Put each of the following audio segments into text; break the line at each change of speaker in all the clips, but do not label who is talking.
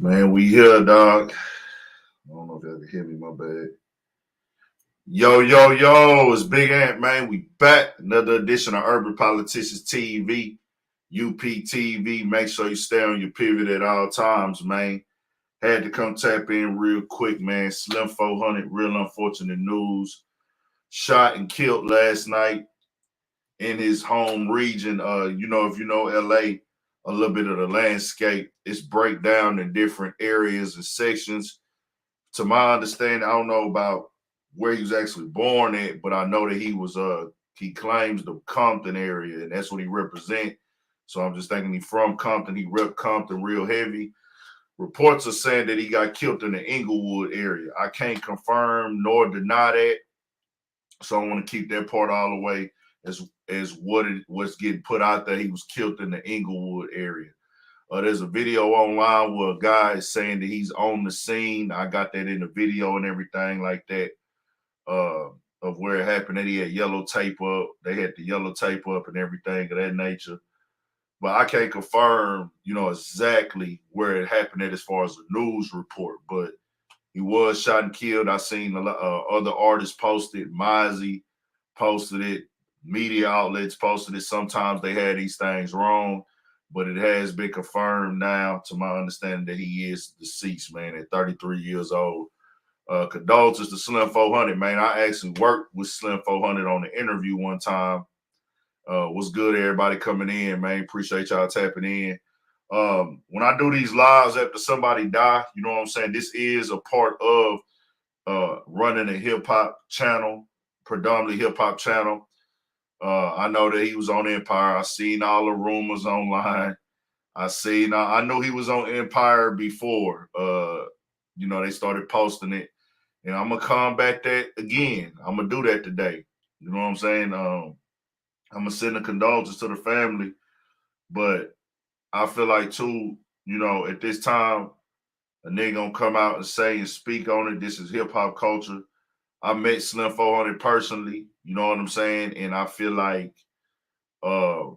Man, we here, dog. I don't know if y'all can hear me, my bad. Yo, yo, yo, it's Big Ant, man. We back. Another edition of Urban Politicians TV, UPTV. Make sure you stay on your pivot at all times, man. Had to come tap in real quick, man. Slim 400, real unfortunate news. Shot and killed last night in his home region. If you know LA, a little bit of the landscape, it's break down in different areas and sections. To my understanding, I don't know about where he was actually born at, but I know that he claims the Compton area, and that's what he represent. So I'm just thinking he from Compton. He rep Compton real heavy. Reports are saying that he got killed in the Inglewood area. I can't confirm nor deny that. So I want to keep that part all the way as what's getting put out there. He was killed in the Inglewood area. There's a video online where a guy is saying that he's on the scene. I got that in the video and everything like that uh, of where it happened. That he had yellow tape up. They had the yellow tape up and everything of that nature. But I can't confirm, exactly where it happened at as far as the news report. But he was shot and killed. I seen a lot, other artists posted. Mozzie posted it. Media outlets posted it. Sometimes they had these things wrong, but it has been confirmed now, to my understanding, that he is deceased, man, at 33 years old. Condolences to Slim 400, man. I actually worked with Slim 400 on the interview one time. What's good, everybody coming in, man? Appreciate y'all tapping in. When I do these lives after somebody die, you know what I'm saying? This is a part of running a hip hop channel, predominantly hip hop channel. I know that he was on Empire. I seen all the rumors online. I knew he was on Empire before. They started posting it, and I'm gonna combat that again. I'm gonna do that today. You know what I'm saying? I'm gonna send a condolences to the family, but I feel like too, at this time, a nigga gonna come out and say and speak on it. This is hip hop culture. I met Slim 400 personally, you know what I'm saying? And I feel like uh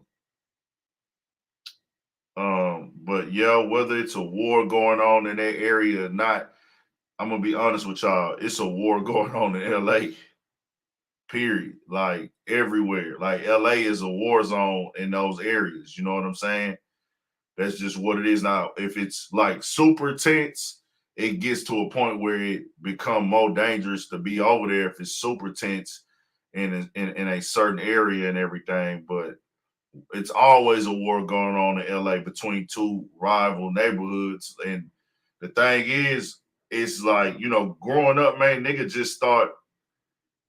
but yeah, whether it's a war going on in that area or not, I'm gonna be honest with y'all, it's a war going on in LA, period. Like everywhere. Like LA is a war zone in those areas, you know what I'm saying? That's just what it is now. If it's like super tense, it gets to a point where it become more dangerous to be over there if it's super tense in a certain area and everything. But it's always a war going on in LA between two rival neighborhoods. And the thing is, it's like, growing up, man, nigga just thought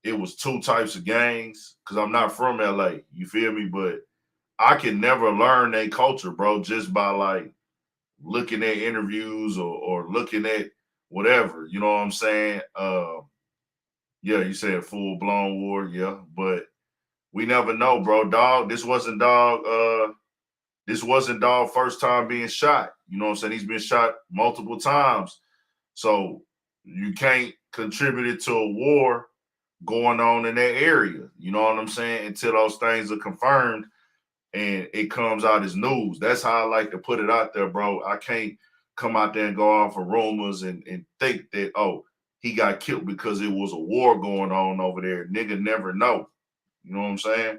it was two types of gangs because I'm not from LA. You feel me? But I can never learn their culture, bro, just by like looking at interviews or looking at whatever. You know what I'm saying? Yeah, you said full blown war, yeah, but we never know, bro. Dog, this wasn't dog first time being shot. You know what I'm saying? He's been shot multiple times. So you can't contribute it to a war going on in that area. You know what I'm saying? Until those things are confirmed and it comes out as news. That's how I like to put it out there, bro. I can't come out there and go off of rumors and think that, oh, he got killed because it was a war going on over there. Nigga never know. You know what I'm saying?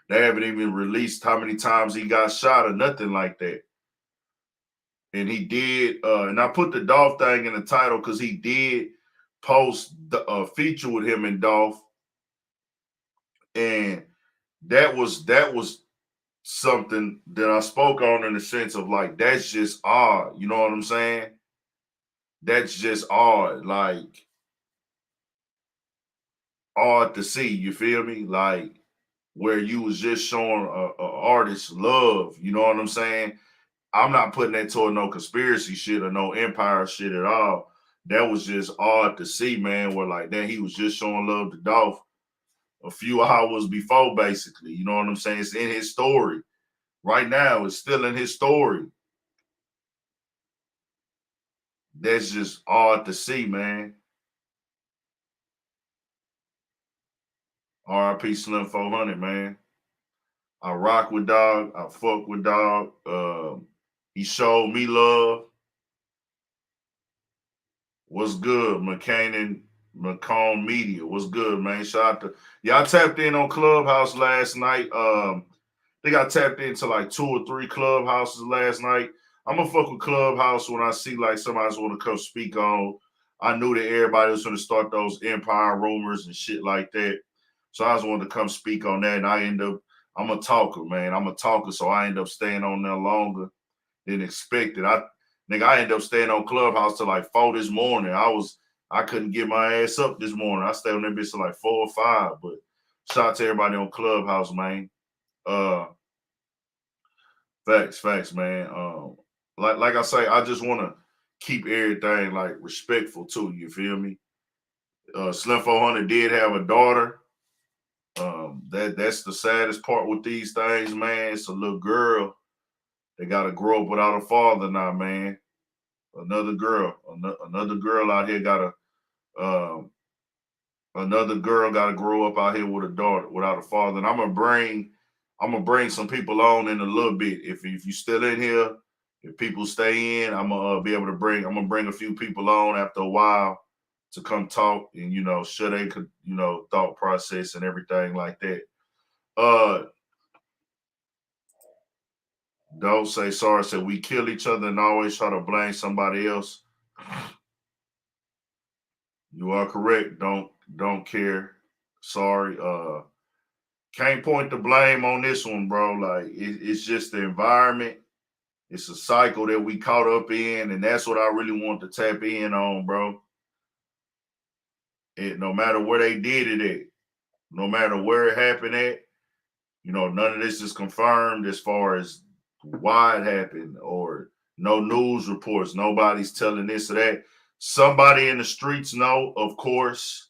They haven't even released how many times he got shot or nothing like that. And he did, and I put the Dolph thing in the title because he did post a feature with him and Dolph, and that was something that I spoke on in the sense of like that's just odd. You know what I'm saying? That's just odd, like odd to see. You feel me? Like where you was just showing a artist love. You know what I'm saying? I'm not putting that toward no conspiracy shit or no empire shit at all. That was just odd to see, man. Where like that he was just showing love to Dolph a few hours before, basically. You know what I'm saying? It's in his story. Right now, it's still in his story. That's just odd to see, man. RIP Slim 400, man. I rock with dog. I fuck with dog. He showed me love. What's good, McCone Media? What's good, man? Shout out to y'all. Tapped in on Clubhouse last night. I think I tapped into like 2 or 3 clubhouses last night. I'm gonna fuck with Clubhouse when I see like somebody's want to come speak on. I knew that everybody was gonna start those empire rumors and shit like that. So I just wanted to come speak on that. And I'm a talker, man. I'm a talker, so I end up staying on there longer than expected. I ended up staying on Clubhouse till like 4 this morning. I couldn't get my ass up this morning. I stayed on that bitch till like 4 or 5. But shout out to everybody on Clubhouse, man. Facts, man. Like I say, I just want to keep everything like respectful too. You feel me? Slim 400 did have a daughter. That's the saddest part with these things, man. It's a little girl. They got to grow up without a father now, man. Another girl out here another girl got to grow up out here with a daughter without a father. And I'm gonna bring some people on in a little bit. If you still in here, if people stay in, I'm gonna be able to I'm gonna bring a few people on after a while to come talk and share they could thought process and everything like that. Don't say sorry. Said we kill each other and always try to blame somebody else. You are correct. Don't care. Sorry. Can't point the blame on this one, bro. Like it's just the environment. It's a cycle that we caught up in, and that's what I really want to tap in on, bro. No matter where they did it at, no matter where it happened at, none of this is confirmed as far as why it happened or no news reports. Nobody's telling this or that. Somebody in the streets know, of course,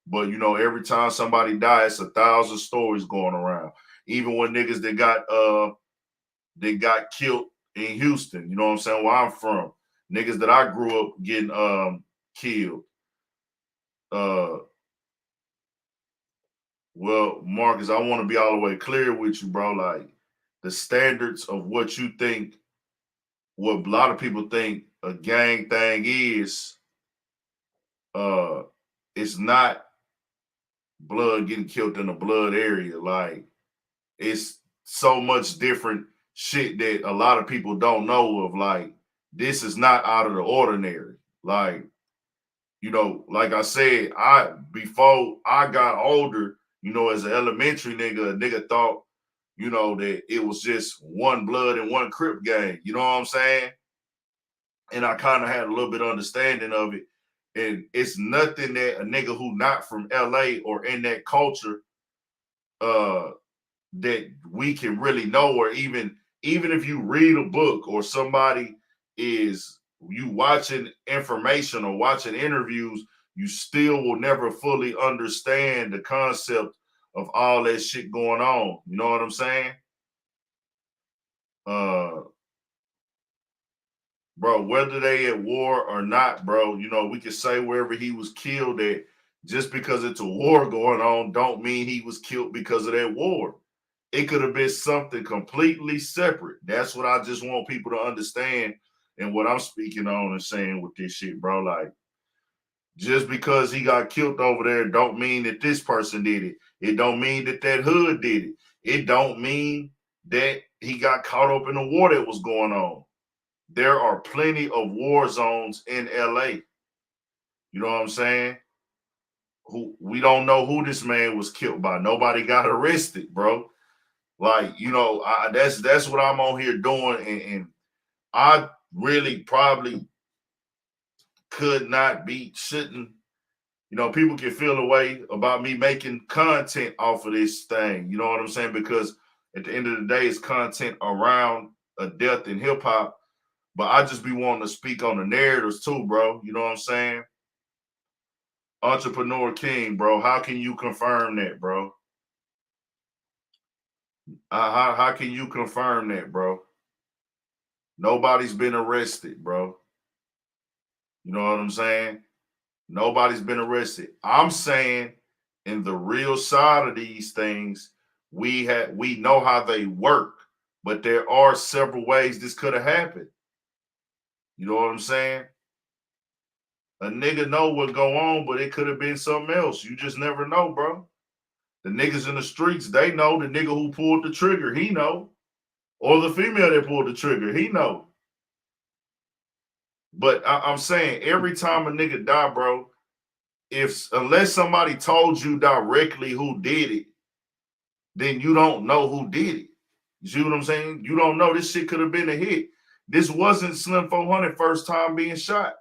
but every time somebody dies, 1,000 stories going around. Even when niggas that got killed in Houston, you know what I'm saying? Where I'm from, niggas that I grew up getting killed. Well, Marcus, I want to be all the way clear with you, bro. Like the standards of what you think, what a lot of people think a gang thing is, it's not blood getting killed in a blood area. Like it's so much different shit that a lot of people don't know of. Like this is not out of the ordinary. Like like I said, before I got older, as an elementary nigga, a nigga thought, that it was just one blood and one Crip gang. You know what I'm saying? And I kind of had a little bit of understanding of it. And it's nothing that a nigga who not from LA or in that culture that we can really know, or even if you read a book or somebody is you watching information or watching interviews, you still will never fully understand the concept of all that shit going on. You know what I'm saying? Bro, whether they at war or not, bro, we can say wherever he was killed at, just because it's a war going on, don't mean he was killed because of that war. It could have been something completely separate. That's what I just want people to understand and what I'm speaking on and saying with this shit, bro. Like, just because he got killed over there don't mean that this person did it. It don't mean that that hood did it. It don't mean that he got caught up in the war that was going on. There are plenty of war zones in LA. You know what I'm saying? Who we don't know who this man was killed by. Nobody got arrested, bro. Like, that's what I'm on here doing. And I really probably could not be shouldn't. People can feel a way about me making content off of this thing. You know what I'm saying? Because at the end of the day, it's content around a death in hip hop. But I just be wanting to speak on the narratives too, bro. You know what I'm saying? Entrepreneur King, bro. How can you confirm that, bro? How can you confirm that, bro? Nobody's been arrested, bro. You know what I'm saying? Nobody's been arrested. I'm saying in the real side of these things, we know how they work, but there are several ways this could have happened. You know what I'm saying? A nigga know what go on, but it could have been something else. You just never know, bro. The niggas in the streets, they know. The nigga who pulled the trigger, he know. Or the female that pulled the trigger, he know. But I'm saying every time a nigga die, bro, unless somebody told you directly who did it, then you don't know who did it. You see what I'm saying? You don't know. This shit could have been a hit. This wasn't Slim 400 first time being shot.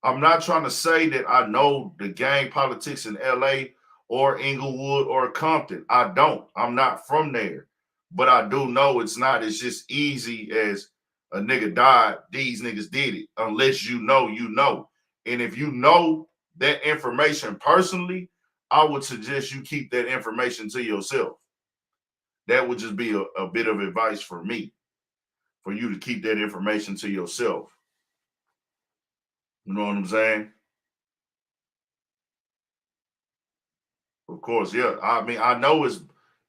I'm not trying to say that I know the gang politics in LA or Inglewood or Compton. I don't. I'm not from there. But I do know it's not as just easy as a nigga died, these niggas did it. Unless you know, you know. And if you know that information personally, I would suggest you keep that information to yourself. That would just be a bit of advice for me, for you to keep that information to yourself. You know what I'm saying? Of course, yeah. I mean, I know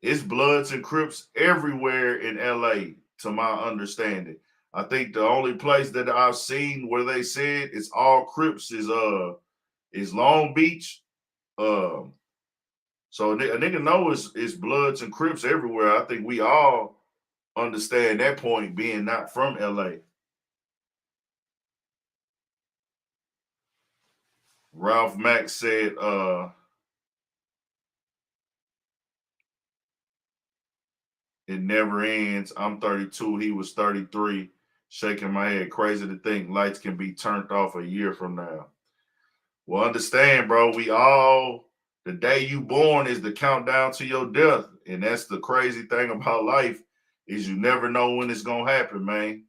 it's Bloods and Crips everywhere in LA, to my understanding. I think the only place that I've seen where they said it's all Crips is Long Beach. Um, so a nigga know it's Bloods and Crips everywhere. I think we all understand that point, being not from LA. Ralph Mack said, it never ends. I'm 32. He was 33. Shaking my head. Crazy to think lights can be turned off a year from now. Well, understand, bro. The day you born is the countdown to your death. And that's the crazy thing about life, is you never know when it's going to happen, man.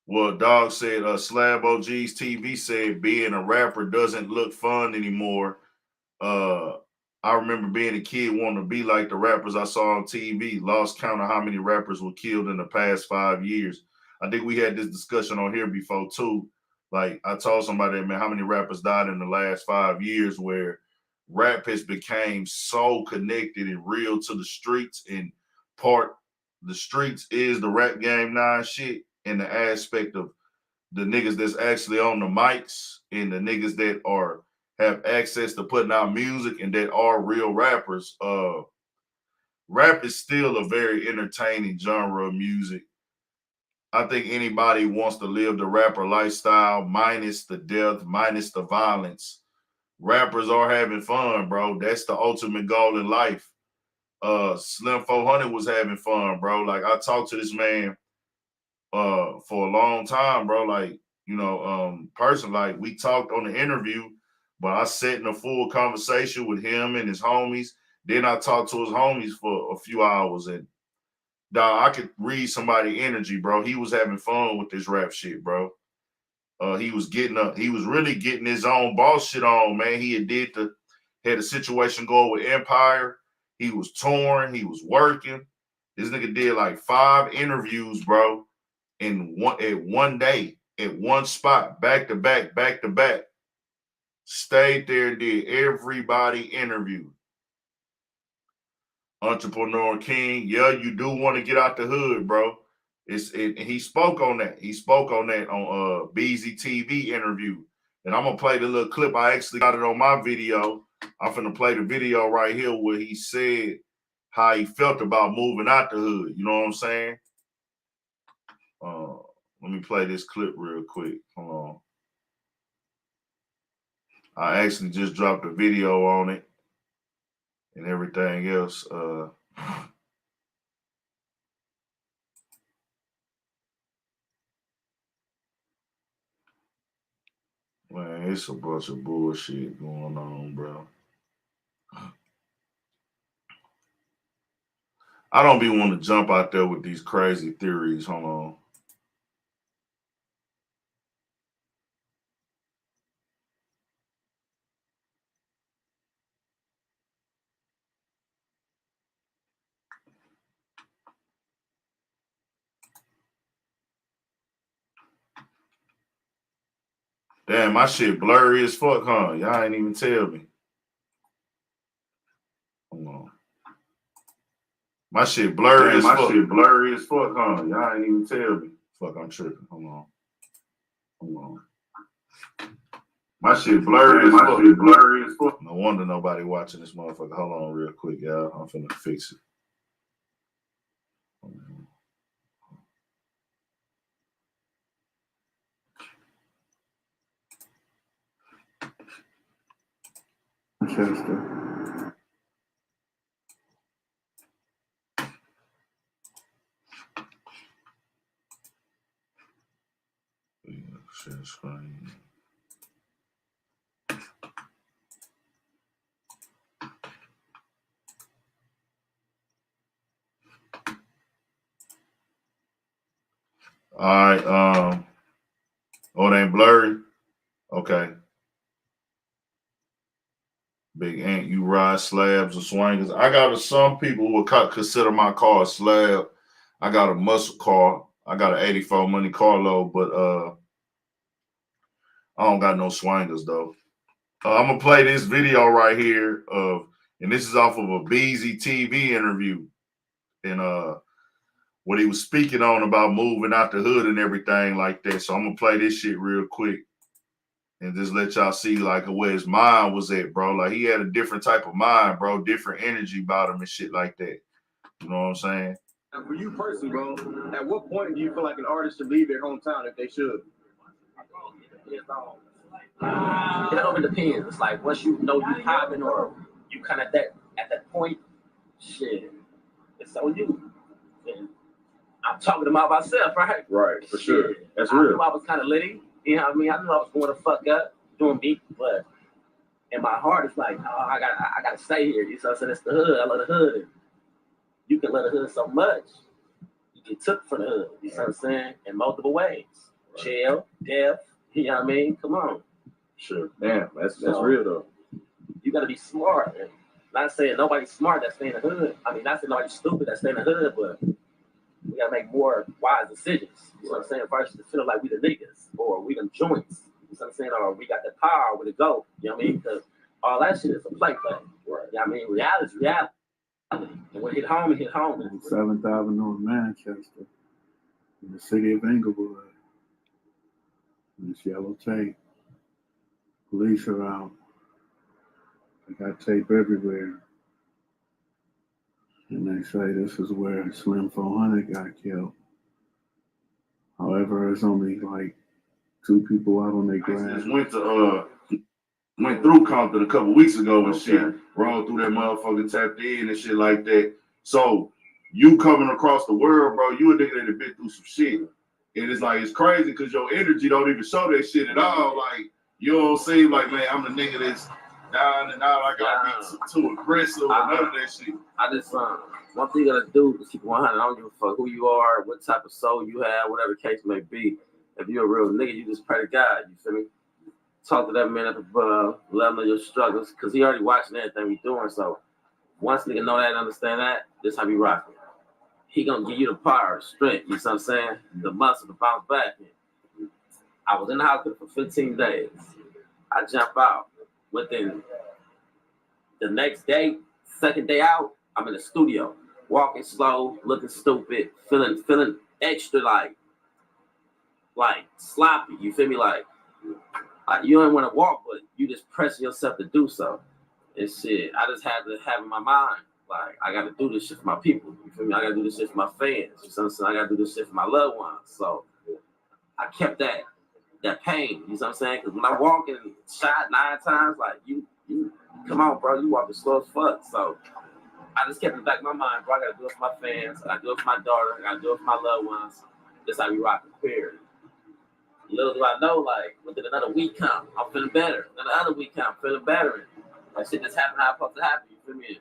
Well, Dog said, Slab OG's TV said being a rapper doesn't look fun anymore. Uh, I remember being a kid wanting to be like the rappers I saw on TV. Lost count of how many rappers were killed in the past 5 years. I think we had this discussion on here before too. Like I told somebody, man, how many rappers died in the last 5 years, where rap has became so connected and real to the streets, and part the streets is the rap game now and shit, in the aspect of the niggas that's actually on the mics and the niggas that have access to putting out music and that are real rappers. Rap is still a very entertaining genre of music. I think anybody wants to live the rapper lifestyle, minus the death, minus the violence. Rappers are having fun, bro. That's the ultimate goal in life. Slim 400 was having fun, bro. Like I talked to this man for a long time, bro. Like, person, like we talked on the interview, but I sat in a full conversation with him and his homies. Then I talked to his homies for a few hours, and dog, I could read somebody's energy, bro. He was having fun with this rap shit, bro. He was really getting his own boss shit on, man. Had a situation going with Empire. He was touring, he was working. This nigga did like 5 interviews, bro, at one day, at one spot, back to back, back to back. Stayed there and did everybody interview. Entrepreneur King, yeah, you do want to get out the hood, bro. And he spoke on that. He spoke on that on BZ TV interview. And I'm gonna play the little clip. I actually got it on my video. I'm finna play the video right here where he said how he felt about moving out the hood. You know what I'm saying? Let me play this clip real quick. Hold on. I actually just dropped a video on it and everything else. Man, it's a bunch of bullshit going on, bro. I don't be wanting to jump out there with these crazy theories. Hold on. Damn, my shit blurry as fuck, huh? Y'all ain't even tell me. Hold on. My shit blurry as fuck. My shit blurry as fuck, huh? Y'all ain't even tell me. Fuck, I'm tripping. Hold on. My shit blurry as fuck. No wonder nobody watching this motherfucker. Hold on real quick, y'all. I'm finna fix it.
Chester.
Share screen. All right. Oh, it ain't blurry. Okay. Big Ant, you ride slabs or swingers. I got some people would consider my car a slab. I got a muscle car. I got an 84 money carload, but I don't got no swingers though. I'm gonna play this video right here and this is off of a Beezy TV interview, and what he was speaking on about moving out the hood and everything like that. So I'm gonna play this shit real quick and just let y'all see like where his mind was at, bro. Like he had a different type of mind, bro, different energy about him and shit like that. You know what I'm saying?
And for you personally, bro, at what point do you feel like an artist should leave their hometown if they should?
It all depends. It's like once you know you popping or you kind of at that point, shit, it's on you. And I'm talking about myself, right?
Right, for sure. That's
I
real.
knew I was kind of litty. You know what I mean? I knew I was going to fuck up, doing me, but in my heart, it's like, oh, I gotta stay here. You know what I'm saying? It's the hood. I love the hood. And you can love the hood so much, you get took from the hood. You know what I'm saying? In multiple ways. Right. Jail, death. You know what I mean? Come on.
Sure. Damn, that's real though.
You gotta be smart. And not saying nobody's smart that stay in the hood. I mean, not saying nobody's stupid that stay in the hood, but we gotta make more wise decisions. You know what I'm saying? Versus feeling like we the niggas or we them joints. You know what I'm saying? Or we got the power with the go. You know what I mean? Because all that shit is a play. Right. You know what I mean? Reality is reality. And when it hit home, it hit home.
7th Avenue in Manchester, in the city of Inglewood. This yellow tape. Police are out. They got tape everywhere. And they say this is where Slim 400 got killed. However, it's only like 2 people out on their ground.
I just went through Compton a couple weeks ago and shit. Rolled through that motherfucker, tapped in and shit like that. So you coming across the world, bro, you a nigga that have been through some shit. And it's like, it's crazy because your energy don't even show that shit at all. Like, you don't seem like, man, I'm the nigga that's down and out. I gotta be too aggressive or none of that shit.
I just, one thing you gotta do is keep 100. I don't give a fuck who you are, what type of soul you have, whatever the case may be. If you're a real nigga, you just pray to God, you feel me? Talk to that man up above, let him know your struggles, because he already watching everything we doing. So once nigga know that and understand that, this how we rocking. He gonna give you the power, strength, you know what I'm saying? The muscle to bounce back. I was in the hospital for 15 days. I jump out. Within the next day, second day out, I'm in the studio, walking slow, looking stupid, feeling extra like sloppy. You feel me? Like you don't want to walk, but you just pressing yourself to do so. And shit, I just had to have in my mind, like, I got to do this shit for my people. You feel me? I got to do this shit for my fans. You know what I'm saying? I got to do this shit for my loved ones. So I kept that pain. You know what I'm saying? Because when I walk and shot 9 times, like, you come on, bro, you walking slow as fuck. So I just kept in the back of my mind, bro, I got to do it for my fans. I got to do it for my daughter. I got to do it for my loved ones. This how we rock the period. Little do I know, like, within another week come, I'm feeling better. Another week come, feeling better. That shit just happened how it's supposed to happen. You feel me?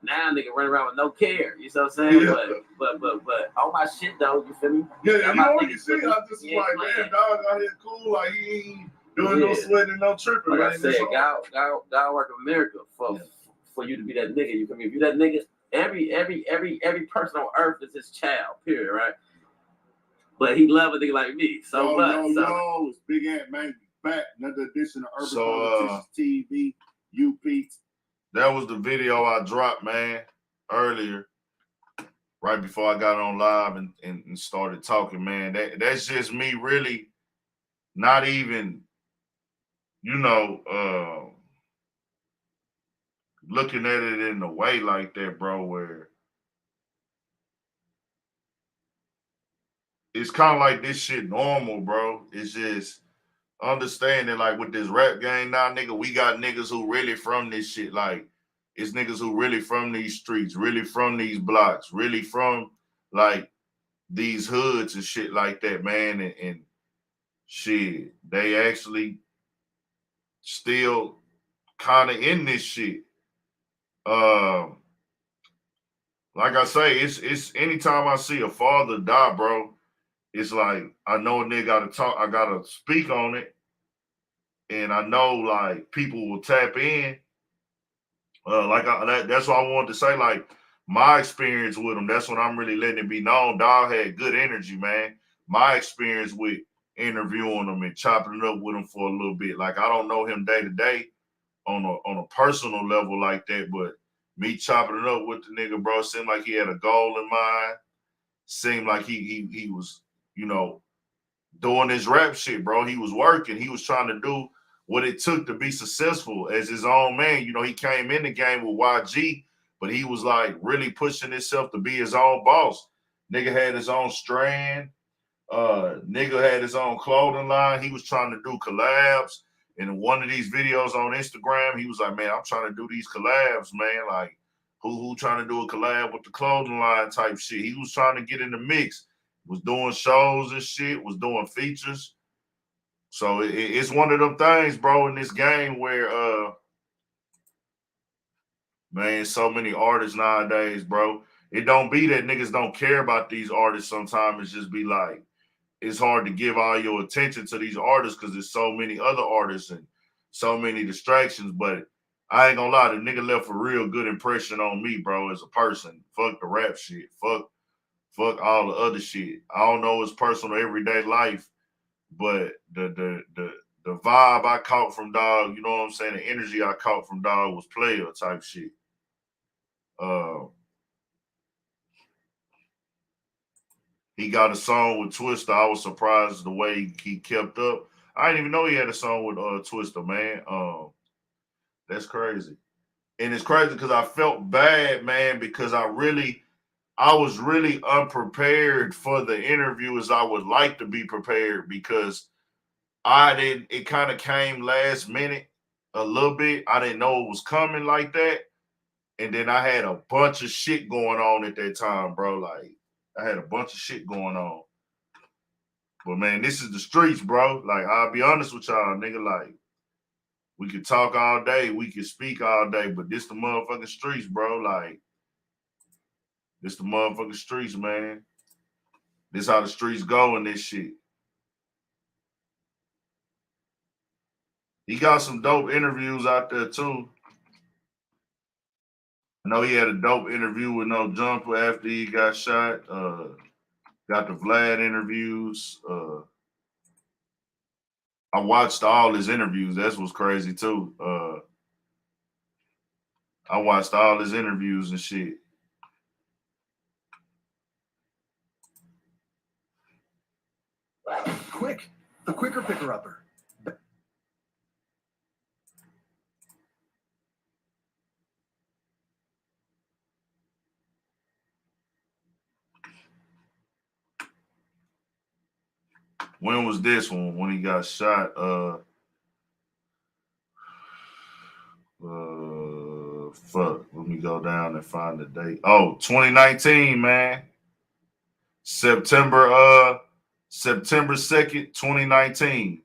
Now nigga running around with no care. You know what I'm saying? Yeah. But all my shit though, you feel me?
Yeah, you know what you see? I just like, man, dog out here cool, like he ain't doing no sweating, no tripping.
Like
man.
I said, God work a miracle for you to be that nigga. You feel me? If you that nigga, every person on earth is his child, period, right? But he love a nigga like me so much.
Yo, it's Big Ant, man. Back, another edition of Urban Politicians TV. UP.
That was the video I dropped, man, earlier. right before I got on live and started talking, man. That's just me really not even, looking at it in a way like that, bro, where it's kind of like this shit normal, bro. It's just understanding, like, with this rap game now, nigga, we got niggas who really from this shit. Like, it's niggas who really from these streets, really from these blocks, really from, like, these hoods and shit like that, man. And shit, they actually still kind of in this shit. Like I say, it's anytime I see a father die, bro, it's like I know a nigga gotta talk, I gotta speak on it, and I know like people will tap in. That's what I wanted to say. Like my experience with him, that's what I'm really letting it be known. Dog had good energy, man. My experience with interviewing him and chopping it up with him for a little bit. Like I don't know him day to day on a personal level like that, but me chopping it up with the nigga, bro, seemed like he had a goal in mind. Seemed like he was, you know, doing his rap shit, bro. He was working. He was trying to do what it took to be successful as his own man. You know, he came in the game with YG, but he was like really pushing himself to be his own boss. Nigga had his own strand. Nigga had his own clothing line. He was trying to do collabs. And in one of these videos on Instagram, he was like, man, I'm trying to do these collabs, man. Like, who trying to do a collab with the clothing line type shit? He was trying to get in the mix, was doing shows and shit, was doing features. So it's one of them things, bro, in this game where, man, so many artists nowadays, bro. It don't be that niggas don't care about these artists sometimes. It's just be like, it's hard to give all your attention to these artists because there's so many other artists and so many distractions. But I ain't gonna lie, the nigga left a real good impression on me, bro, as a person. Fuck the rap shit. Fuck all the other shit. I don't know his personal everyday life, but the vibe I caught from dog, you know what I'm saying? The energy I caught from dog was player type shit. He got a song with Twista. I was surprised the way he kept up. I didn't even know he had a song with Twista, man. That's crazy. And it's crazy because I felt bad, man, because I was really unprepared for the interview as I would like to be prepared because it kind of came last minute a little bit. I didn't know it was coming like that. And then I had a bunch of shit going on at that time, bro. Like, I had a bunch of shit going on. But man, this is the streets, bro. Like, I'll be honest with y'all, nigga. Like, we could talk all day, we could speak all day, but this the motherfucking streets, bro. Like, this the motherfucking streets, man. This how the streets go and this shit. He got some dope interviews out there too. I know he had a dope interview with No Jumper after he got shot. Got the Vlad interviews. I watched all his interviews. That's what's crazy too. I watched all his interviews and shit.
Quick, the quicker picker-upper.
When was this one? When he got shot? Fuck. Let me go down and find the date. Oh, 2019, man. September 2nd, 2019.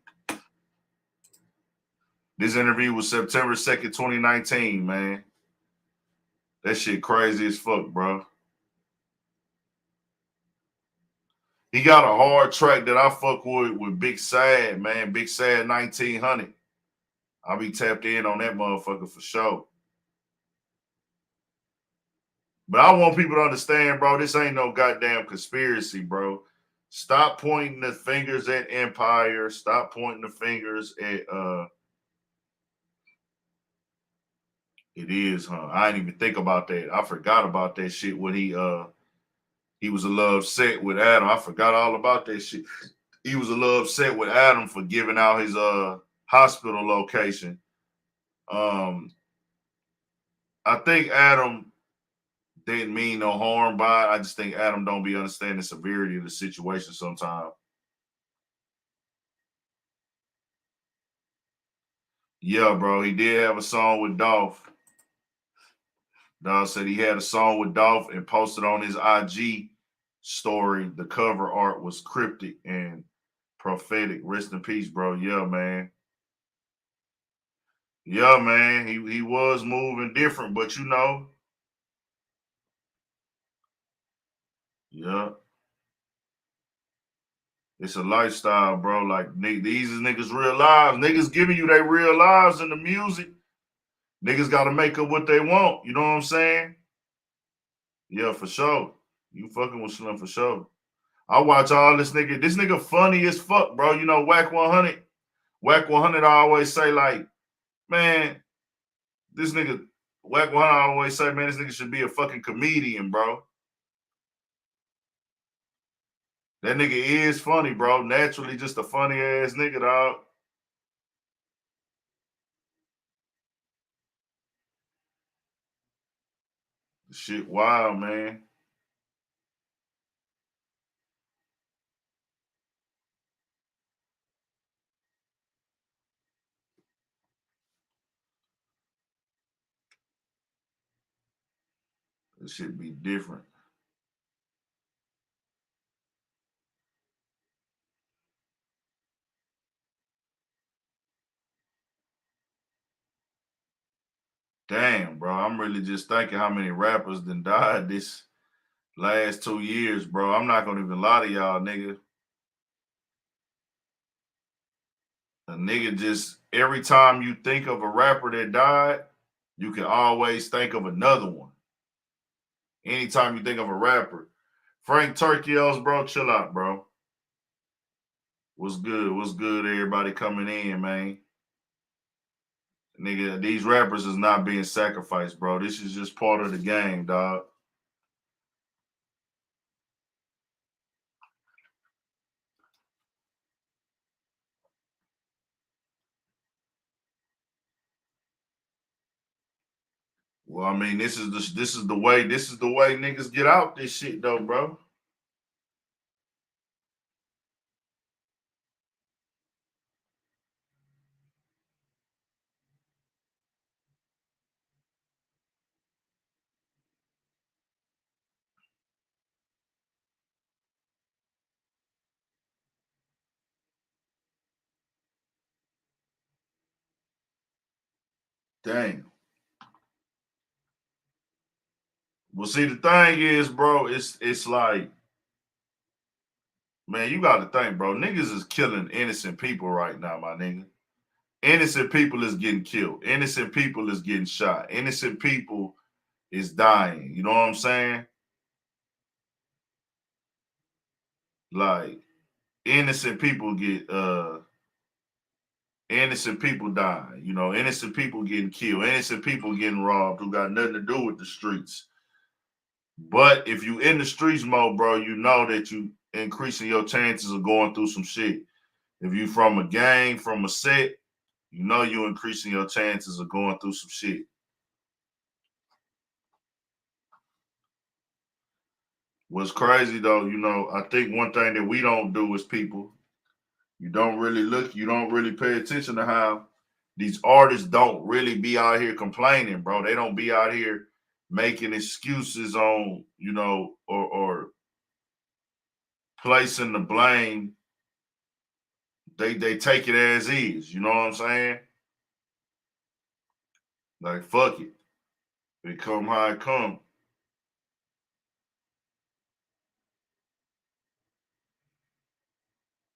This interview was September 2nd, 2019, man. That shit crazy as fuck, bro. He got a hard track that I fuck with Big Sad, man. Big Sad 1900. I'll be tapped in on that motherfucker for sure. But I want people to understand, bro, this ain't no goddamn conspiracy, bro. Stop pointing the fingers at Empire. Stop pointing the fingers at it is, huh? I didn't even think about that. I forgot about that shit when he He was a little upset with Adam. I forgot all about that shit. He was a little upset with Adam for giving out his hospital location. I think Adam didn't mean no harm by it. I just think Adam don't be understanding the severity of the situation sometimes. Yeah, bro, he did have a song with Dolph. Dolph said he had a song with Dolph and posted on his IG story. The cover art was cryptic and prophetic. Rest in peace, bro. Yeah, man. Yeah, man. He was moving different, but you know. Yeah. It's a lifestyle, bro. Like these is niggas' real lives. Niggas giving you their real lives in the music. Niggas gotta make up what they want. You know what I'm saying? Yeah, for sure. You fucking with Slim for sure. I watch all this nigga. This nigga funny as fuck, bro. You know, Whack 100. Whack 100 I always say, like, man, this nigga, Whack 100 I always say, man, this nigga should be a fucking comedian, bro. That nigga is funny, bro. Naturally, just a funny ass nigga, dog. Shit wild, man. This shit be different. Damn, bro. I'm really just thinking how many rappers done died this last 2 years, bro. I'm not gonna even lie to y'all, nigga. A nigga just every time you think of a rapper that died, you can always think of another one. Anytime you think of a rapper. Frank Turkios, bro, chill out, bro. What's good? What's good, everybody coming in, man? Nigga, these rappers is not being sacrificed, bro. This is just part of the game, dog. Well, I mean, this is the way niggas get out this shit though, bro. Dang. Well, see, the thing is, bro, it's like, man, you got to think, bro. Niggas is killing innocent people right now, my nigga. Innocent people is getting killed. Innocent people is getting shot. Innocent people is dying. You know what I'm saying? Like innocent people get innocent people die. You know, innocent people getting killed. Innocent people getting robbed who got nothing to do with the streets. But if you in the streets mode, bro, you know that you increasing your chances of going through some shit. If you from a gang, from a set, you know you increasing your chances of going through some shit. What's crazy though, you know, I think one thing that we don't do as people, you don't really pay attention to how these artists don't really be out here complaining, bro. They don't be out here making excuses on, you know, or placing the blame. They take it as is, you know what I'm saying? Like fuck it. It come how it come.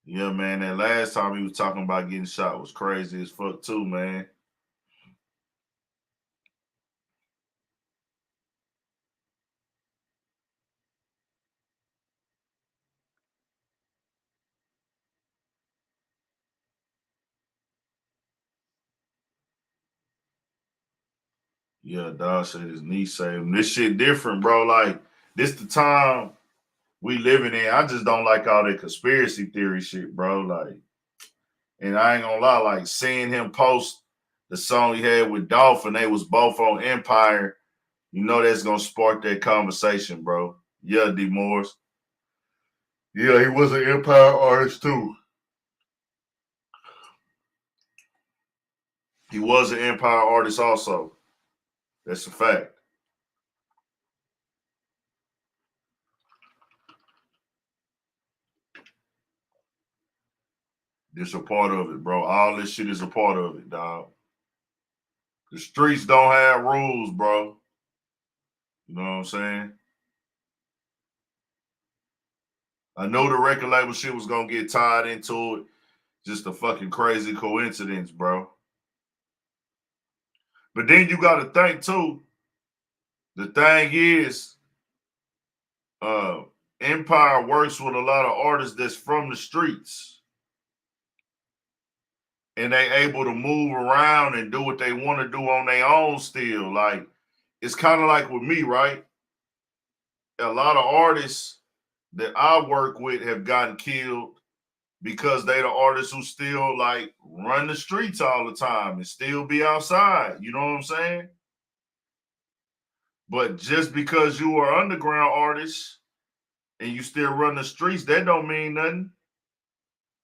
Yeah, man, that last time he was talking about getting shot was crazy as fuck too, man. Yeah, dog said his knee saved him. This shit different, bro. Like, this the time we living in. I just don't like all that conspiracy theory shit, bro. Like, and I ain't gonna lie, like seeing him post the song he had with Dolph and they was both on Empire, you know that's gonna spark that conversation, bro. Yeah, D Morris. Yeah, he was an Empire artist too. He was an Empire artist also. That's a fact. This a part of it, bro. All this shit is a part of it, dog. The streets don't have rules, bro. You know what I'm saying? I know the record label shit was gonna get tied into it. Just a fucking crazy coincidence, bro. But then you gotta think too. The thing is, Empire works with a lot of artists that's from the streets. And they able to move around and do what they want to do on their own still. Like, it's kind of like with me, right? A lot of artists that I work with have gotten killed because they the artists who still like run the streets all the time and still be outside. You know what I'm saying? But just because you are underground artists and you still run the streets, that don't mean nothing.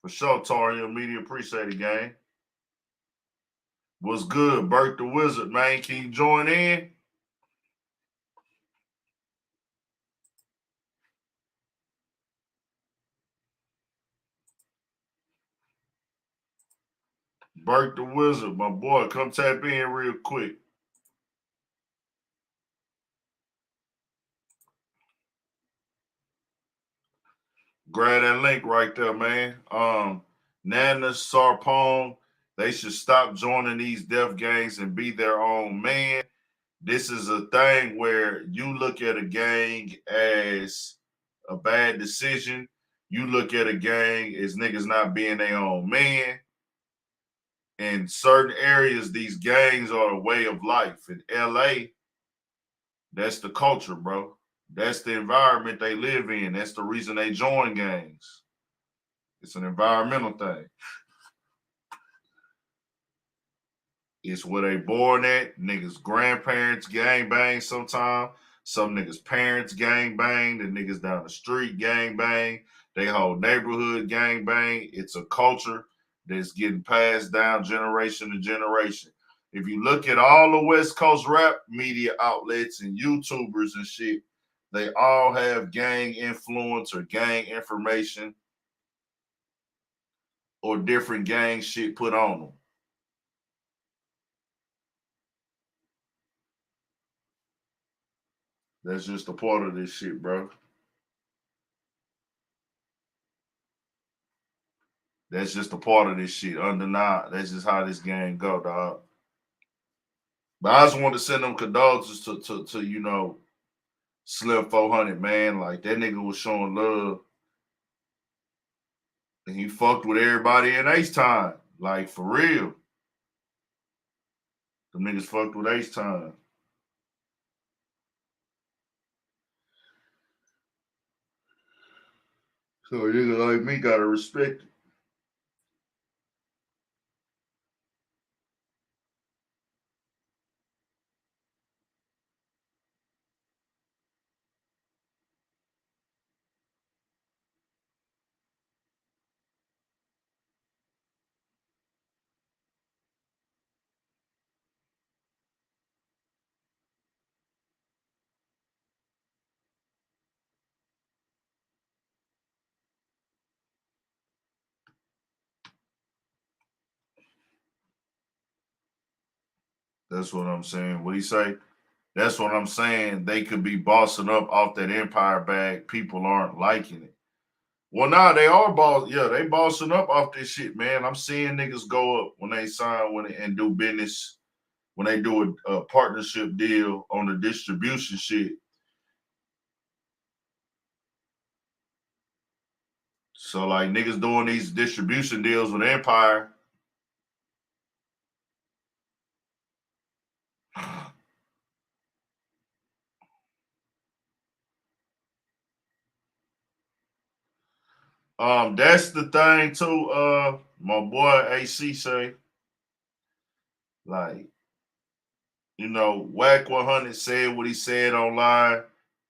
For sure, Tar Heel Media, appreciate it, gang. What's good, Bert the Wizard, man? Can you join in? Bert the Wizard, my boy, come tap in real quick. Grab that link right there, man. Nana, Sarpong, they should stop joining these death gangs and be their own man. This is a thing where you look at a gang as a bad decision. You look at a gang as niggas not being their own man. In certain areas, these gangs are a way of life. In LA, that's the culture, bro. That's the environment they live in. That's the reason they join gangs. It's an environmental thing. It's where they born at. Niggas' grandparents gang bang sometime. Some niggas' parents gang bang. The niggas down the street gang bang. They whole neighborhood gang bang. It's a culture that's getting passed down generation to generation. If you look at all the West Coast rap media outlets and YouTubers and shit, they all have gang influence or gang information or different gang shit put on them. That's just a part of this shit, bro. That's just a part of this shit. Undeniable. That's just how this game go, dog. But I just want to send them condolences to you know, Slim 400, man. Like, that nigga was showing love. And he fucked with everybody in Ace Time. Like, for real. The niggas fucked with Ace Time. So a nigga like me gotta respect it. That's what I'm saying. What he say? That's what I'm saying. They could be bossing up off that Empire bag. People aren't liking it. Well, nah, they are boss. Yeah, they bossing up off this shit, man. I'm seeing niggas go up when they sign and do business, when they do a partnership deal on the distribution shit. So like niggas doing these distribution deals with Empire. That's the thing too. My boy AC say, like, Whack 100 said what he said online.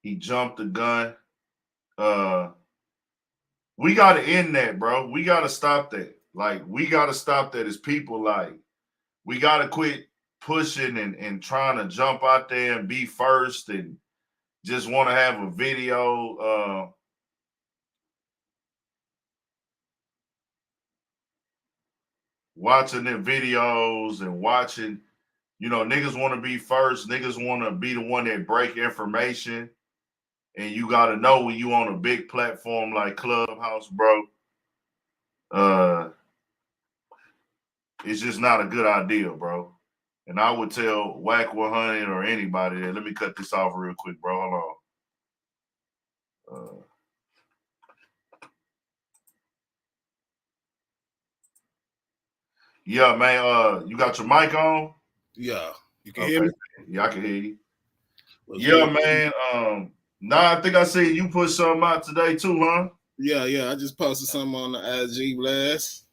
He jumped the gun. We gotta end that, bro. We gotta stop that. Like, we gotta stop that as people. Like, we gotta quit pushing and trying to jump out there and be first and just want to have a video. Watching their videos and watching, niggas want to be first. Niggas want to be the one that break information. And you got to know when you on a big platform like Clubhouse, bro, it's just not a good idea, bro. And I would tell Whack 100 or anybody that, let me cut this off real quick, bro. Hold on. Yeah, man. You got your mic on?
Yeah, you can hear me.
Yeah, I can hear you. Man. I think I seen you put something out today too, huh?
Yeah. I just posted something on the IG blast.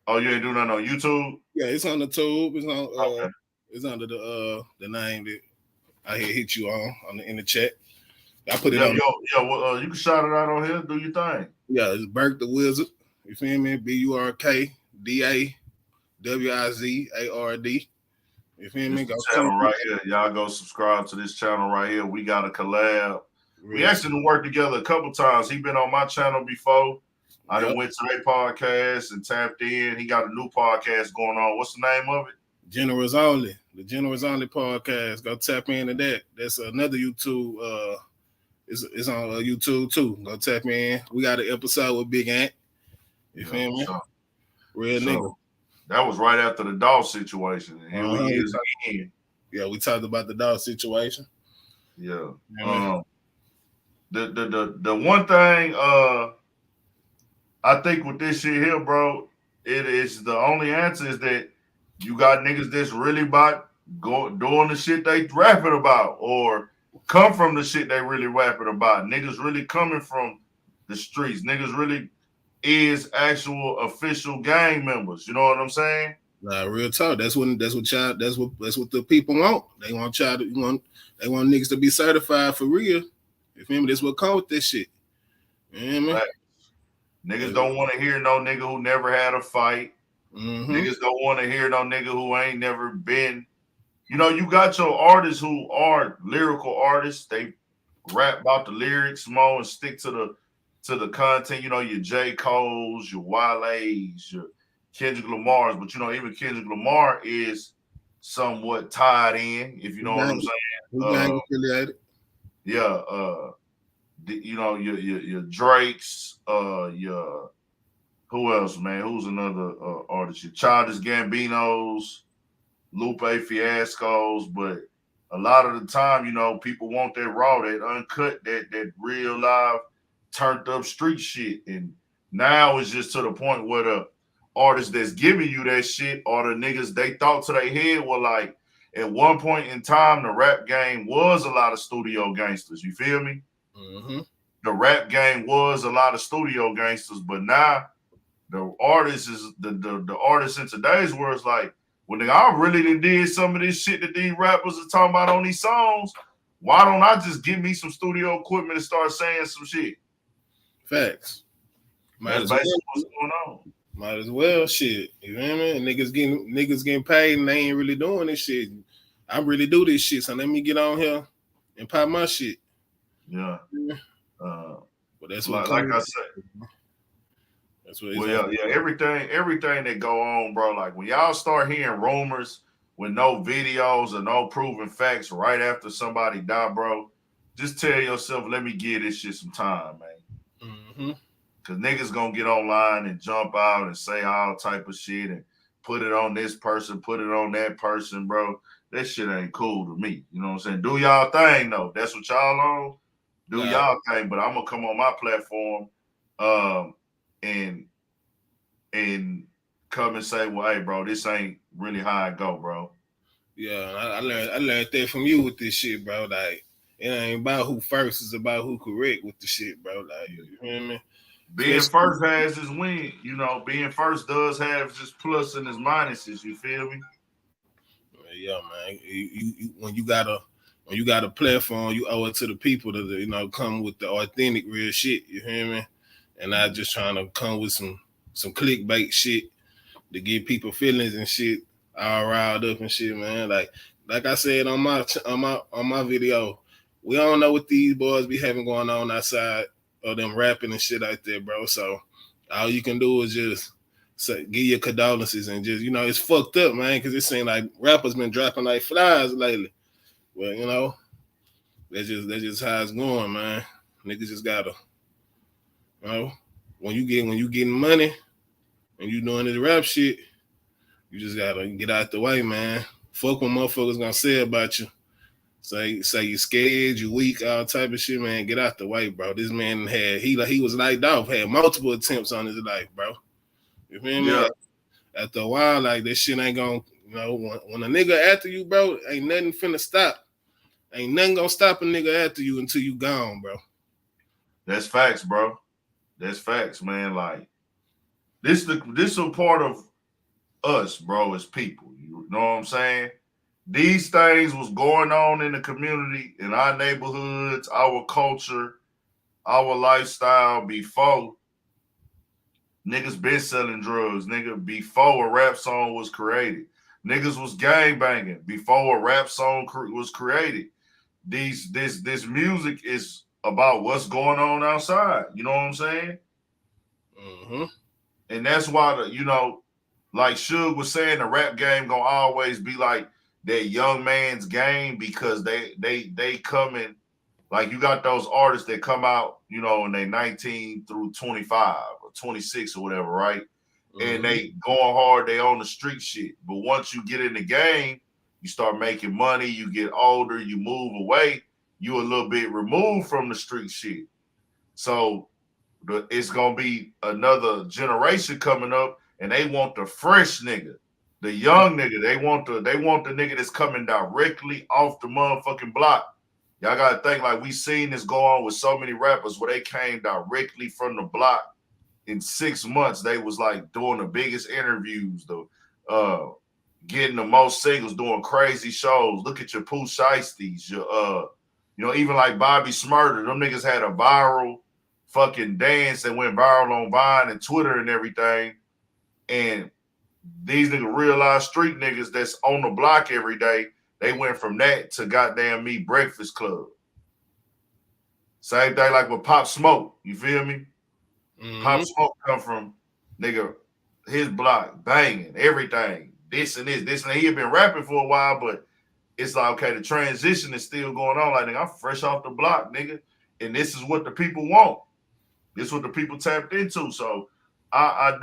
Oh, you ain't doing nothing on YouTube?
Yeah, it's on the tube. It's on. Okay. It's under the name that I had hit you on in the chat. I put it on.
Well, you can shout it out on here. Do your thing.
Yeah, it's Burk the Wizard. You feel me? BURKDAWIZARD. You feel me?
Go channel right here. Y'all go subscribe to this channel right here. We got a collab. Really? We actually worked together a couple times. He been on my channel before. I done went to their podcast and tapped in. He got a new podcast going on. What's the name of it?
Generals Only. The Generals Only podcast. Go tap into that. That's another YouTube. It's on YouTube too. Go tap in. We got an episode with Big Ant. You feel me? Sure. Real nigga.
That was right after the dog situation. And here we is again.
Yeah, we talked about the dog situation.
Yeah. The one thing I think with this shit here, bro, it is the only answer is that you got niggas that's really about doing the shit they rapping about or come from the shit they really rapping about. Niggas really coming from the streets. Niggas really is actual official gang members. You know what I'm saying?
Nah, real talk. That's what the people want. They want they want niggas to be certified for real. You feel me? That's what comes with this shit. You know what I mean?
Niggas don't want to hear no nigga who never had a fight. Mm-hmm. Niggas don't want to hear no nigga who ain't never been. You got your artists who are lyrical artists. They rap about the lyrics more and stick to the content. Your J. Cole's, your Wale's, your Kendrick Lamar's. But even Kendrick Lamar is somewhat tied in, if you know what I'm saying.
Affiliated.
Yeah. Your Drakes, your who else, man? Who's another artist? Your Childish Gambinos, Lupe Fiascos, but a lot of the time, people want that raw, that uncut, that real live, turned up street shit. And now it's just to the point where the artists that's giving you that shit are the niggas they thought to their head were like, at one point in time, the rap game was a lot of studio gangsters. You feel me?
Mm-hmm.
The rap game was a lot of studio gangsters, but now the artists is the artists in today's world is like, well, nigga, I really did some of this shit that these rappers are talking about on these songs. Why don't I just give me some studio equipment and start saying some shit?
Facts.
That's basically what's going on.
Might as well, shit. You know what I mean? Niggas getting paid and they ain't really doing this shit. I really do this shit, so let me get on here and pop my shit.
Yeah.
But that's what
like I said.
That's what
everything that go on, bro. Like when y'all start hearing rumors with no videos or no proven facts right after somebody die, bro, just tell yourself, let me give this shit some time, man.
Mm-hmm.
Cause niggas gonna get online and jump out and say all type of shit and put it on this person, put it on that person, bro. That shit ain't cool to me. You know what I'm saying? Do y'all thing though. That's what y'all on. Do y'all thing, but I'm gonna come on my platform and come and say, well, hey, bro, this ain't really how I go, bro.
Yeah, I learned that from you with this shit, bro. Like, it ain't about who first, it's about who correct with the shit, bro. Like, you know what I mean?
being first has its win. You know, being first does have its plus and its minuses. You feel me?
Yeah, man. When you got a platform, you owe it to the people to come with the authentic real shit. You hear me? And not just trying to come with some clickbait shit to give people feelings and shit all riled up and shit, man. Like I said on my video, we don't know what these boys be having going on outside of them rapping and shit like that, bro. So all you can do is just give your condolences and just it's fucked up, man, because it seems like rappers been dropping like flies lately. Well, that's just how it's going, man. Niggas just gotta, when you getting money and you doing this rap shit, you just gotta get out the way, man. Fuck what motherfuckers gonna say about you. Say you scared, you weak, all type of shit, man. Get out the way, bro. This man he was lighted off, had multiple attempts on his life, bro. You feel me?
Yeah.
After a while, like this shit ain't gonna, when a nigga after you, bro, ain't nothing finna stop. Ain't nothing gonna stop a nigga after you until you gone, bro.
That's facts, bro. That's facts, man. Like this a part of us, bro, as people. You know what I'm saying? These things was going on in the community, in our neighborhoods, our culture, our lifestyle before niggas been selling drugs, nigga, before a rap song was created. Niggas was gang banging before a rap song was created. This music is about what's going on outside. You know what I'm saying?
Mm-hmm.
And that's why like Suge was saying, the rap game gonna always be like that young man's game, because they coming, like you got those artists that come out, and they 19 through 25 or 26 or whatever, right? Mm-hmm. And they going hard, they on the street shit. But once you get in the game, you start making money, you get older, you move away, you a little bit removed from the street shit. So it's gonna be another generation coming up, and they want the fresh nigga, the young nigga. They want the nigga that's coming directly off the motherfucking block. Y'all gotta think, like, we seen this go on with so many rappers where they came directly from the block. In 6 months, they was like doing the biggest interviews, getting the most singles, doing crazy shows. Look at your Pooh Shiesties, your even like Bobby Smurder. Them niggas had a viral fucking dance that went viral on Vine and Twitter and everything. And these niggas, real life street niggas that's on the block every day, they went from that to goddamn Me Breakfast Club. Same thing like with Pop Smoke. You feel me? Mm-hmm. Pop Smoke come from nigga his block, banging everything, this and this and that. He had been rapping for a while, but it's like, okay, the transition is still going on. Like, nigga, I'm fresh off the block, nigga, and this is what the people want. This is what the people tapped into. So I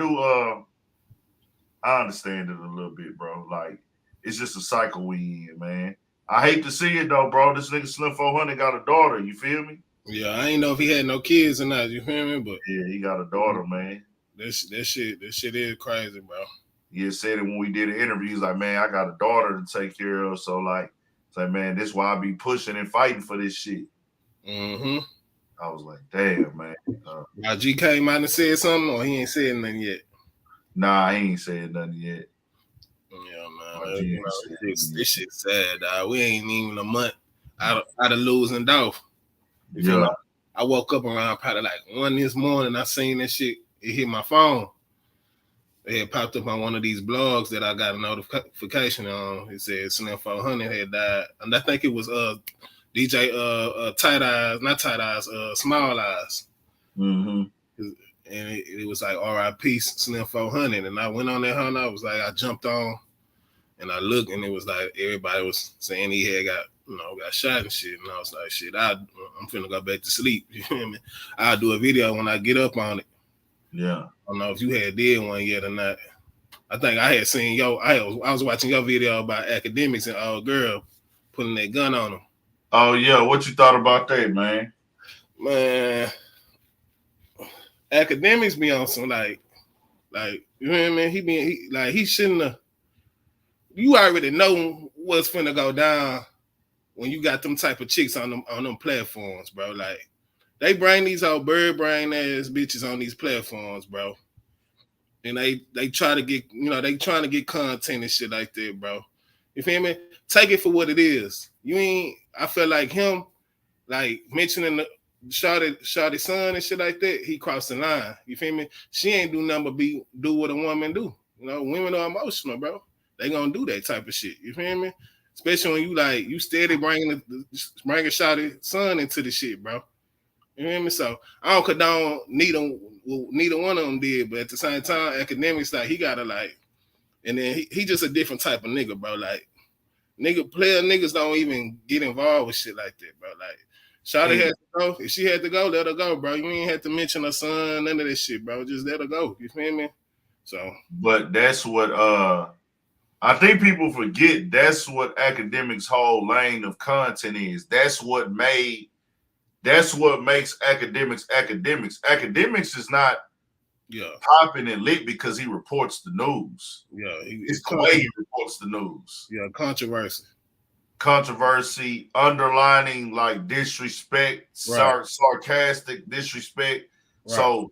understand it a little bit, bro. Like, it's just a cycle we in, man. I hate to see it though, bro. This nigga Slim 400 got a daughter. You feel me?
Yeah, I ain't know if he had no kids or not. You feel me? But
yeah, he got a daughter, man.
That shit is crazy, bro.
He had said it when we did an interview. He's like, man, I got a daughter to take care of. So like, man, this is why I be pushing and fighting for this shit.
Mm-hmm.
I was like, damn, man.
Now G came out and said something, or he ain't said nothing yet?
Nah, he ain't said nothing yet.
Yeah, man. This shit's sad, dog. We ain't even a month out of losing Dolph.
Yeah.
I woke up around probably like 1 this morning. I seen that shit. It hit my phone. It had popped up on one of these blogs that I got a notification on. It said Slim 400 had died. And I think it was DJ Tight Eyes, not Tight Eyes, Small Eyes.
Mm-hmm.
And it was like R.I.P. Slim 400. And I went on that hunt. I jumped on and I looked, and it was like everybody was saying he had got shot and shit. And I was like, shit, I'm finna go back to sleep. You feel me? I'll do a video when I get up on it.
Yeah.
I don't know if you had did one yet or not. I think I had seen I was watching your video about academics and old girl putting that gun on him. Oh
yeah, what you thought about that, man?
Man, academics be on some like you know what I mean? He shouldn't have. You already know what's finna go down when you got them type of chicks on them platforms, bro. Like, they bring these old bird brain ass bitches on these platforms, bro. And they try to get, they trying to get content and shit like that, bro. You feel me? Take it for what it is. I feel like him, like mentioning the Shawty son and shit like that, he crossed the line. You feel me? She ain't do nothing but do what a woman do. Women are emotional, bro. They gonna do that type of shit. You feel me? Especially when you steady bringing Shawty son into the shit, bro. You hear me? So I don't condone neither one of them did, but at the same time, academics he gotta and then he just a different type of nigga, bro. Like niggas don't even get involved with shit like that, bro. Like Shawty had to go. If she had to go, let her go, bro. You ain't have to mention her son, none of that shit, bro. Just let her go. You feel me? So,
but that's what I think people forget. That's what academics' whole lane of content is. That's what makes academics academics. Academics is not popping and lit because he reports the news.
Yeah,
it's the way he reports the news.
Yeah, controversy,
underlining like disrespect, sarcastic disrespect. Right. So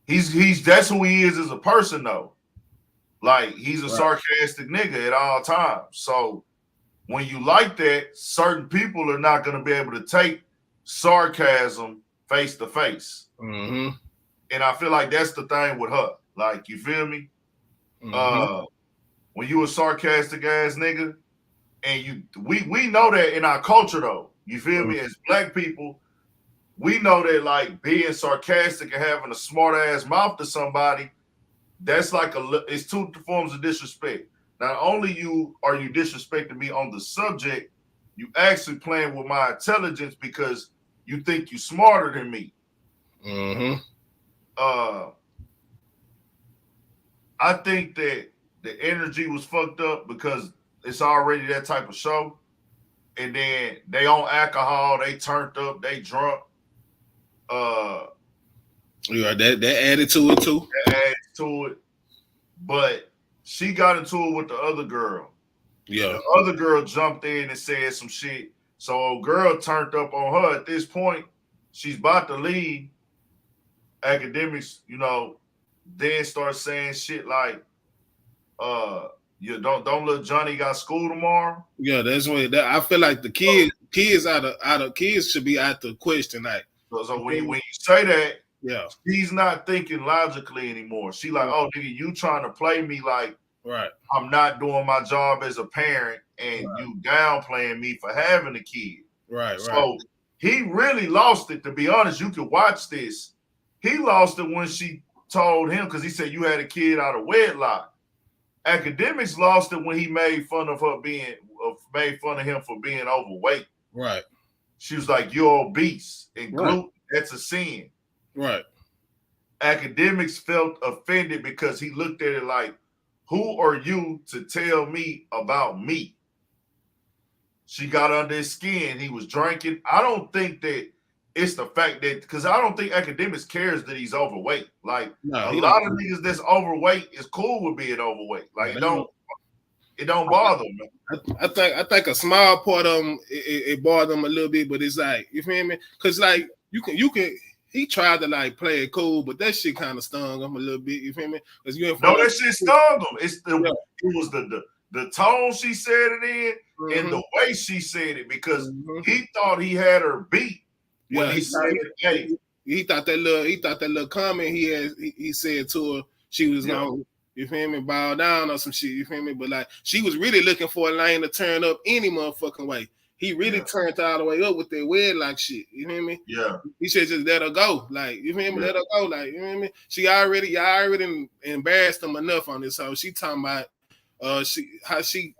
he's that's who he is as a person, though. Like he's a sarcastic nigga at all times. So when you like that, certain people are not going to be able to take sarcasm face to face.
Mm-hmm.
And I feel like that's the thing with her. Like, you feel me? Mm-hmm. When you a sarcastic ass nigga, and we know that in our culture though. You feel me? As black people, we know that like being sarcastic and having a smart ass mouth to somebody, that's it's two forms of disrespect. Not only are you disrespecting me on the subject, you actually playing with my intelligence because you think you smarter than me.
Mm-hmm.
I think that the energy was fucked up because it's already that type of show. And then they on alcohol, they turned up, they drunk.
Yeah, that added to it too.
That added to it. But she got into it with the other girl.
Yeah.
The other girl jumped in and said some shit. So a girl turned up on her. At this point, she's about to leave. Academics, then start saying shit like, you don't let Johnny got school tomorrow.
Yeah, that's what I feel like the kids kids should be out the question. Like,
so when you say that,
yeah,
she's not thinking logically anymore. She like, oh nigga, you trying to play me like I'm not doing my job as a parent, and you downplaying me for having a kid. So he really lost it. To be honest, you could watch this. He lost it when she told him because he said you had a kid out of wedlock. Academics lost it when he made fun of him for being overweight.
Right.
She was like, "You're obese and gluten. That's a sin."
Right.
Academics felt offended because he looked at it like, "Who are you to tell me about me?" She got under his skin. He was drinking. I don't think that it's the fact that, because I don't think Academics cares that he's overweight. Like a lot of niggas that's overweight is cool with being overweight. Like it don't bother them.
I think a small part of them it bothered them a little bit, but it's like, you feel me? Because like you can. He tried to like play it cool, but that shit kind of stung him a little bit. You feel me? Because
that shit stung him. It was the tone she said it in and the way she said it, because he thought he had her beat. When he
thought that little comment he said to her, she was gonna, you feel me, bow down or some shit, you feel me? But like she was really looking for a lane to turn up any motherfucking way. He really turned all the way up with that wedlock shit, you feel me?
Yeah.
He should just let her go, like, you feel me? Let her go, like, you feel me? Y'all already embarrassed him enough on this. So she talking about how she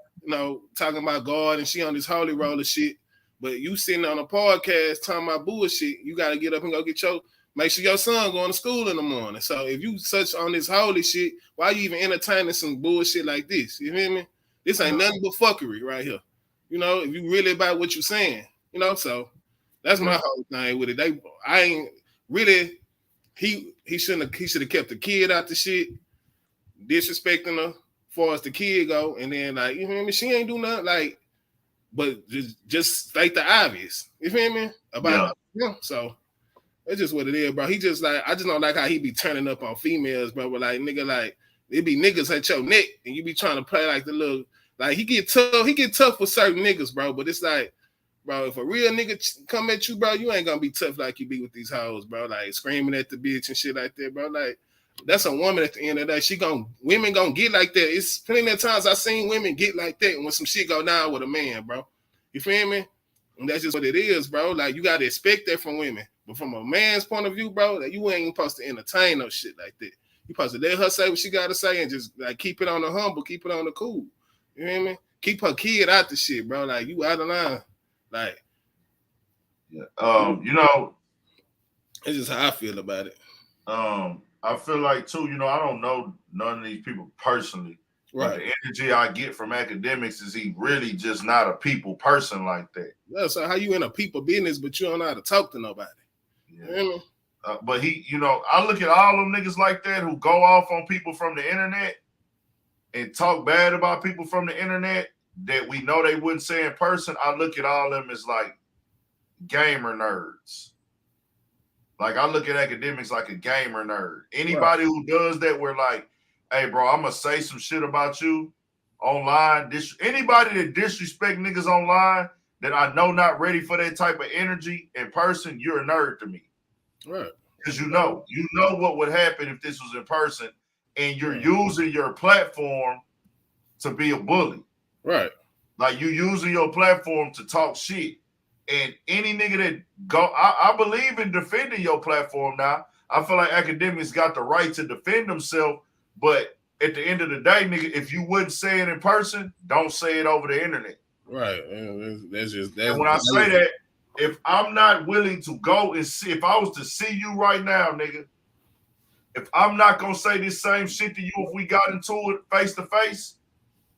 talking about God and she on this holy roller shit. But you sitting on a podcast talking about bullshit, you got to get up and go make sure your son going to school in the morning. So if you such on this holy shit, why you even entertaining some bullshit like this? You feel me? This ain't nothing but fuckery right here. If you really about what you're saying, so that's my whole thing with it. I ain't really, he should have kept the kid out the shit, disrespecting her as far as the kid go, and then like, you feel me? She ain't do nothing like, but just state the obvious. You feel me? About him. So That's just what it is, bro. He just like, I just don't like how he be turning up on females, bro. But like, nigga, like, it be niggas at your neck and you be trying to play like the little, like, he get tough with certain niggas, bro. But it's like, bro, if a real nigga come at you, bro, you ain't gonna be tough like you be with these hoes, bro. Like, screaming at the bitch and shit like that, bro. Like, that's a woman at the end of the day. Women gonna get like that. It's plenty of times I seen women get like that when some shit go down with a man, bro. You feel me? And that's just what it is, bro. Like, you gotta expect that from women. But from a man's point of view, bro, that you ain't supposed to entertain no shit like that. You supposed to let her say what she gotta say and just like keep it on the humble, keep it on the cool. You know what I mean? Keep her kid out the shit, bro. Like, you out of line. Like,
yeah. You know,
it's just how I feel about it.
I feel like too, you know, I don't know none of these people personally.
Right.
But the energy I get from academics is he really just not a people person like that.
Yeah, so how you in a people business, but you don't know how to talk to nobody?
Yeah.
You know what I mean?
But he, you know, I look at all them niggas like that who go off on people from the internet and talk bad about people from the internet that we know they wouldn't say in person. I look at all them as like gamer nerds. Like, I look at academics like a gamer nerd. Anybody who does that, we're like, hey, bro, I'm gonna say some shit about you online. Anybody that disrespect niggas online that I know not ready for that type of energy in person, you're a nerd to me.
Right.
Because you know what would happen if this was in person, and you're using your platform to be a bully.
Right.
Like, you using your platform to talk shit. And any nigga that I believe in defending your platform now. I feel like academics got the right to defend themselves, but at the end of the day, nigga, if you wouldn't say it in person, don't say it over the internet.
Right. That's
and when I say that, if I'm not willing to go and see, if I was to see you right now, nigga, if I'm not gonna say this same shit to you if we got into it face to face,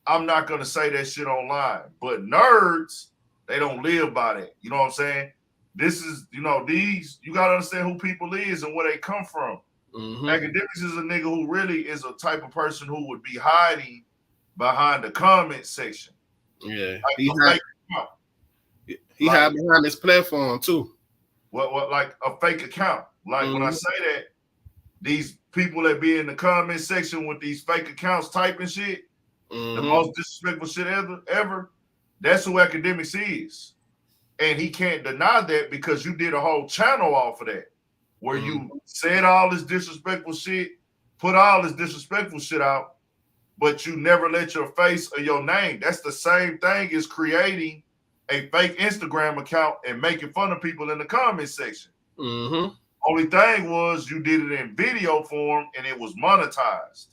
I'm not gonna say that shit online. But nerds, they don't live by that. You know what I'm saying? This is, you know, you gotta understand who people is and where they come from.
Mm-hmm.
Academics is a nigga who really is a type of person who would be hiding behind the comment section.
Yeah,
like
he hide behind this platform too.
What like a fake account? Like when I say that, these people that be in the comment section with these fake accounts typing shit, the most disrespectful shit ever. That's who academics is, and he can't deny that because you did a whole channel off of that. Where you said all this disrespectful shit, put all this disrespectful shit out, but you never let your face or your name. That's the same thing as creating a fake Instagram account and making fun of people in the comment section.
Mm-hmm.
Only thing was you did it in video form and it was monetized.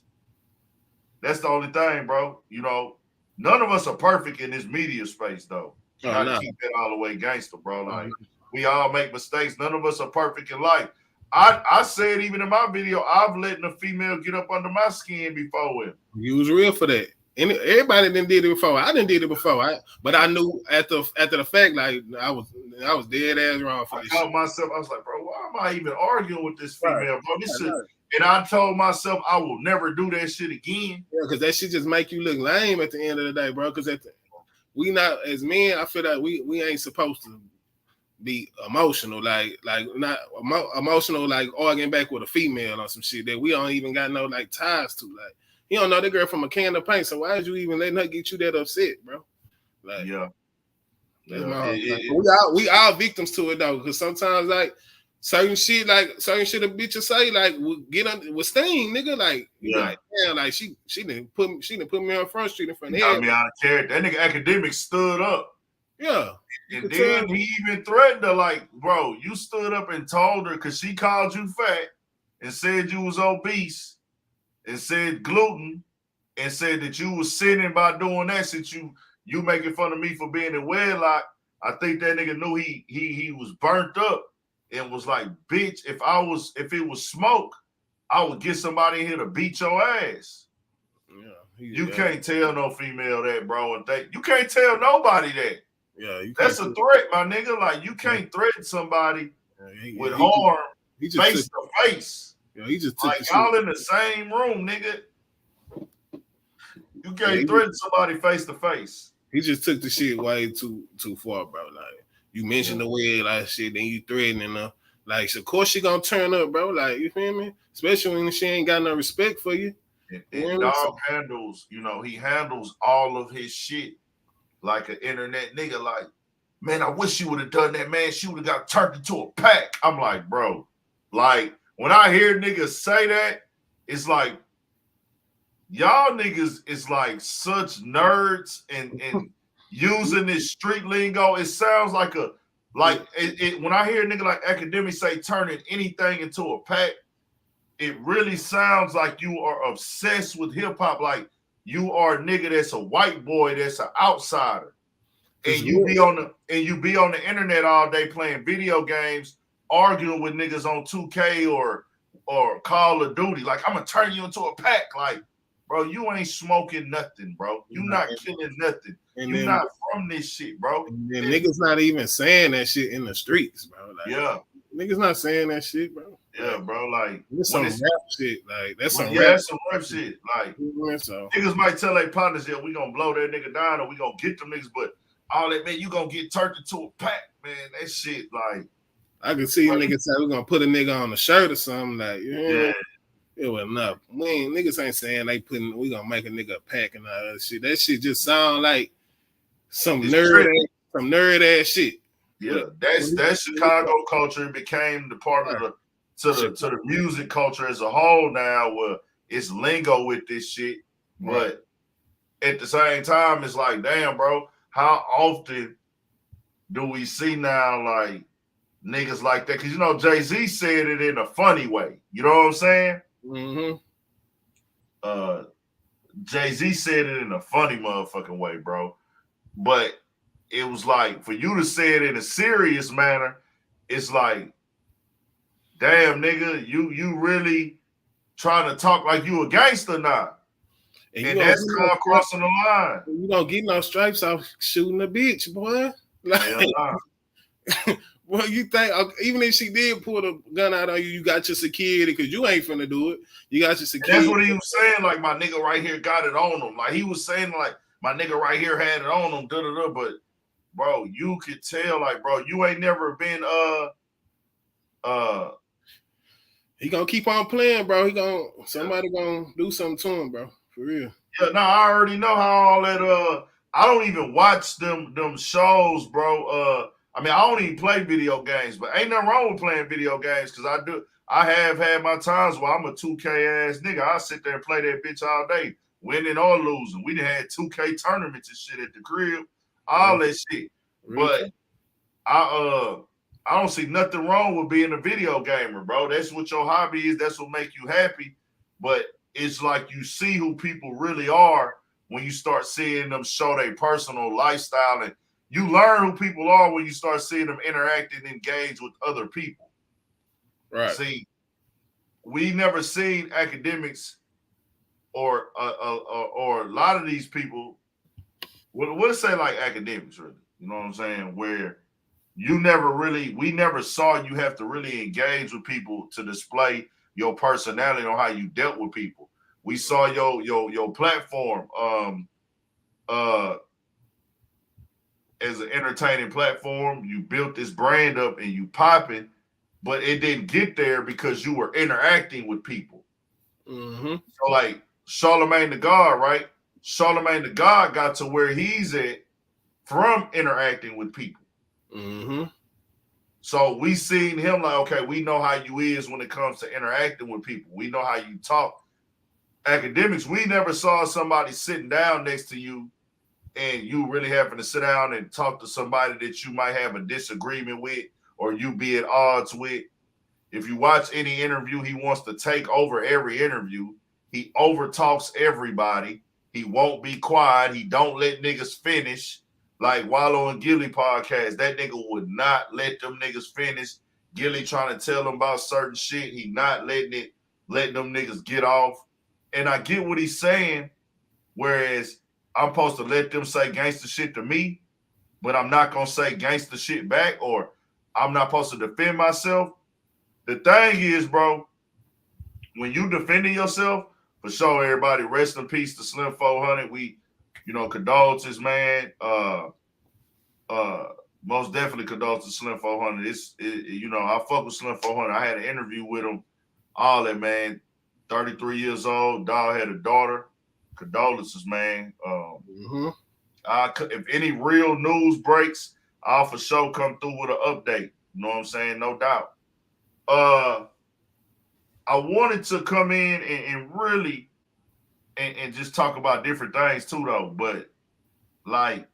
That's the only thing, bro. You know, none of us are perfect in this media space, though. Gotta keep that all the way gangster, bro. Like, we all make mistakes. None of us are perfect in life. I said even in my video, I've let a female get up under my skin before.
You was real for that. And everybody didn't did it before. I didn't did it before. But I knew after the fact, like I was dead ass wrong for this.
I myself, I was like, bro, why am I even arguing with this female, bro? This shit. And I told myself I will never do that shit again.
Yeah, because that shit just make you look lame at the end of the day, bro. Because we not as men, I feel like we ain't supposed to be emotional, like not emotional, like arguing back with a female or some shit that we don't even got no like ties to. Like, you don't know the girl from a can of paint, so why is you even letting her get you that upset, bro? Like, we all victims to it though, because sometimes like certain shit a bitch will say like will get under with sting, nigga. Like, like damn, like she didn't put me on Front Street in front of
got me out of character. That nigga academic stood up.
Yeah.
And then he even threatened her, like, bro, you stood up and told her because she called you fat and said you was obese and said gluten and said that you was sinning by doing that since you making fun of me for being in wedlock. I think that nigga knew he was burnt up and was like, bitch, if it was smoke, I would get somebody in here to beat your ass. Yeah. You can't tell no female that, bro, and you can't tell nobody that.
Yeah,
that's a threat, my nigga. Like, you can't threaten somebody with harm face to face.
Yeah, he just
like y'all in the same room, nigga. You can't threaten somebody face to face.
He just took the shit way too far, bro. Like, you mentioned the way like shit, then you threatening her. Like, of course she gonna turn up, bro. Like, you feel me? Especially when she ain't got no respect for you.
And Dog handles, he handles all of his shit like an internet nigga. Like, man, I wish she would have done that, man. She would have got turned into a pack. I'm like, bro, like, when I hear niggas say that, it's like, y'all niggas is like such nerds and using this street lingo. It sounds like when I hear a nigga like Academic say turning anything into a pack, it really sounds like you are obsessed with hip hop. Like you are a nigga that's a white boy, that's an outsider. And you be on the internet all day playing video games, arguing with niggas on 2K or Call of Duty. Like, I'm gonna turn you into a pack. Like, bro, you ain't smoking nothing, bro. You not killing nothing. You not from this shit, bro.
And niggas not even saying that shit in the streets, bro. Like,
yeah.
Niggas not saying that shit, bro.
Yeah, bro. Like,
it's some rap shit. Like, that's some
that's some rap shit. Like,
so.
Niggas might tell their partners, yeah, we gonna blow that nigga down or we gonna get them niggas, but all that, man, you gonna get turned into a pack, man. That shit, like,
I can see niggas say we're gonna put a nigga on a shirt or something. Like, it was enough. Niggas ain't saying we gonna make a nigga a pack and all that shit. That shit just sound like some nerd ass shit.
Yeah, that's Chicago culture. It became the part of to the music culture as a whole now, where it's lingo with this shit. But at the same time, it's like, damn, bro, how often do we see now like niggas like that? Because Jay-Z said it in a funny way. You know what I'm saying?
Mm-hmm.
Jay-Z said it in a funny motherfucking way, bro. But it was like, for you to say it in a serious manner, it's like, damn, nigga, you really trying to talk like you a gangster now. And that's called crossing the line.
You don't get no stripes off shooting a bitch, boy. Like, well, you think even if she did pull the gun out on you, you got your security because you ain't finna do it. You got your security.
And that's what he was saying. Like, my nigga right here got it on him. Like, he was saying, like, my nigga right here had it on him. But bro, you could tell, like, bro, you ain't never been
he gonna keep on playing, bro. Somebody gonna do something to him, bro. For real.
Yeah, no, I already know how all that I don't even watch them shows, bro. I mean, I don't even play video games, but ain't nothing wrong with playing video games because I have had my times where I'm a 2K ass nigga. I sit there and play that bitch all day, winning or losing. We done had 2K tournaments and shit at the crib, all that shit. But I don't see nothing wrong with being a video gamer, bro. That's what your hobby is. That's what make you happy. But it's like you see who people really are when you start seeing them show their personal lifestyle, and you learn who people are when you start seeing them interact and engage with other people.
Right.
See, we never seen academics or a lot of these people. What say like academics, really? You know what I'm saying? Where we never saw you have to really engage with people to display your personality on how you dealt with people. We saw your platform as an entertaining platform. You built this brand up and you popping, but it didn't get there because you were interacting with people.
Mm-hmm.
So like Charlemagne the God, right? Charlemagne the God got to where he's at from interacting with people.
Mm-hmm.
So we seen him like, okay, we know how you is when it comes to interacting with people. We know how you talk. Academics, we never saw somebody sitting down next to you and you really having to sit down and talk to somebody that you might have a disagreement with or you be at odds with. If you watch any interview, he wants to take over every interview. He overtalks everybody. He won't be quiet. He don't let niggas finish. Like Wallow and Gilly podcast, that nigga would not let them niggas finish. Gilly trying to tell them about certain shit. He not letting them niggas get off. And I get what he's saying, whereas I'm supposed to let them say gangster shit to me, but I'm not going to say gangster shit back, or I'm not supposed to defend myself. The thing is, bro, when you defending yourself, for sure, everybody, rest in peace to Slim 400. We, condolences, man. Most definitely condolences to Slim 400. You know, I fuck with Slim 400. I had an interview with him. All that, man. 33 years old. Dog had a daughter. Condolences, man. If any real news breaks, I'll for sure come through with an update. You know what I'm saying? No doubt. I wanted to come in and really and just talk about different things too, though. But like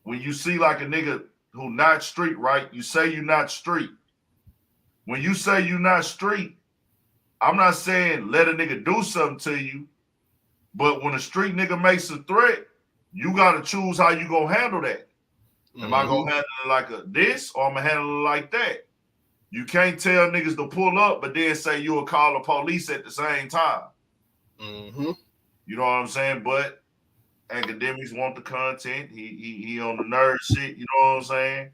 when you see like a nigga who not street, right? You say you not street. When you say you not street, I'm not saying let a nigga do something to you, but when a street nigga makes a threat, you gotta choose how you gonna handle that. Am I gonna handle it like this or I'm gonna handle it like that? You can't tell niggas to pull up, but then say you'll call the police at the same time. You know what I'm saying? But academics want the content. He on the nerd shit. You know what I'm saying?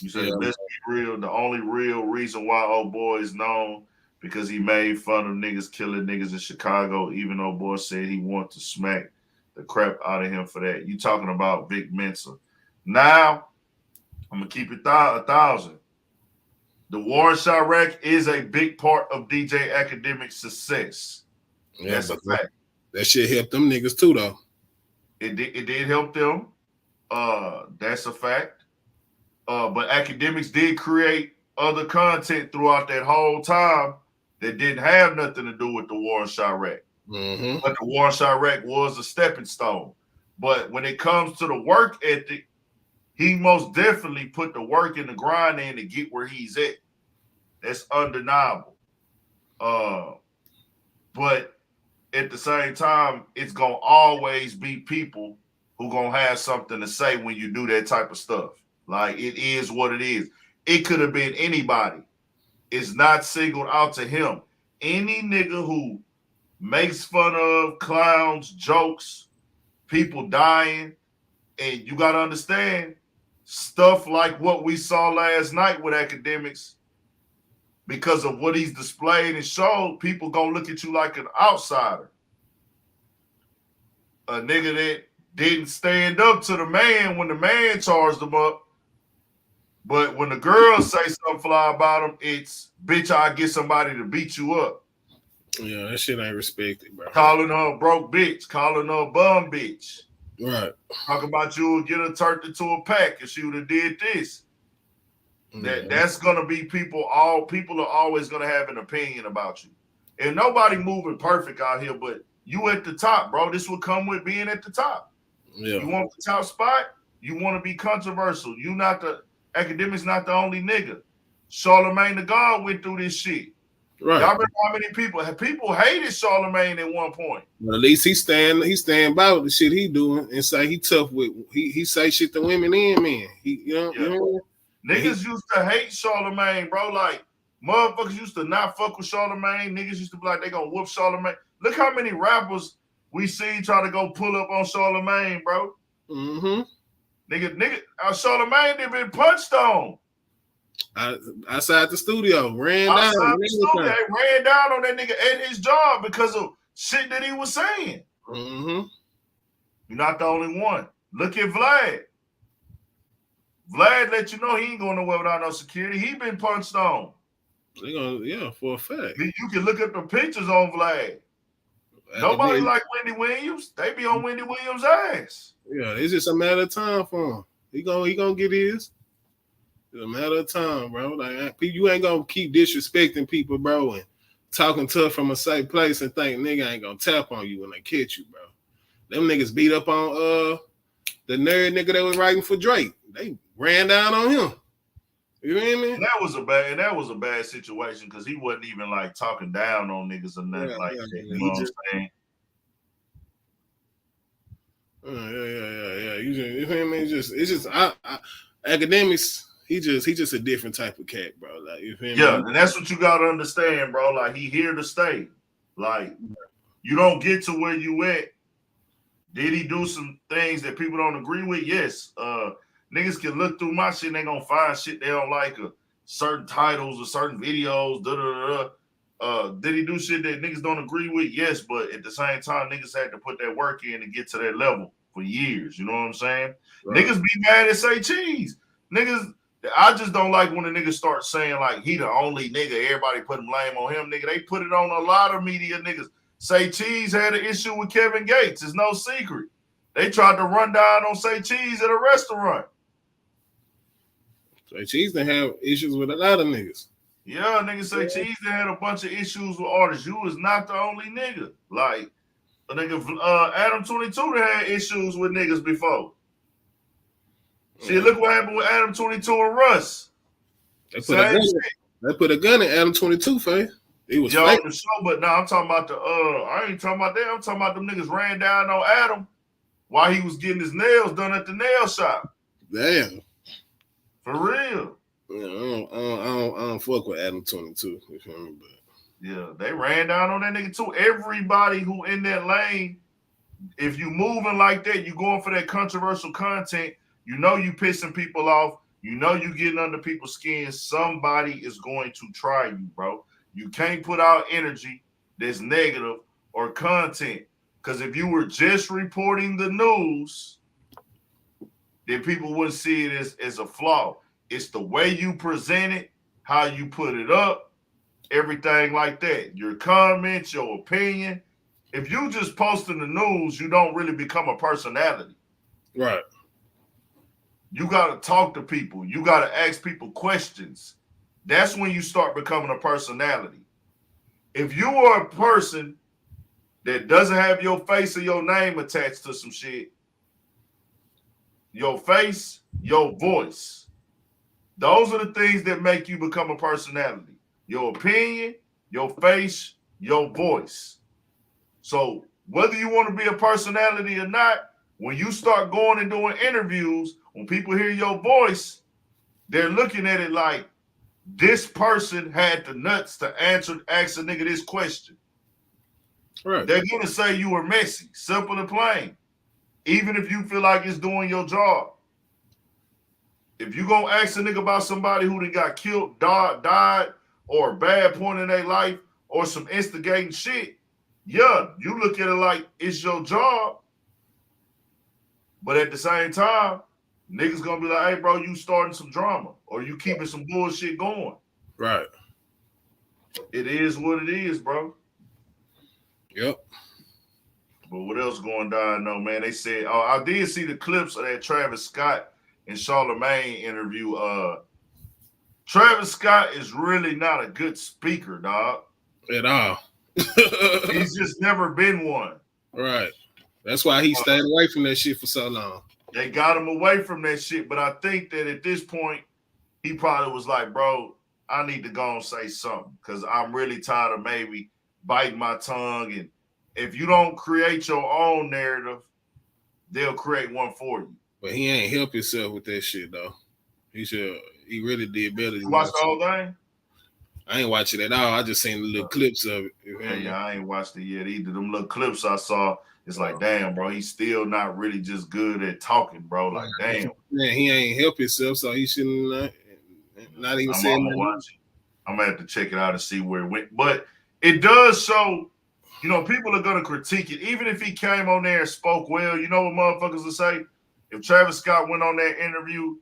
You say, let's be real. The only real reason why old boy is known because he made fun of niggas killing niggas in Chicago, even though boy said he wanted to smack the crap out of him for that. You talking about Vic Mensa. Now, I'm going to keep it 1,000. The war in Chirac is a big part of DJ Academic's success.
Yeah,
that's a fact.
That shit helped them niggas too, though.
It did help them. That's a fact. But Academics did create other content throughout that whole time that didn't have nothing to do with the war in Chirac. But the war in Chirac was a stepping stone. But when it comes to the work ethic, he most definitely put the work and the grind in to get where he's at. That's undeniable. But at the same time, it's going to always be people who going to have something to say when you do that type of stuff. Like, it is what it is. It could have been anybody. It's not singled out to him. Any nigga who makes fun of clowns, jokes, people dying, and you got to understand, stuff like what we saw last night with Academics, because of what he's displayed and showed, people gonna look at you like an outsider. A nigga that didn't stand up to the man when the man charged him up. But when the girls say something fly about him, it's, bitch, I'll get somebody to beat you up.
Yeah, that shit ain't respected, bro.
Calling her a broke bitch, calling her a bum bitch.
Right.
Talk about you would get her turned into a pack if she would have did this. That's gonna be people. All people are always gonna have an opinion about you. And nobody moving perfect out here, but you at the top, bro. This will come with being at the top.
Yeah.
You want the top spot, you want to be controversial. You not the Academics, not the only nigga. Charlemagne the God went through this shit.
Right.
Y'all remember how many people hated Charlemagne at one point.
But at least he stand by with the shit he doing and say he tough with he say shit to women and men. You know?
Niggas used to hate Charlemagne, bro. Like, motherfuckers used to not fuck with Charlemagne. Niggas used to be like, they gonna whoop Charlemagne. Look how many rappers we see try to go pull up on Charlemagne, bro. Nigga, Charlemagne done been punched on.
Outside the studio, ran down
on that nigga at his job because of shit that he was saying. You're not the only one. Look at Vlad. Vlad let you know he ain't going nowhere without no security. He been punched on.
For a fact.
You can look at the pictures on Vlad. Nobody like Wendy Williams. They be on Wendy Williams' ass.
Yeah, it's just a matter of time for him. He gonna get his. It's a matter of time, bro. Like, you ain't gonna keep disrespecting people, bro, and talking tough from a safe place and think nigga ain't gonna tap on you when they catch you, bro. Them niggas beat up on the nerd nigga that was writing for Drake. They ran down on him. You know what I mean?
And that was a bad situation because he wasn't even like talking down on niggas or nothing like that. You know what I'm saying?
Yeah. You know what I mean? It's just Academics. He just a different type of cat, bro. Like, you feel me?
Yeah, and that's what you gotta understand, bro. Like, he here to stay. Like, you don't get to where you at. Did he do some things that people don't agree with? Yes. Niggas can look through my shit and they gonna find shit they don't like, certain titles or certain videos. Did he do shit that niggas don't agree with? Yes, but at the same time, niggas had to put that work in to get to that level. for years. You know what I'm saying?
Right.
Niggas be mad at Say Cheese. Niggas, I just don't like when the niggas start saying like he the only nigga. Everybody put blame on him, nigga. They put it on a lot of media niggas. Say Cheese had an issue with Kevin Gates. It's no secret. They tried to run down on Say Cheese at a restaurant.
Say Cheese done have issues with a lot of niggas.
Yeah, niggas Say Cheese they had a bunch of issues with artists. You was not the only nigga. Like a nigga, Adam 22 had issues with niggas before. See, look what happened with Adam 22 and Russ.
They put a gun in Adam 22, face. He was
on
fake.
the show, but now I'm talking about I ain't talking about that. I'm talking about them niggas ran down on Adam while he was getting his nails done at the nail shop.
Damn.
For real.
Yeah, I don't fuck with Adam 22. You feel me? But
yeah, they ran down on that nigga too. Everybody who in that lane, if you moving like that, you going for that controversial content, you know you pissing people off, you know you getting under people's skin, somebody is going to try you, bro. You can't put out energy that's negative or content. Because if you were just reporting the news, then people wouldn't see it as a flaw. It's the way you present it, how you put it up, everything like that. Your comments, your opinion. If you just posting the news, you don't really become a personality.
right.
You got to talk to people. You got to ask people questions. That's when you start becoming a personality. If you are a person that doesn't have your face or your name attached to some shit, your face, your voice, those are the things that make you become a personality. Your opinion, your face, your voice. So whether you want to be a personality or not, when you start going and doing interviews, when people hear your voice, they're looking at it like, this person had the nuts to ask a nigga this question.
Right.
They're going to say you were messy, simple and plain, even if you feel like it's doing your job. If you going to ask a nigga about somebody who done got killed, died, or a bad point in their life, or some instigating shit, yeah, you look at it like it's your job. But at the same time, niggas gonna be like, hey, bro, you starting some drama or you keeping some bullshit going.
Right.
It is what it is, bro.
Yep.
But what else going down though, man? They said, I did see the clips of that Travis Scott and Charlamagne interview. Travis Scott is really not a good speaker, dog.
At all.
He's just never been one.
Right. That's why he stayed away from that shit for so long.
They got him away from that shit, but I think that at this point, he probably was like, bro, I need to go and say something because I'm really tired of maybe biting my tongue. And if you don't create your own narrative, they'll create one for you.
But he ain't help himself with that shit, though. He really did better.
You watched the whole thing?
I ain't watch it at all. I just seen the little clips of it.
Yeah, I ain't watched it yet either. Them little clips I saw, it's like, damn, bro, he's still not really just good at talking, bro. Like, damn.
Man, he ain't help himself, so he shouldn't not even say nothing.
I'm going to have to check it out and see where it went. But it does show, you know, people are going to critique it. Even if he came on there and spoke well, you know what motherfuckers will say? If Travis Scott went on that interview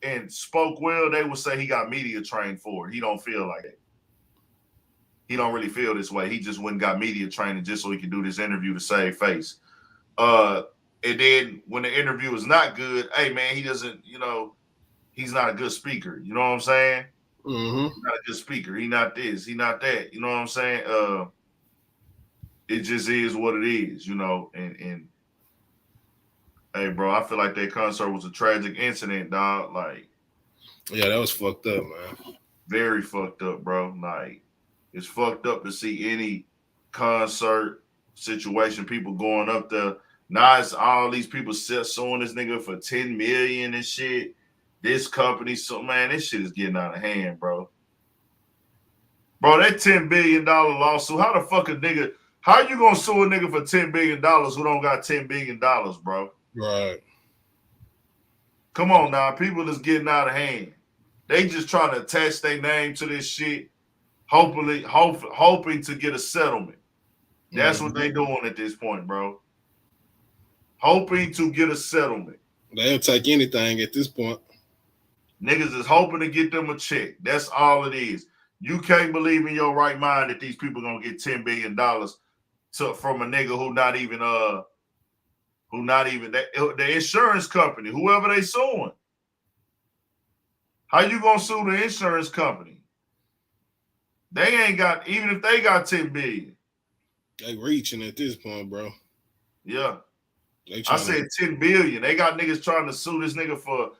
and spoke well, they would say he got media trained for it. He don't feel like it. He don't really feel this way. He just went and got media training just so he could do this interview to save face. And then when the interview is not good, hey, man, he doesn't, you know, he's not a good speaker. You know what I'm saying?
Mm-hmm.
He's not a good speaker. He not this. He not that. You know what I'm saying? It just is what it is, you know. And hey, bro, I feel like that concert was a tragic incident, dog. Like,
yeah, that was fucked up, man.
Very fucked up, bro. Like, it's fucked up to see any concert situation, people going up there. Now it's all these people suing this nigga for $10 million and shit. This company, so man, this shit is getting out of hand, bro. Bro, that $10 billion lawsuit, how the fuck a nigga, how you gonna sue a nigga for $10 billion who don't got $10 billion, bro?
Right.
Come on now, people is getting out of hand. They just trying to attach their name to this shit, hoping to get a settlement. That's what they doing at this point, bro. hoping to get a settlement.
They'll take anything at this point.
Niggas is hoping to get them a check. That's all it is. You can't believe in your right mind that these people gonna get $10 billion from a nigga who not even the insurance company, whoever they suing. How you gonna sue the insurance company? They ain't got, even if they got 10 billion.
They reaching at this point, bro.
Yeah. I said 10 billion. They got niggas trying to sue this nigga for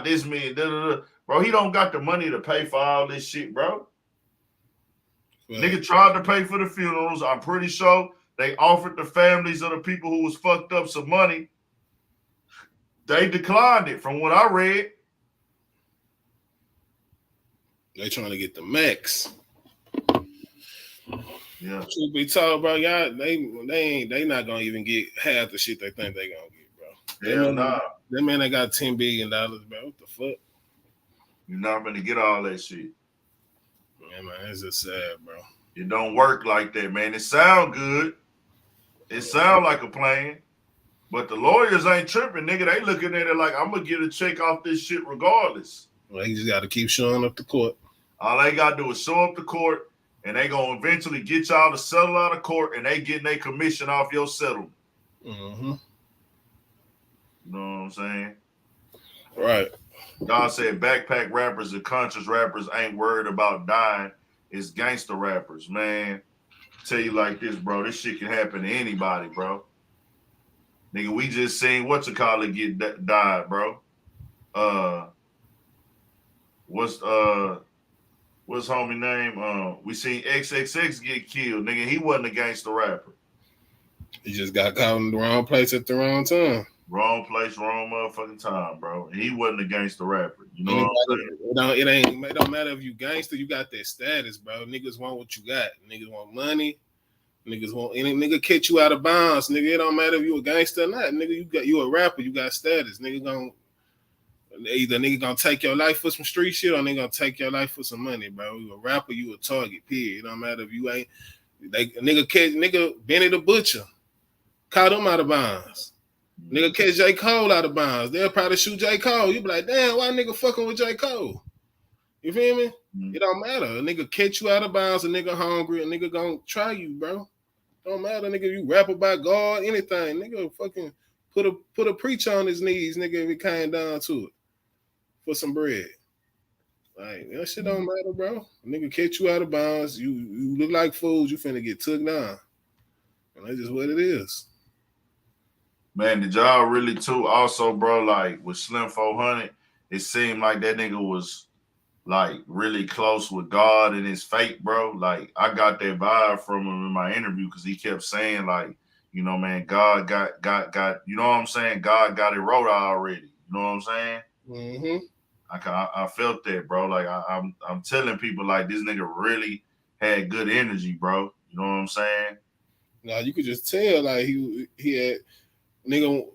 this million. Bro, he don't got the money to pay for all this shit, bro. Right. Nigga tried to pay for the funerals. I'm pretty sure they offered the families of the people who was fucked up some money. They declined it from what I read.
They trying to get the max.
Yeah.
Truth be told, bro, y'all, they not gonna even get half the shit they think they gonna get, bro.
Hell nah.
That man they got $10 billion, bro. What the fuck?
You're not gonna get all that shit.
Yeah, man, it's just sad, bro.
It don't work like that, man. It sound good. It sound like a plan. But the lawyers ain't tripping, nigga. They looking at it like, I'm gonna get a check off this shit regardless.
Well, he just gotta keep showing up to court.
All they gotta do is show up to court, and they gonna eventually get y'all to settle out of court, and they getting their commission off your settlement.
Mm-hmm.
You know what I'm saying?
Right.
Y'all said backpack rappers and conscious rappers ain't worried about dying. It's gangster rappers, man. Tell you like this, bro. This shit can happen to anybody, bro. Nigga, we just seen whatchamacallit get died, bro. What's homie name? We seen XXX get killed, nigga. He wasn't a gangster rapper.
He just got caught in the wrong place at the wrong time.
Wrong place, wrong motherfucking time, bro. And he wasn't a gangster rapper. You know what I'm saying?
It don't matter if you gangster, you got that status, bro. Niggas want what you got. Niggas want money. Niggas want any nigga catch you out of bounds. Nigga, it don't matter if you a gangster or not. Nigga, you a rapper, you got status. Nigga gonna take your life for some street shit or nigga gonna take your life for some money, bro. You a rapper, you a target, period. It don't matter if you ain't nigga Benny the Butcher. Caught him out of bounds. Nigga catch J. Cole out of bounds. They'll probably shoot J. Cole. You be like, damn, why nigga fucking with J. Cole? You feel me? Mm-hmm. It don't matter. A nigga catch you out of bounds, a nigga hungry, a nigga gonna try you, bro. Don't matter, nigga. You rap about God, anything. Nigga fucking put a preacher on his knees, nigga, if it came down to it. For some bread. Like, that shit don't matter, bro. A nigga catch you out of bounds. You look like fools, you finna get took down. And that's just what it is.
Man, did y'all really too? Also, bro, like with Slim 400, it seemed like that nigga was like really close with God and his fate, bro. Like I got that vibe from him in my interview because he kept saying, like, you know, man, God got, you know what I'm saying? God got it wrote already. You know what I'm saying?
Mm-hmm.
I felt that, bro. Like I'm telling people, like this nigga really had good energy, bro. You know what I'm saying?
Now you could just tell, like he had. Nigga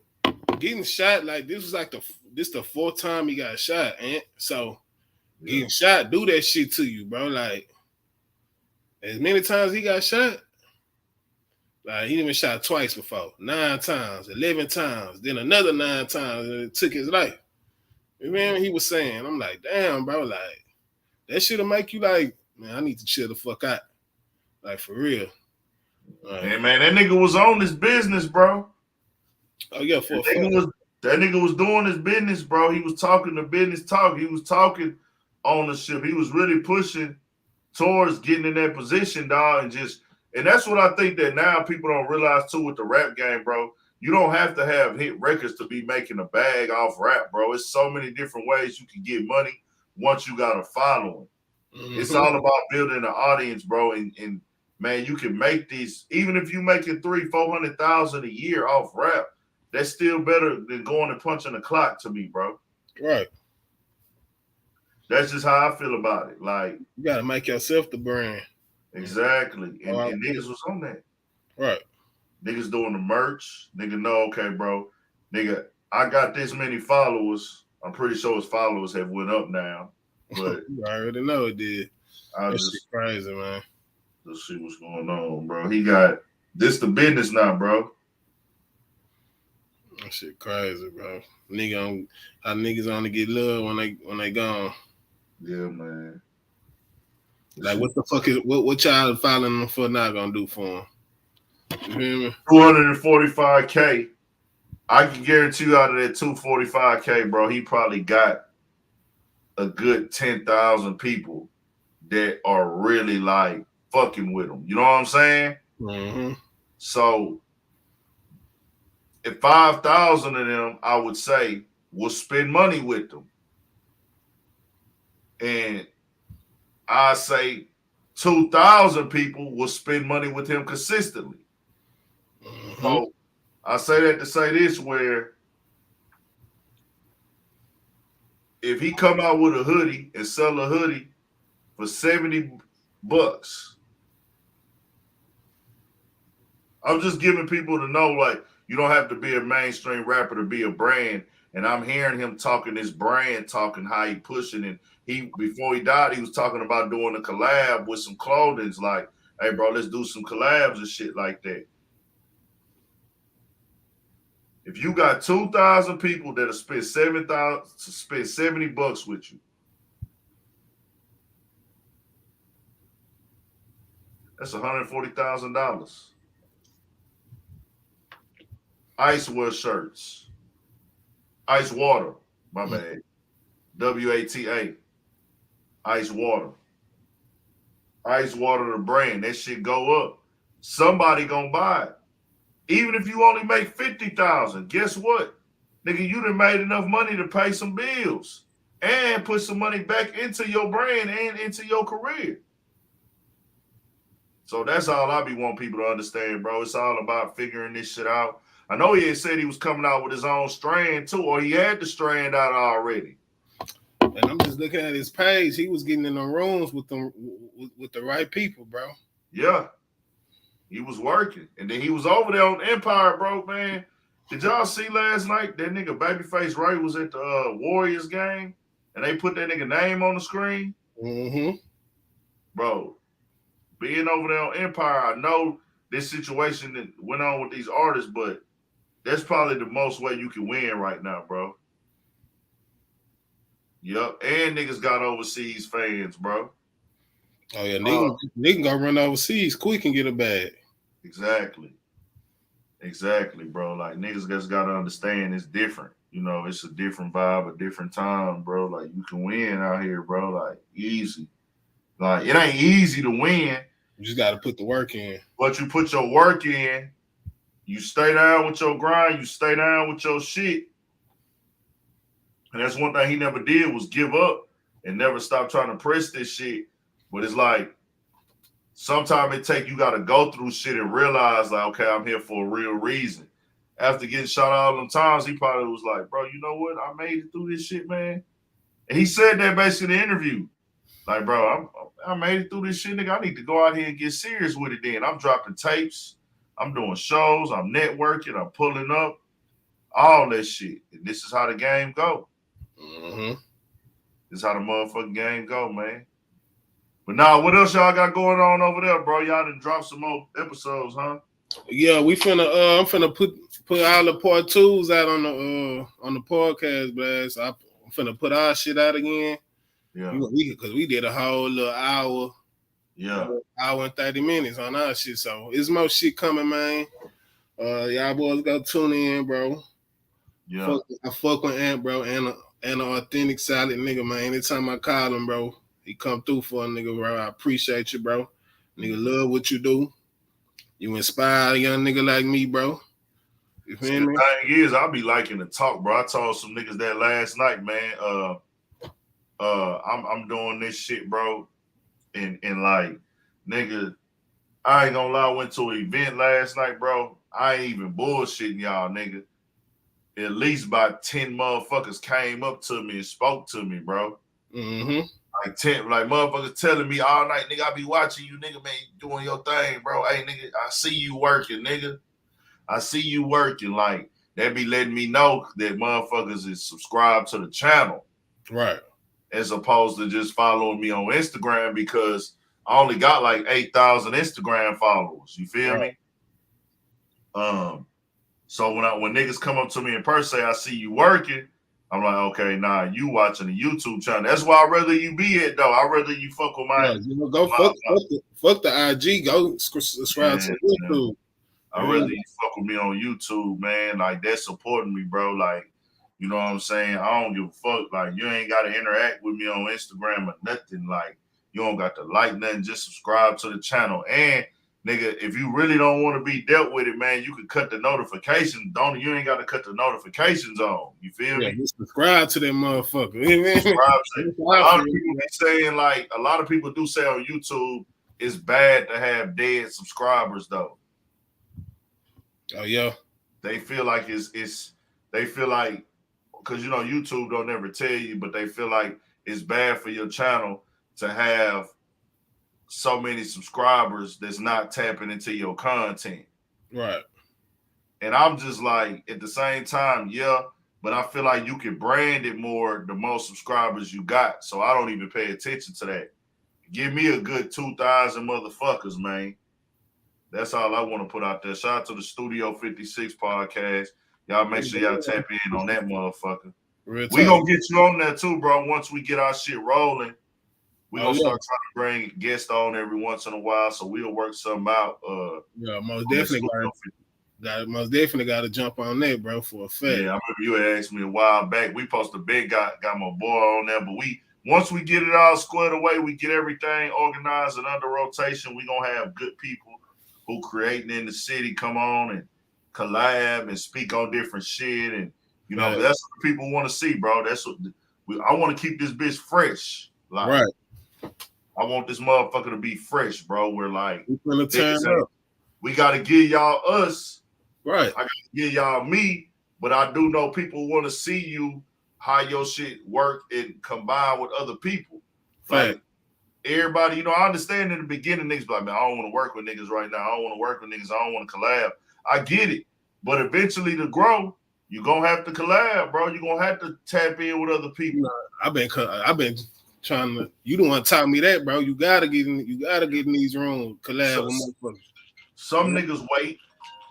getting shot, like this was like the fourth time he got shot, and so getting shot do that shit to you, bro. Like as many times he got shot, like he been shot twice before, 9 times, 11 times, then another 9 times, and it took his life. You know what he was saying? I'm like, damn, bro, like that shit'll make you like, man, I need to chill the fuck out, like for real.
Hey man, that nigga was on his business, bro.
Oh yeah,
that nigga was doing his business, bro. He was talking the business talk. He was talking ownership. He was really pushing towards getting in that position, dog. And that's what I think that now people don't realize too with the rap game, bro. You don't have to have hit records to be making a bag off rap, bro. It's so many different ways you can get money once you got a following. Mm-hmm. It's all about building an audience, bro. And man, you can make these, even if you making $300,000-$400,000 a year off rap. That's still better than going and punching the clock to me, bro.
Right.
That's just how I feel about it. Like
you gotta make yourself the brand.
Exactly. And niggas was on that.
Right.
Niggas doing the merch. Nigga know, okay, bro. Nigga, I got this many followers. I'm pretty sure his followers have went up now. But
I already know it did.
That's
just crazy, man.
Let's see what's going on, bro. He got this the business now, bro.
That shit crazy, bro. How niggas only get love when they gone.
Yeah, man.
Like, what the fuck is what y'all filing them for not gonna do for them? You hear me?
245K. I can guarantee you out of that 245K, bro, he probably got a good 10,000 people that are really like fucking with him. You know what I'm saying?
Mm-hmm.
So if 5,000 of them, I would say, will spend money with them. And I say 2,000 people will spend money with him consistently.
Mm-hmm.
So I say that to say this, where if he come out with a hoodie and sell a hoodie for $70, I'm just giving people to know, like, you don't have to be a mainstream rapper to be a brand. And I'm hearing him talking this brand, talking how he pushing it. Before he died, he was talking about doing a collab with some clothing. Like, hey, bro, let's do some collabs and shit like that. If you got 2,000 people that'll spend $70 with you, that's $140,000. Ice wear shirts, ice water, my bad, WATA, ice water, the brand. That shit go up. Somebody gonna buy it. Even if you only make 50,000, guess what? Nigga, you done made enough money to pay some bills and put some money back into your brand and into your career. So that's all I be wanting people to understand, bro. It's all about figuring this shit out. I know he had said he was coming out with his own strand too, or he had the strand out already.
And I'm just looking at his page. He was getting in the rooms with the right people, bro.
Yeah. He was working. And then he was over there on Empire, bro, man. Did y'all see last night that nigga Babyface Ray was at the Warriors game and they put that nigga name on the screen?
Mm-hmm.
Bro, being over there on Empire, I know this situation that went on with these artists, but that's probably the most way you can win right now, bro. Yep. And niggas got overseas fans, bro.
Oh, yeah. They can go run overseas quick and get a bag.
Exactly, bro. Like, niggas just gotta understand it's different. You know, it's a different vibe, a different time, bro. Like, you can win out here, bro. Like, easy. Like, it ain't easy to win.
You just gotta put the work in.
But you put your work in, you stay down with your grind, you stay down with your shit. And that's one thing he never did was give up and never stop trying to press this shit. But it's like, sometimes you got to go through shit and realize, like, okay, I'm here for a real reason. After getting shot all them times, he probably was like, bro, you know what? I made it through this shit, man. And he said that basically in the interview. Like, bro, I made it through this shit, nigga. I need to go out here and get serious with it then. I'm dropping tapes. I'm doing shows. I'm networking. I'm pulling up. All that shit. And this is how the game go.
Mm-hmm.
This is how the motherfucking game go, man. But now, what else y'all got going on over there, bro? Y'all done dropped some more episodes, huh?
Yeah, we finna I'm finna put all the part twos out on the podcast, blast. I'm finna put our shit out again.
Yeah.
Because we did a whole little hour.
Yeah.
Hour and 30 minutes on our shit. So it's more shit coming, man. Y'all boys go tune in, bro.
Yeah.
I fuck with Ant, bro, and an authentic solid nigga, man. Anytime I call him, bro, he come through for a nigga, bro. I appreciate you, bro. Nigga, love what you do. You inspire a young nigga like me, bro. You feel me?
The thing is, I be liking to talk, bro. I told some niggas that last night, man. I'm doing this shit, bro. And like, nigga, I ain't gonna lie, I went to an event last night, bro. I ain't even bullshitting y'all, nigga. At least about 10 motherfuckers came up to me and spoke to me, bro.
Mm-hmm.
Like 10, like motherfuckers telling me all night, nigga, I be watching you, nigga, man, doing your thing, bro. Hey, nigga, I see you working, nigga. I see you working. Like, that be letting me know that motherfuckers is subscribed to the channel.
Right.
As opposed to just following me on Instagram, because I only got like 8,000 Instagram followers. You feel me? So when niggas come up to me in person, say I see you working, I'm like, okay, nah, you watching the YouTube channel. That's why I'd rather you be it though. I'd rather you fuck with my.
Yeah, you know, go fuck the IG. Go subscribe to YouTube.
I'd rather you fuck with me on YouTube, man. Like that's supporting me, bro. Like, you know what I'm saying? I don't give a fuck. Like, you ain't gotta interact with me on Instagram or nothing. Like, you don't got to like nothing. Just subscribe to the channel. And nigga, if you really don't want to be dealt with it, man, you can cut the notifications. You ain't got to cut the notifications on. You feel me?
Just subscribe to that motherfucker.
A lot of people do say on YouTube it's bad to have dead subscribers though.
Oh yeah.
They feel like they feel like, because you know YouTube don't never tell you, but they feel like it's bad for your channel to have so many subscribers that's not tapping into your content.
Right.
And I'm just like, at the same time, yeah, but I feel like you can brand it more the more subscribers you got. So I don't even pay attention to that. Give me a good 2,000 motherfuckers, man. That's all I want to put out there. Shout out to the Studio 56 podcast. Y'all make sure y'all tap in on that motherfucker. We gonna get you on there too, bro. Once we get our shit rolling, we gonna start trying to bring guests on every once in a while, so we'll work something out.
Most definitely got to jump on that, bro, for a fact.
Yeah, I remember you had asked me a while back. We supposed to got my boy on there, but once we get it all squared away, we get everything organized and under rotation, we gonna have good people who creating in the city come on and collab and speak on different shit, and you know that's what people want to see, bro. That's what I want to keep this bitch fresh, like.
Right.
I want this motherfucker to be fresh, bro. We're like, we got to give y'all us.
Right.
I got to give y'all me, but I do know people want to see you, how your shit work and combine with other people.
Right.
Like, everybody, you know, I understand in the beginning, niggas be like, man, I don't want to work with niggas right now. I don't want to work with niggas. I don't want to collab. I get it. But eventually to grow, you're going to have to collab, bro. You're going to have to tap in with other people.
I've been trying to. You don't want to tell me that, bro. You gotta get in these rooms, collab with motherfuckers.
Some niggas wait.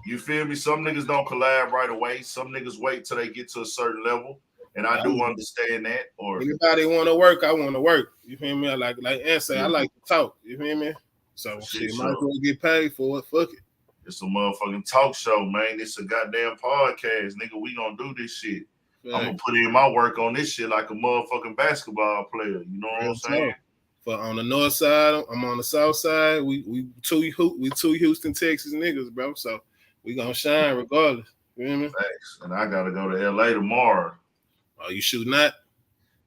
You feel me? Some niggas don't collab right away. Some niggas wait till they get to a certain level, and I do understand that. Or
anybody want to work, I want to work. You feel me? I like answer. I like to talk. You feel me? So shit, might as well get paid for it. Fuck it. It's
a motherfucking talk show, man. It's a goddamn podcast, nigga. We gonna do this shit. Right. I'm gonna put in my work on this shit like a motherfucking basketball player. You know what I'm saying?
For on the north side, I'm on the south side. We two Houston, Texas niggas, bro. So we gonna shine regardless. You know what I mean?
Thanks. And I gotta go to LA tomorrow.
Oh, you shooting that?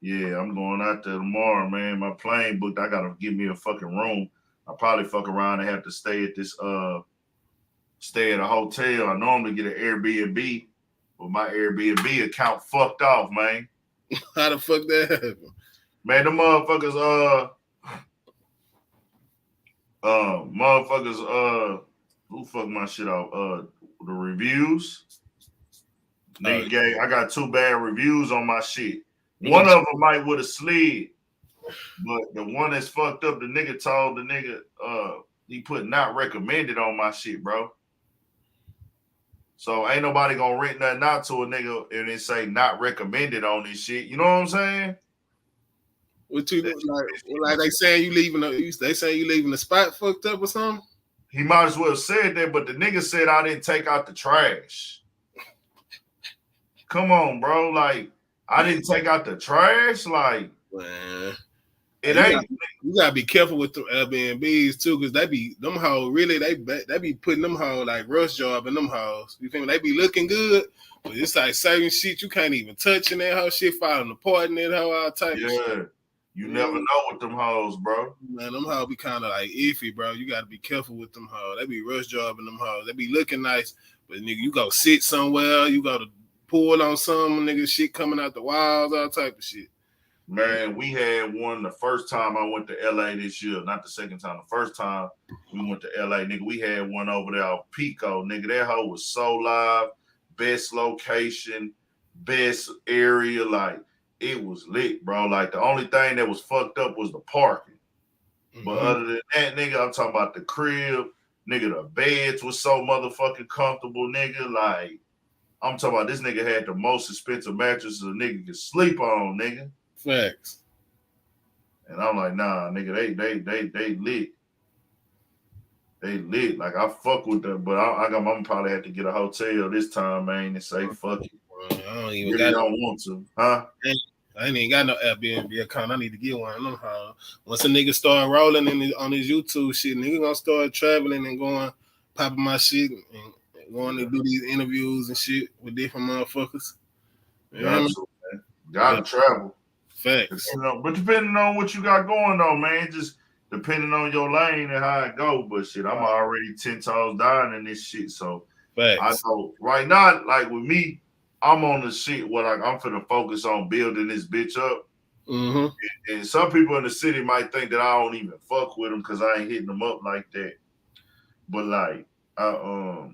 Yeah, I'm going out there tomorrow, man. My plane booked. I gotta give me a fucking room. I'll probably fuck around and have to stay at this stay at a hotel. I normally get an Airbnb. But my Airbnb account fucked off, man.
How the fuck that happened?
Man, the motherfuckers, who fucked my shit off? The reviews. Nigga I got 2 bad reviews on my shit. One of them might would have slid, but the one that's fucked up, the nigga told the nigga, he put not recommended on my shit, bro. So ain't nobody gonna rent nothing out to a nigga and it say not recommended on this shit. You know what I'm saying?
What you like they saying you leaving the spot fucked up or something?
He might as well have said that, but the nigga said I didn't take out the trash. Come on, bro. Like, I didn't take out the trash. Like,
man.
It ain't.
You gotta be careful with the Airbnbs too, because they be them hoes really they be putting them hoes like rush job in them hoes. You feel me? They be looking good, but it's like certain shit you can't even touch in that hoe. Shit falling apart in that hoe, all type of shit.
You never know with them hoes, bro.
Man, them hoes be kind of like iffy, bro. You gotta be careful with them hoes. They be rush jobbing them hoes. They be looking nice, but nigga, you go sit somewhere, you go to pull on some nigga shit coming out the walls, all type of shit.
Man, we had one the first time I went to LA this year, not the second time. The first time we went to LA, nigga, we had one over there on Pico, nigga. That hoe was so live, best location, best area, like it was lit, bro. Like the only thing that was fucked up was the parking. Mm-hmm. But other than that, nigga, I'm talking about the crib, nigga. The beds was so motherfucking comfortable, nigga. Like I'm talking about this nigga had the most expensive mattress a nigga could sleep on, nigga.
Facts.
And I'm like, nah, nigga, they lit. They lit. Like, I fuck with them, but I'm probably have to get a hotel this time, man, and say fuck it.
I don't even
Really don't want to, huh?
I ain't even got no Airbnb account. I need to get one. I know how. Once a nigga start rolling on his YouTube shit, nigga gonna start traveling and going, popping my shit and going to do these interviews and shit with different motherfuckers.
Got to, man. Got to travel.
Facts.
But depending on what you got going on, man, just depending on your lane and how it go. But shit, I'm already 10 toes down in this shit. So
Facts.
I know right now, like with me, I'm on the shit where like I'm finna focus on building this bitch up.
Mm-hmm.
And some people in the city might think that I don't even fuck with them because I ain't hitting them up like that. But like I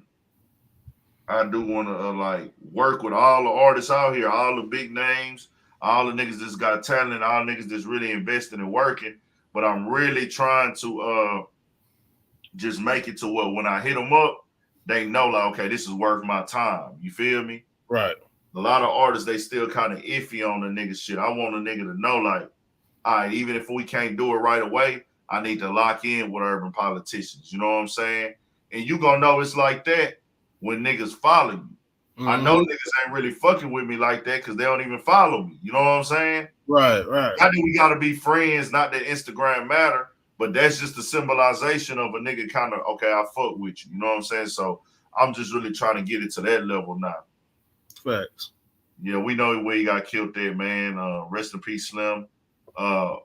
do want to like work with all the artists out here, all the big names, all the niggas that's got talent, all the niggas that's really investing and working. But I'm really trying to just make it to where when I hit them up, they know like, okay, this is worth my time. You feel me?
Right.
A lot of artists, they still kind of iffy on the nigga shit. I want a nigga to know like, all right, even if we can't do it right away, I need to lock in with urban politicians. You know what I'm saying? And you gonna know it's like that when niggas follow you.
Mm-hmm.
I know niggas ain't really fucking with me like that because they don't even follow me. You know what I'm saying?
Right.
I think we gotta be friends, not that Instagram matter, but that's just the symbolization of a nigga kind of, okay, I fuck with you. You know what I'm saying? So I'm just really trying to get it to that level now.
Facts.
Yeah, we know where he got killed there, man. Rest in peace, Slim. I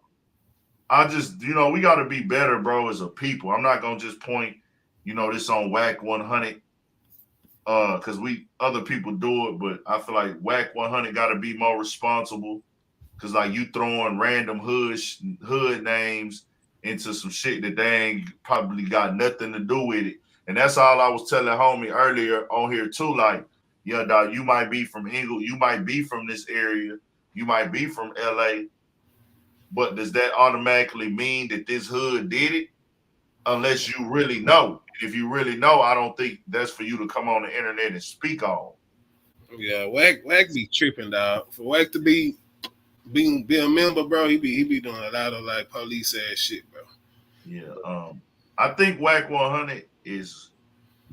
just, we got to be better, bro, as a people. I'm not going to just point, this on Whack 100 because other people do it, but I feel like Whack 100 got to be more responsible because, like, you throwing random hood names into some shit that they ain't probably got nothing to do with it. And that's all I was telling homie earlier on here, too. Like, yeah, dog, you might be from England, you might be from this area, you might be from LA, but does that automatically mean that this hood did it? Unless you really know. If you really know, I don't think that's for you to come on the internet and speak on.
Yeah, Whack be tripping, dog. For Whack to be a member, bro, he be doing a lot of like police ass shit, bro.
Yeah, I think Whack 100 is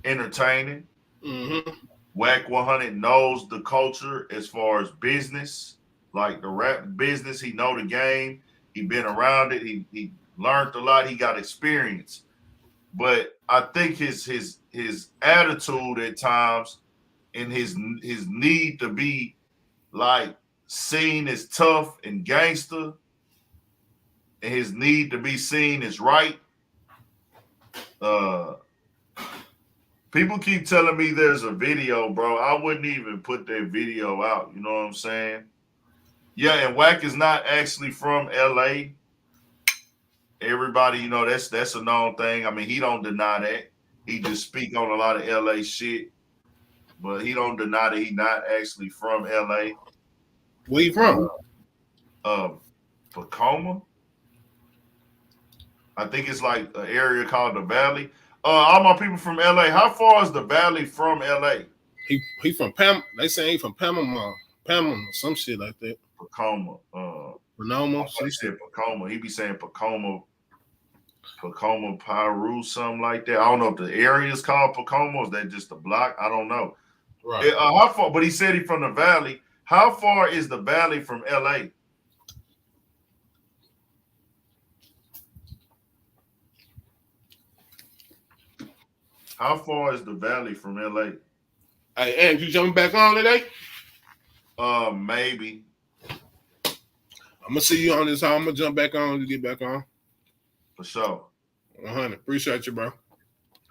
entertaining.
Mm-hmm.
Whack 100 knows the culture as far as business, like the rap business. He know the game. He been around it. He learned a lot. He got experience. But I think his attitude at times and his need to be like seen as tough and gangster and his need to be seen as right. People keep telling me there's a video, bro. I wouldn't even put that video out. You know what I'm saying? Yeah, and Whack is not actually from LA. Everybody, that's a known thing. I mean, he don't deny that. He just speak on a lot of LA shit, but he don't deny that he not actually from LA.
Where you from?
Tacoma. I think it's like an area called the Valley. All my people from LA. How far is the Valley from LA?
He from Pam. They say he from Panama, some shit like that.
Tacoma.
Panama.
He said Tacoma. He be saying Tacoma, Peru, something like that. I don't know if the area is called Tacoma or is that just a block? I don't know.
Right.
How far? But he said he from the Valley. How far is the Valley from LA? How far is the Valley from LA?
Hey, Andrew, you jumping back on today?
Maybe.
I'm gonna see you on this. I'm gonna jump back on to get back on.
For sure.
100. Appreciate you, bro.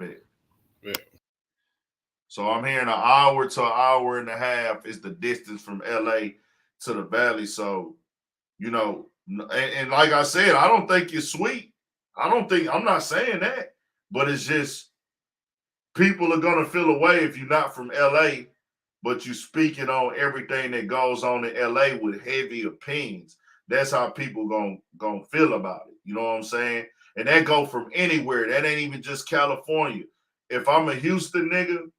Yeah. So I'm hearing an hour to an hour and a half is the distance from LA to the Valley. So, and like I said, I don't think you're sweet. I'm not saying that, but it's just people are gonna feel away if you're not from LA, but you speaking on everything that goes on in LA with heavy opinions. That's how people gonna feel about it. You know what I'm saying? And that go from anywhere. That ain't even just California. If I'm a Houston nigga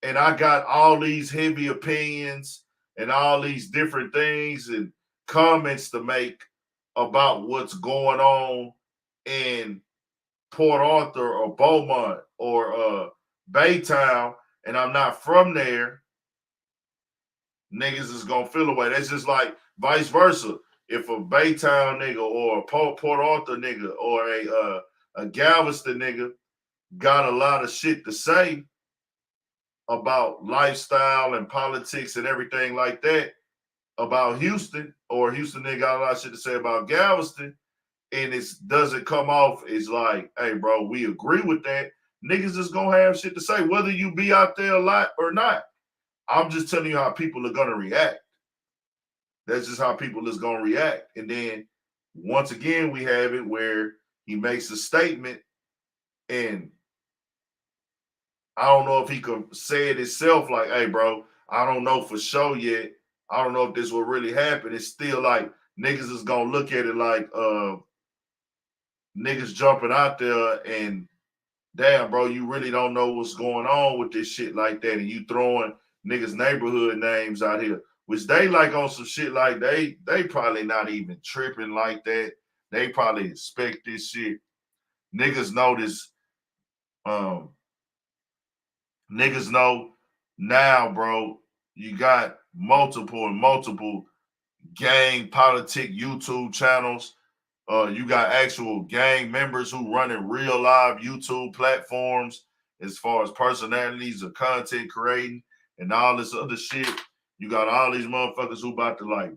and I got all these heavy opinions and all these different things and comments to make about what's going on in Port Arthur or Beaumont or Baytown, and I'm not from there, niggas is gonna feel away. That's just like vice versa. If a Baytown nigga or a Port Arthur nigga or a Galveston nigga got a lot of shit to say about lifestyle and politics and everything like that about Houston, or Houston nigga got a lot of shit to say about Galveston, and it doesn't come off as like, hey, bro, we agree with that. Niggas is gonna have shit to say, whether you be out there a lot or not. I'm just telling you how people are gonna react. That's just how people is gonna react. And then once again, we have it where he makes a statement, and I don't know if he could say it himself, like, hey, bro, I don't know for sure yet. I don't know if this will really happen. It's still like niggas is gonna look at it like niggas jumping out there and damn, bro, you really don't know what's going on with this shit like that, and you throwing niggas' neighborhood names out here, which they like on some shit like they probably not even tripping like that. They probably expect this shit. Niggas know this. Niggas know now, bro. You got multiple gang politic YouTube channels. You got actual gang members who running real live YouTube platforms as far as personalities or content creating and all this other shit. You got all these motherfuckers who about to like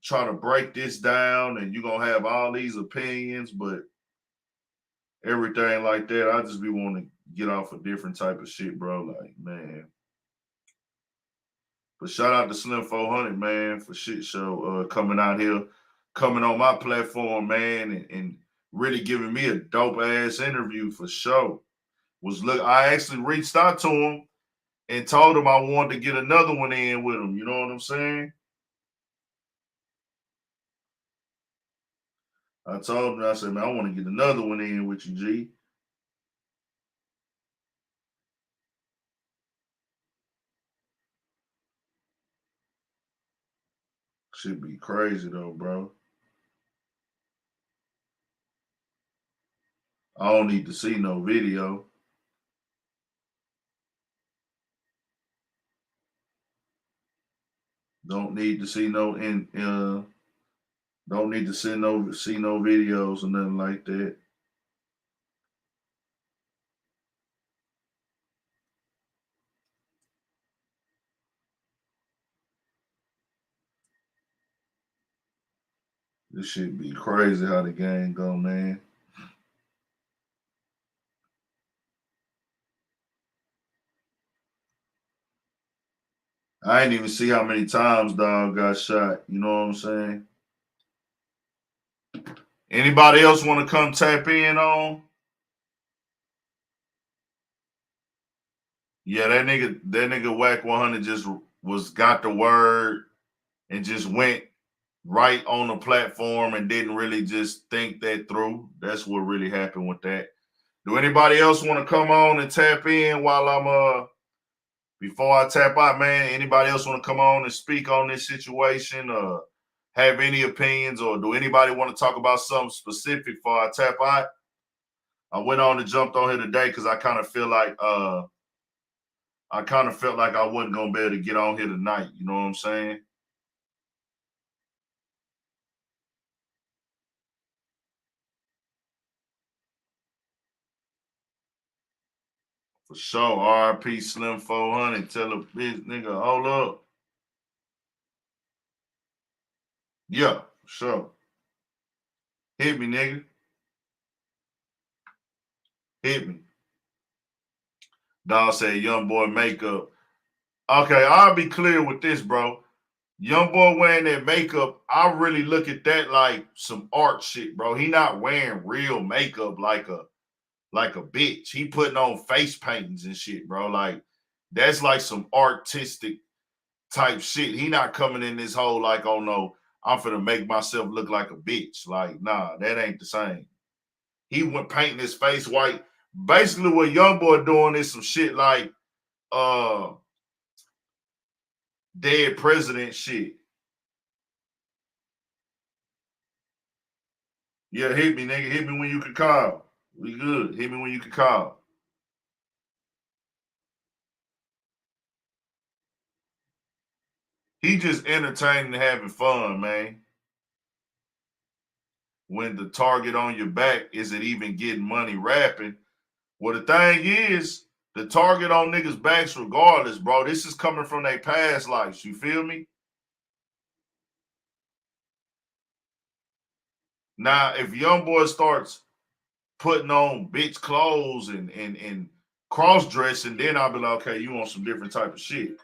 try to break this down, and you're gonna have all these opinions, but everything like that. I just be wanting to get off a different type of shit, bro. Like, man. But shout out to Slim 400, man, for shit show coming out here, coming on my platform, man, and really giving me a dope ass interview for sure. I actually reached out to him and told him I wanted to get another one in with him. You know what I'm saying? I told him, I said, man, I want to get another one in with you, G. Should be crazy though, bro. I don't need to see no video. Don't need to see no don't need to see no videos or nothing like that. This shit be crazy how the game go, man. I ain't even see how many times dog got shot. You know what I'm saying? Anybody else want to come tap in on? Yeah, that nigga Whack 100 just got the word and just went right on the platform and didn't really just think that through. That's what really happened with that. Do anybody else want to come on and tap in while I'm before I tap out, man? Anybody else want to come on and speak on this situation? Have any opinions, or do anybody want to talk about something specific before I tap out? I went on and jumped on here today because I kind of feel like I wasn't gonna be able to get on here tonight. You know what I'm saying? For sure. RIP Slim 400. Tell a bitch nigga, hold up. Yeah, sure. Hit me, nigga. Hit me. Dog said young boy makeup. Okay, I'll be clear with this, bro. Young boy wearing that makeup, I really look at that like some art shit, bro. He not wearing real makeup like a bitch. He putting on face paintings and shit, bro. Like, that's like some artistic type shit. He not coming in this whole like, oh no, I'm finna make myself look like a bitch. Like, nah, that ain't the same. He went painting his face white. Basically, what young boy doing is some shit like dead president shit. Yeah, hit me, nigga. Hit me when you can call. We good. Hit me when you can call. He just entertaining and having fun, man. When the target on your back isn't even getting money rapping. Well, the thing is, the target on niggas' backs regardless, bro. This is coming from their past lives. You feel me? Now, if young boy starts putting on bitch clothes and cross dressing, then I'll be like, okay, you want some different type of shit.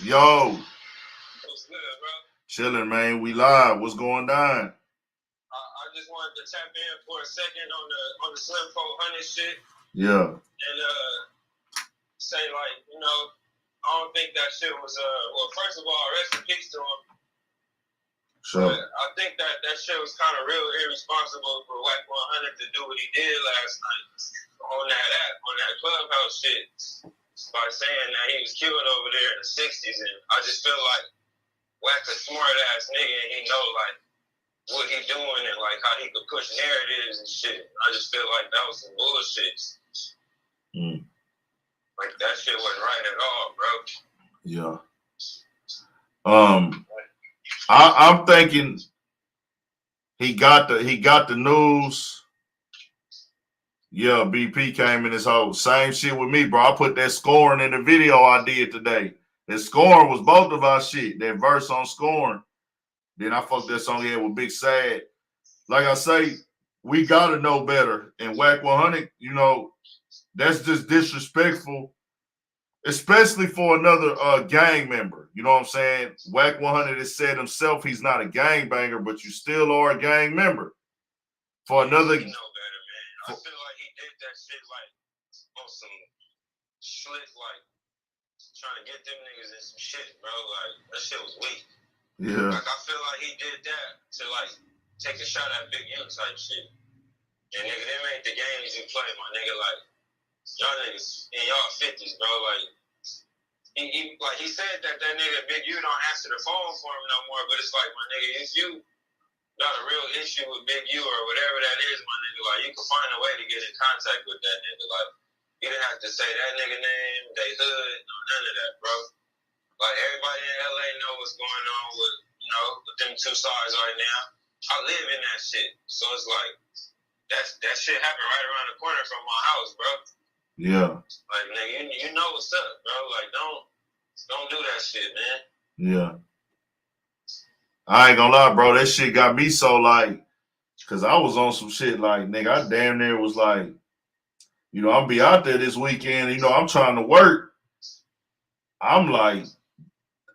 Yo,
What's good, bro?
chilling, man. We live. What's going down?
I just wanted to tap in for a second on the Slim 400 shit
Yeah.
and say like, I don't think that shit was well, first of all, rest in peace to him.
Sure.
But I think that shit was kind of real irresponsible for Whack 100 to do what he did last night on that clubhouse shit by saying that he was killed over there in the 60s, and I just feel like Whack a smart ass nigga and he know like what he doing and like how he could push narratives and shit. I just feel like that was some bullshit. Like that shit wasn't right at all, bro.
Yeah. I'm thinking he got the news. Yeah, BP came in this whole same shit with me, bro. I put that scoring in the video I did today. That scoring was both of our shit. That verse on scoring. Then I fucked that song here with Big Sad. Like I say, we gotta know better. And Whack 100, that's just disrespectful, especially for another gang member. You know what I'm saying? Whack 100 has said himself he's not a gang banger, but you still are a gang member. For another,
He know better, man. I feel like he did that shit like on some slick, like trying to get them niggas in some shit, bro. Like that shit was weak.
yeah,
Like I feel like he did that to like take a shot at Big M type shit. And nigga, them ain't the games you play, my nigga. Like y'all niggas in y'all 50s, bro. Like he said that nigga Big U don't answer the phone for him no more. But it's like, my nigga, if you got a real issue with Big U or whatever that is, my nigga, like you can find a way to get in contact with that nigga. Like you didn't have to say that nigga name, they hood, no none of that, bro. Like everybody in LA know what's going on with them two sides right now. I live in that shit, so it's like that shit happened right around the corner from my house, bro.
yeah,
Like nigga, you know what's up, bro. Like don't do that shit, man.
yeah. I ain't gonna lie, bro. That shit got me so like, cause I was on some shit like, nigga, I damn near was like, I'll be out there this weekend. I'm trying to work. I'm like,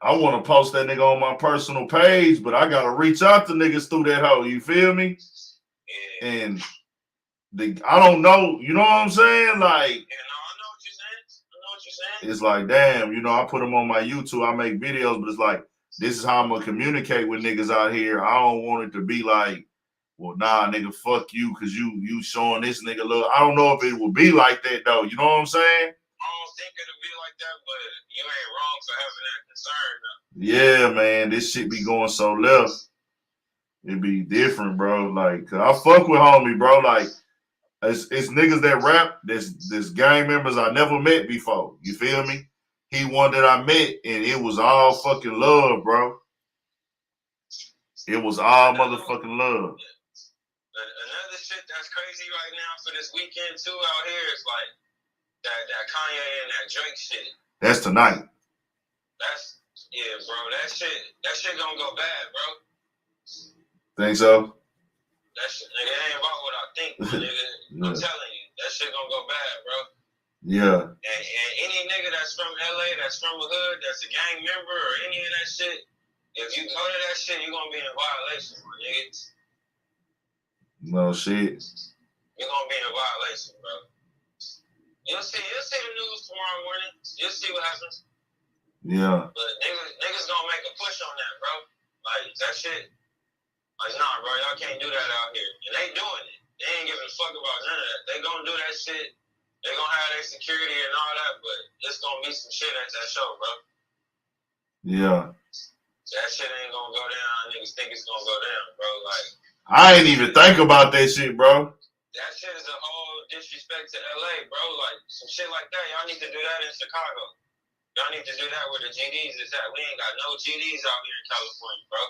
I want to post that nigga on my personal page, but I gotta reach out to niggas through that hoe. You feel me?
Yeah.
And I don't know. You know what I'm saying? Like,
Yeah, no, I know what you're saying. I know what you're saying.
it's like, damn. I put them on my YouTube. I make videos, but it's like, this is how I'm gonna communicate with niggas out here. I don't want it to be like, well, nah, nigga, fuck you, cause you showing this nigga look. I don't know if it will be like that though. You know what I'm saying?
I don't think it'll be like that, but you ain't wrong for having that concern, though.
Yeah, man, this shit be going so left. It be different, bro. Like, I fuck with homie, bro. Like, it's niggas that rap. This gang members I never met before. You feel me? He one that I met, and it was all fucking love, bro. It was all motherfucking love.
Another shit that's crazy right now for this weekend too out here is like that Kanye and that Drake shit.
That's tonight.
Bro. That shit gonna go bad, bro.
Think so?
That shit, nigga, it ain't about what I think, my nigga.
Yeah.
I'm telling you, that shit gonna go bad, bro.
Yeah.
And any nigga that's from LA, that's from a hood, that's a gang member or any of that shit, if you go to that shit, you're gonna be in violation, my nigga.
No shit.
You're gonna be in violation, bro. You'll see the news tomorrow morning. You'll see what happens.
Yeah.
But niggas gonna make a push on that, bro. Like that shit. Like nah, bro, y'all can't do that out here, and they doing it. They ain't giving a fuck about none of that. They gonna do that shit. They gonna have their security and all that, but it's gonna be some shit at that show, bro.
Yeah.
That shit ain't gonna go down. Niggas think it's gonna go down, bro. Like,
I ain't even think about that shit, bro.
that shit is a whole disrespect to LA, bro. Like, some shit like that, y'all need to do that in Chicago. Y'all need to do that where the GDs is at. We ain't got no GDs out here in California, bro.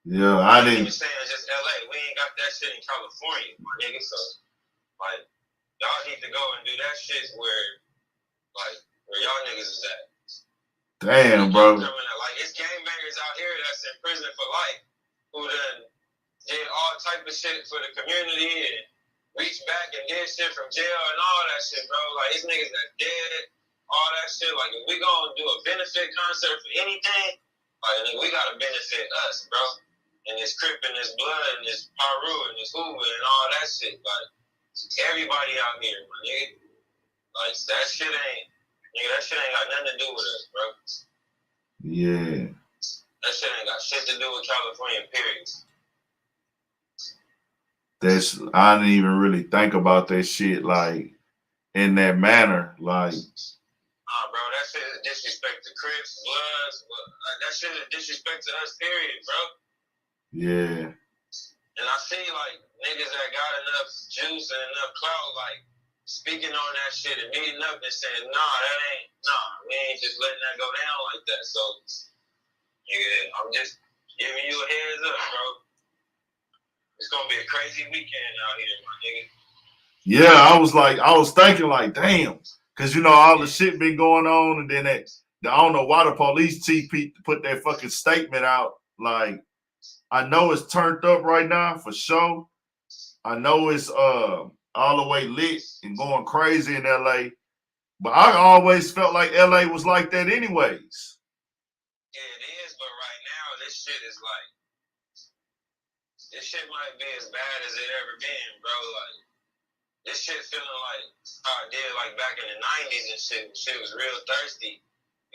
Yeah,
I
I
ain't even
didn't.
saying just LA. We ain't got that shit in California, my nigga. So, like, y'all need to go and do that shit where y'all niggas is at.
Damn, bro.
Like, it's gangbangers out here that's in prison for life who done did all type of shit for the community and reached back and did shit from jail and all that shit, bro. Like, it's niggas that dead, all that shit. Like, if we gonna do a benefit concert for anything, like, nigga, we gotta benefit us, bro. And this Crip and this Blood and this Paru and this Hoover and all that shit. Like, everybody out here, my nigga. Like, that shit ain't got nothing to do with us, bro.
Yeah.
That shit ain't got shit to do with California, period.
I didn't even really think about that shit like in that manner. Like,
Bro, that shit is disrespect to Crips, Bloods. That shit is disrespect to us, period, bro.
yeah.
And I see, like, niggas that got enough juice and enough clout, like, speaking on that shit and meeting up and saying, we ain't just letting that go down like that. So, yeah, I'm just giving you a heads up, bro. It's gonna be a crazy weekend out here, my nigga.
Yeah, I was thinking like, damn, because you know all the shit been going on, and then I don't know why the police chief put that fucking statement out. Like, I know it's turned up right now for sure. I know it's all the way lit and going crazy in LA, but I always felt like LA was like that anyways.
Yeah, it is, but right now this shit might be as bad as it ever been, bro. Like, this shit feeling like how it did like back in the 90s and shit. Shit was real thirsty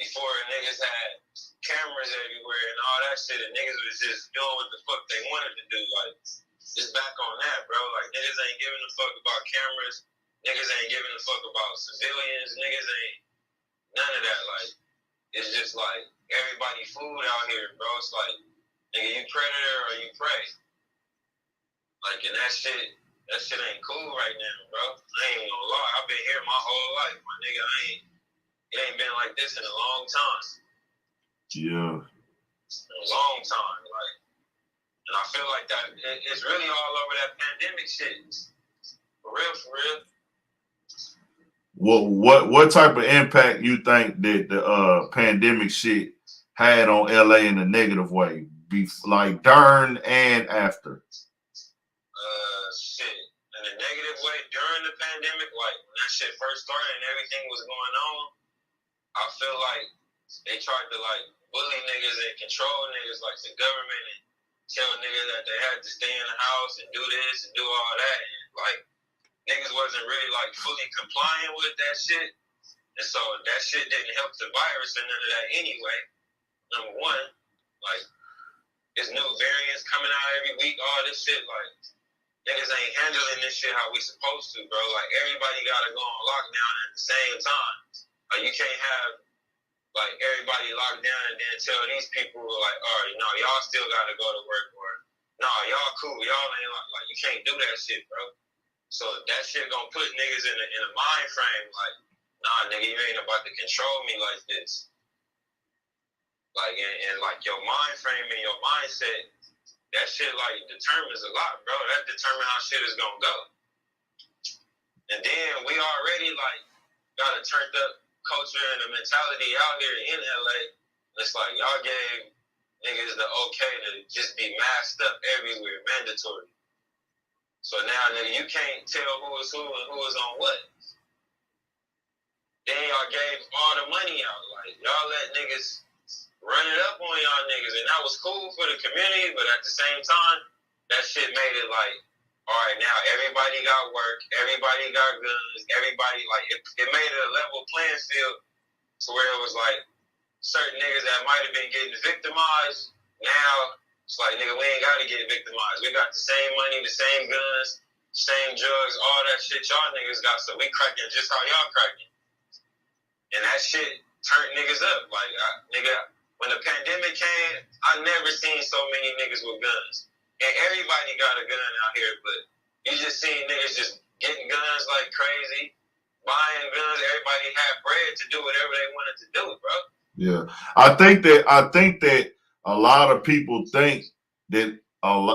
before niggas had cameras everywhere and all that shit, and niggas was just doing what the fuck they wanted to do. Like, just back on that, bro. Like, niggas ain't giving a fuck about cameras. Niggas ain't giving a fuck about civilians. Niggas ain't none of that. Like, it's just like everybody food out here, bro. It's like, nigga, you predator or you prey. Like, and that shit ain't cool right now, bro. I ain't gonna lie. I've been here my whole life, my nigga. It ain't been like this in a long time.
Yeah.
In a long time, like, and I feel like that it's really all over that pandemic shit. For real, for real.
What type of impact you think that the pandemic shit had on LA in a negative way, like during and after?
Shit. In a negative way during the pandemic, like when that shit first started and everything was going on, I feel like they tried to like bully niggas and control niggas like the government and tell niggas that they had to stay in the house and do this and do all that. And like niggas wasn't really like fully complying with that shit. And so that shit didn't help the virus and none of that anyway. Number one, like there's new variants coming out every week, all this shit, like niggas ain't handling this shit how we supposed to, bro. Like, everybody gotta go on lockdown at the same time. Like, you can't have, like, everybody locked down and then tell these people, like, all right, no, y'all still gotta go to work, or, no, y'all cool, y'all ain't, like, you can't do that shit, bro. So that shit gonna put niggas in a mind frame, like, nah, nigga, you ain't about to control me like this. Like, and like, your mind frame and your mindset, that shit, like, determines a lot, bro. That determines how shit is gonna go. And then we already, like, got a turned up culture and a mentality out here in LA. It's like, y'all gave niggas the okay to just be masked up everywhere, mandatory. So now, nigga, you can't tell who is who and who is on what. Then y'all gave all the money out. Like, y'all let niggas run it up on y'all niggas, and that was cool for the community, but at the same time, that shit made it like, all right, now everybody got work, everybody got guns, everybody, like, it made it a level playing field to where it was like certain niggas that might have been getting victimized, now It's like, nigga, we ain't gotta get victimized. We got the same money, the same guns, same drugs, all that shit y'all niggas got, so we cracking just how y'all cracking. And that shit turned niggas up. Like, nigga, when the pandemic came, I never seen so many niggas with guns. And everybody got a gun out here, but you just seen niggas just getting guns like crazy, buying guns. Everybody had bread to do whatever they wanted to do, bro.
Yeah, I think that a lot of people think that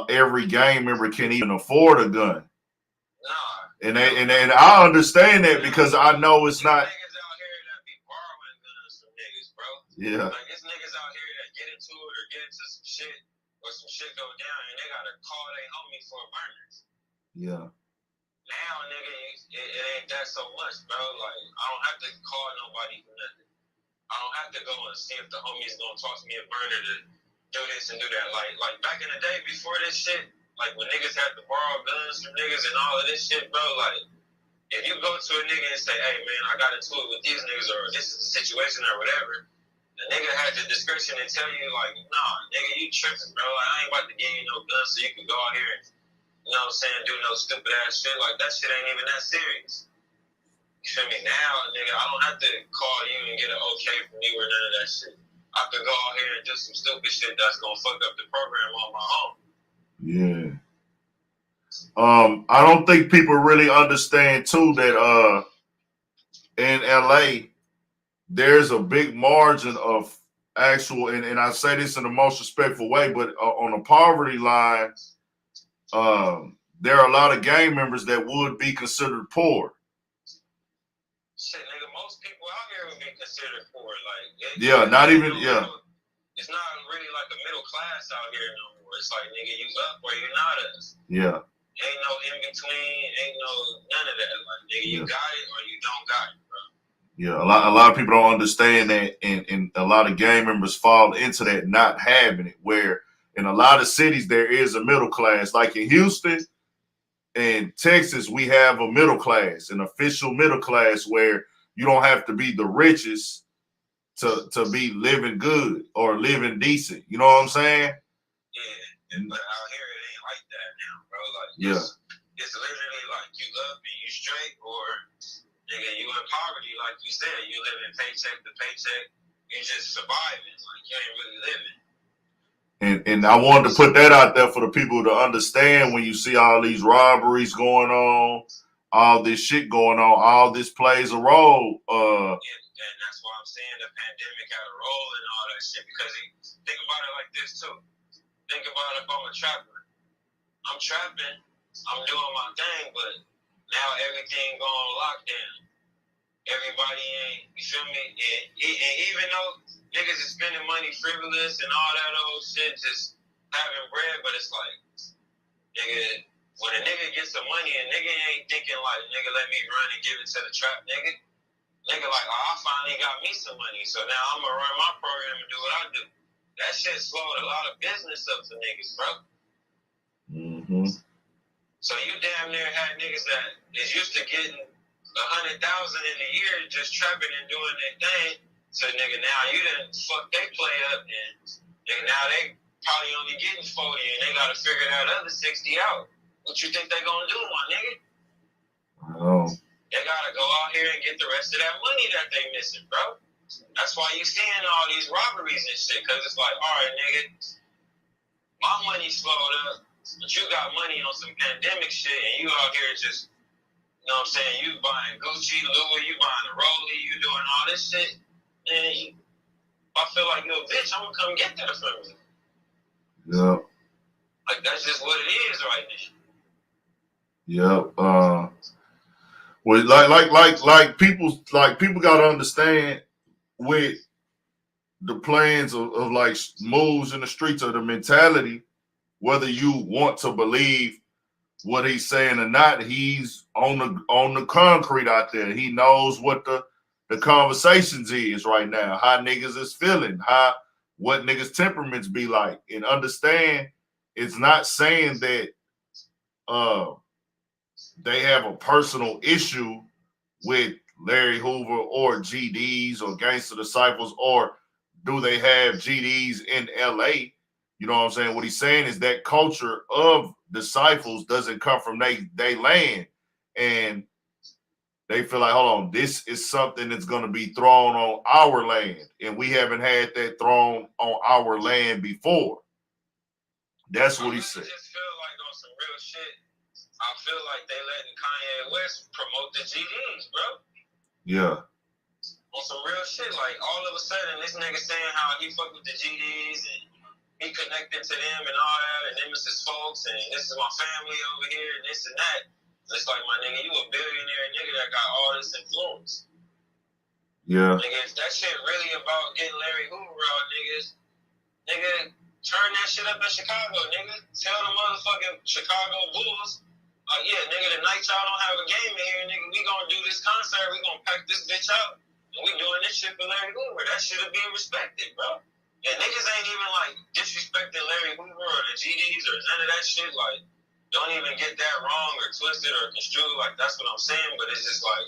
every gang member can even afford a gun.
Nah.
And I understand that because I know it's not.
Niggas out here that be borrowing guns from niggas, bro.
Yeah.
Like, it's niggas out here that get into it or get into some shit or some shit go down and they gotta call their homie for burners.
Yeah.
Now, nigga, it ain't that so much, bro. Like, I don't have to call nobody for nothing. I don't have to go and see if the homie's gonna toss me a burner to do this and do that. Like back in the day before this shit, like when niggas had to borrow guns from niggas and all of this shit, bro, like if you go to a nigga and say, hey man, I got into it with these niggas or this is the situation or whatever, the nigga had the discretion to tell you like, nah, nigga, you tripping, bro. Like, I ain't about to give you no gun so you can go out here and, you know what I'm saying, do no stupid ass shit. Like that shit ain't even that serious. You feel me? Now, nigga, I don't have to call you and get an okay from you or none of that shit. I could go out here and do some stupid shit that's gonna fuck up the program on my own.
Yeah. I don't think people really understand too that in LA there's a big margin of actual, and I say this in the most respectful way, but on the poverty line, there are a lot of gang members that would be considered poor.
Shit, nigga, most people out here would be considered poor. Like, it's not really like a middle class out here no more. It's like, nigga, you up or you not us.
Yeah.
Ain't no in between. Ain't no none of that. Like, nigga, you got it or you don't got it, bro.
Yeah, a lot of people don't understand that, and a lot of gang members fall into that not having it. Where in a lot of cities there is a middle class, like in Houston. In Texas, we have a middle class, an official middle class where you don't have to be the richest to be living good or living decent. You know what I'm saying?
Yeah, but out here it ain't like that now, bro. Like, it's literally like you up and you straight, or nigga, you in poverty, like you said, you living paycheck to paycheck. You just surviving, like you ain't really living.
And I wanted to put that out there for the people to understand when you see all these robberies going on, all this shit going on, all this plays a role.
And that's why I'm saying the pandemic had a role in all that shit, because think about it like this too. Think about if I'm a trapper. I'm trapping, I'm doing my thing, but now everything going lockdown. Everybody ain't, you feel me? And even though niggas is spending money frivolous and all that old shit, just having bread, but it's like, nigga, when a nigga gets some money, a nigga ain't thinking like, nigga, let me run and give it to the trap nigga. Nigga like, oh, I finally got me some money, so now I'm gonna run my program and do what I do. That shit slowed a lot of business up for niggas, bro.
Mm-hmm.
So you damn near had niggas that is used to getting 100,000 in a year just trapping and doing their thing. So nigga, now you done fuck they play up, and nigga, now they probably only getting 40 and they gotta figure that other 60 out. What you think they gonna do, my nigga?
Oh.
They gotta go out here and get the rest of that money that they missing, bro. That's why you seeing all these robberies and shit, cause it's like, all right, nigga, my money slowed up, but you got money on some pandemic shit, and you out here just, you know what I'm saying, you buying Gucci, Louis, you buying a Rollie, you doing all this shit, and if I feel like you're a bitch, I'm gonna come get that from you.
Yeah.
Like, that's just what it is right now.
Yeah. Well, like people gotta understand with the plans of like moves in the streets, or the mentality, whether you want to believe what he's saying or not, he's on the concrete out there. He knows what the conversations is right now, how niggas is feeling, what niggas temperaments be like, and understand it's not saying that they have a personal issue with Larry Hoover or GDs or Gangster Disciples, or do they have GDs in LA? You know what I'm saying? What he's saying is that culture of disciples doesn't come from they land. And they feel like, hold on, this is something that's going to be thrown on our land. And we haven't had that thrown on our land before. That's what he said.
I just feel like on some real shit, I feel like they letting Kanye West promote the GDs, bro.
Yeah.
On some real shit, like all of a sudden, this nigga saying how he fuck with the GDs and he connected to them and all that, and them is his folks, and this is my family over here, and this and that. It's like, my nigga, you a billionaire nigga that got all this influence.
Yeah.
Nigga, if that shit really about getting Larry Hoover out, nigga, turn that shit up in Chicago, nigga. Tell the motherfucking Chicago Bulls, yeah, nigga, the night y'all don't have a game in here, nigga, we gonna do this concert, we gonna pack this bitch out, and we doing this shit for Larry Hoover. That shit will be respected, bro. And niggas ain't even, like, disrespecting Larry Hoover or the GDs or none of that shit. Like, don't even get that wrong or twisted or construed. Like, that's what I'm saying. But it's just like,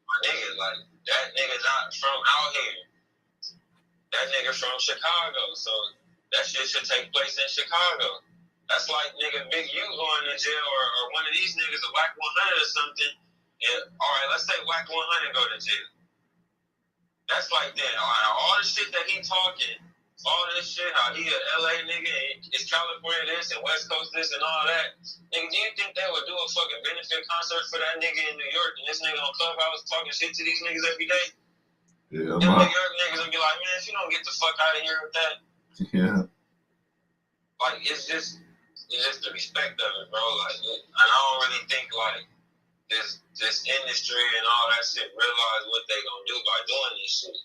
my nigga, like, that nigga not from out here. That nigga from Chicago. So that shit should take place in Chicago. That's like, nigga, Big U going to jail or one of these niggas, a Whack 100 or something. And, all right, let's say Whack 100 go to jail. That's like that. All the shit that he talking, all this shit, how he a LA nigga, and it's California this and West Coast this and all that. Nigga, do you think they would do a fucking benefit concert for that nigga in New York and this nigga on Clubhouse talking shit to these niggas every day?
Yeah,
Them New York niggas would be like, man, if you don't get the fuck out of here with that.
Yeah.
Like, it's just the respect of it, bro. Like, and I don't really think, like, this industry and all that shit realize what they gonna do by doing this shit.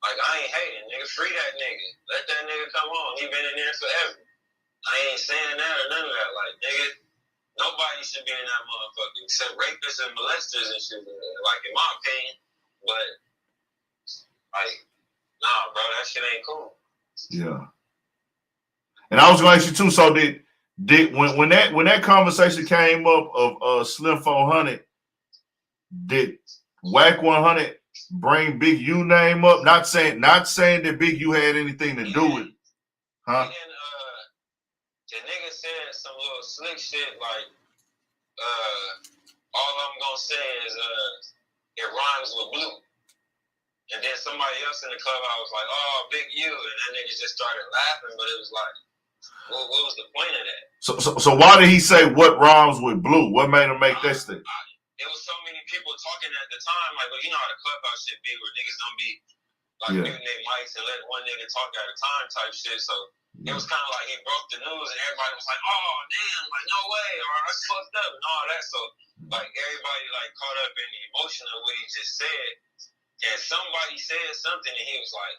Like, I ain't hating, nigga. Free that nigga. Let that nigga come on. He been in there forever. I ain't saying that or none of that. Like, nigga, nobody should be in that motherfucker except rapists and molesters and shit. Like, in my opinion. But, like, nah, bro, that shit ain't cool.
Yeah. And I was gonna ask you too, so did when that conversation came up of Slim 400, did Whack 100 bring Big U name up? Not saying that Big U had anything to do with it. Huh?
And the nigga said some little slick shit like, all I'm gonna say is it rhymes with blue. And then somebody else in the club, I was like, oh, Big U, and that nigga just started laughing, but it was like, what was the point of that?
So why did he say what rhymes with blue? What made him make that statement?
It was so many people talking at the time, like, well, you know how the clubhouse shit be, where niggas don't be like muting their mics and let one nigga talk at a time type shit. So it was kind of like he broke the news and everybody was like, oh damn, like no way, or that's fucked up and all that. So like everybody like caught up in the emotion of what he just said, and somebody said something and he was like,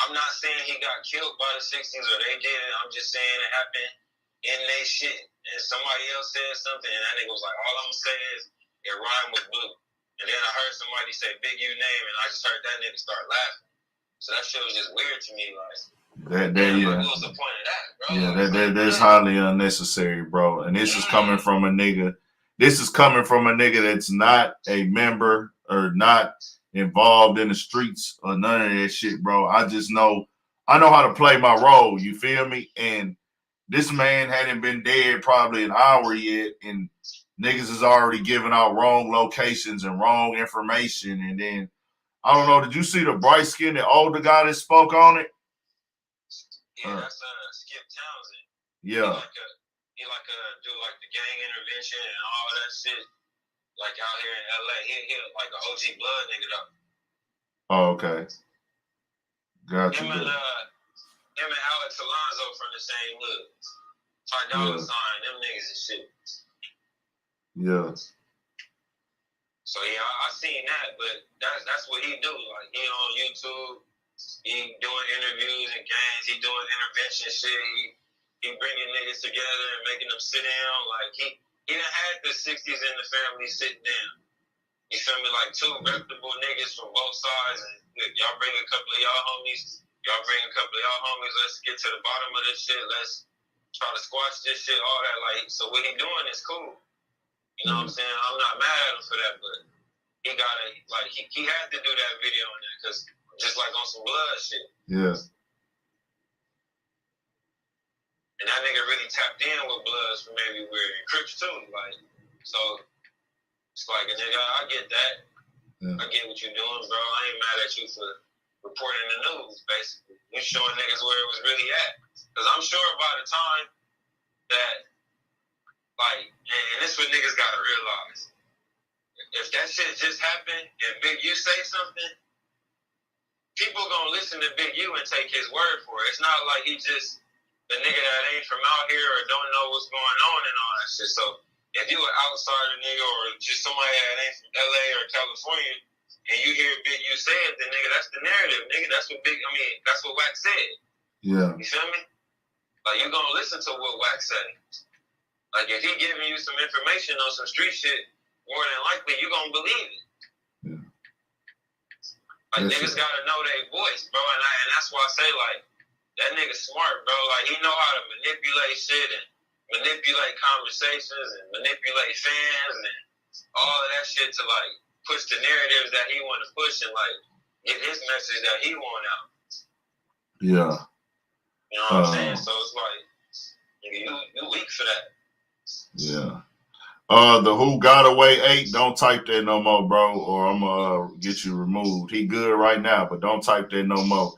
I'm not saying he got killed by the 60s or they did it. I'm just saying it happened in they shit. And somebody else said something and that nigga was like, all I'm gonna say is it rhymed with blue. And then I heard somebody say Big U name and I just heard that nigga start laughing. So that shit was just weird to me. Like,
yeah.
What was the point of that, bro?
Yeah, that's highly unnecessary, bro. And this is coming from a nigga. This is coming from a nigga that's not a member or not involved in the streets or none of that shit, bro. I know how to play my role. You feel me? And this man hadn't been dead probably an hour yet, and niggas is already giving out wrong locations and wrong information. And then I don't know. Did you see the bright skinned older guy that spoke on it?
Yeah, that's Skip Townsend.
Yeah.
He do like the gang intervention and all that shit. Like out here in LA, he like an OG blood nigga though.
Oh, okay. Gotcha.
Him and Alex Alonso from the same hood. Ty Dolla Sign, them niggas and shit.
Yeah.
So yeah, I seen that, but that's what he do. Like he on YouTube, he doing interviews and games, he doing intervention shit. He bringing niggas together and making them sit down. Like he done had the 60s in the family sitting down. You feel me? Like two reputable niggas from both sides. And look, y'all bring a couple of y'all homies. Let's get to the bottom of this shit. Let's try to squash this shit, all that. Like, so what he doing is cool. You know what I'm saying? I'm not mad at him for that, but he gotta, like, he had to do that video on that, because just like on some blood shit.
Yeah.
And that nigga really tapped in with Bloods from everywhere and Crips too. Like, so it's like, nigga, I get that.
Yeah.
I get what you're doing, bro. I ain't mad at you for reporting the news, basically. You showing niggas where it was really at. Because I'm sure by the time that, like, and this is what niggas gotta realize. If that shit just happened and Big U say something, people gonna listen to Big U and take his word for it. It's not like he just the nigga that ain't from out here or don't know what's going on and all that shit. So if you an outsider nigga or just somebody that ain't from LA or California and you hear Big U say it, then nigga, that's the narrative, nigga. That's what Wax said.
Yeah.
You feel me? Like you gonna listen to what Wax said. Like if he giving you some information on some street shit, more than likely you gonna believe it.
Yeah.
Like
That's
niggas
it.
gotta know their voice, bro, and that's why I say like that nigga smart, bro. Like he know how to manipulate shit and manipulate conversations and manipulate fans and all of that shit to like push the narratives that he want to push and like get his message that he want out.
Yeah.
You know what I'm saying? So it's like nigga, you weak for that.
Yeah. The Who Got Away 8, don't type that no more, bro, or I'm gonna get you removed. He good right now, but don't type that no more.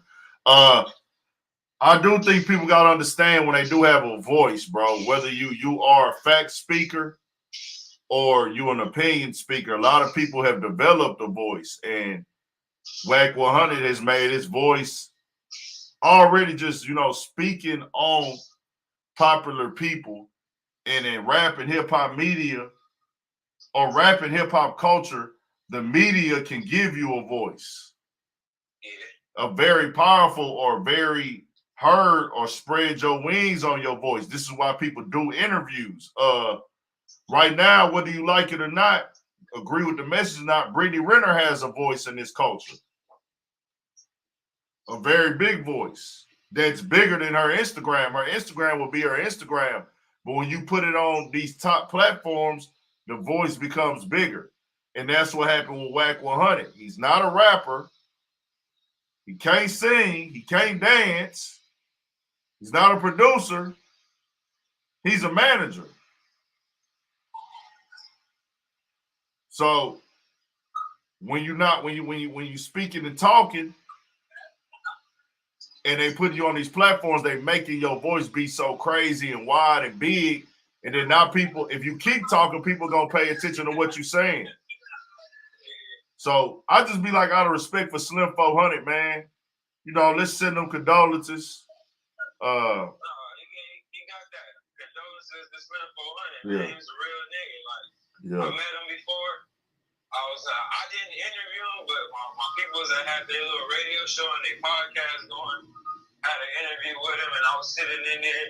I do think people gotta understand when they do have a voice, bro, whether you are a fact speaker or you an opinion speaker. A lot of people have developed a voice, and Wack 100 has made his voice already just, speaking on popular people. And in rap and hip-hop media or rap and hip-hop culture, the media can give you a voice.
Yeah.
A very powerful or very heard or spread your wings on your voice. This is why people do interviews. Right now, whether you like it or not, agree with the message or not, Brittany Renner has a voice in this culture. A very big voice that's bigger than her Instagram. Her Instagram will be her Instagram. But when you put it on these top platforms, the voice becomes bigger. And that's what happened with Wack 100. He's not a rapper. He can't sing. He can't dance. He's not a producer. He's a manager. So when you speaking and talking, and they put you on these platforms, they making your voice be so crazy and wide and big. And then now people, if you keep talking, people gonna pay attention to what you're saying. So I just be like, out of respect for Slim 400, man, let's send them condolences.
No, he got that. Condolences to Slim 400.
Yeah.
Man, he was a real nigga. Like
Yeah.
I met him before. I didn't interview him, but my people that had their little radio show and their podcast going had an interview with him, and I was sitting in there.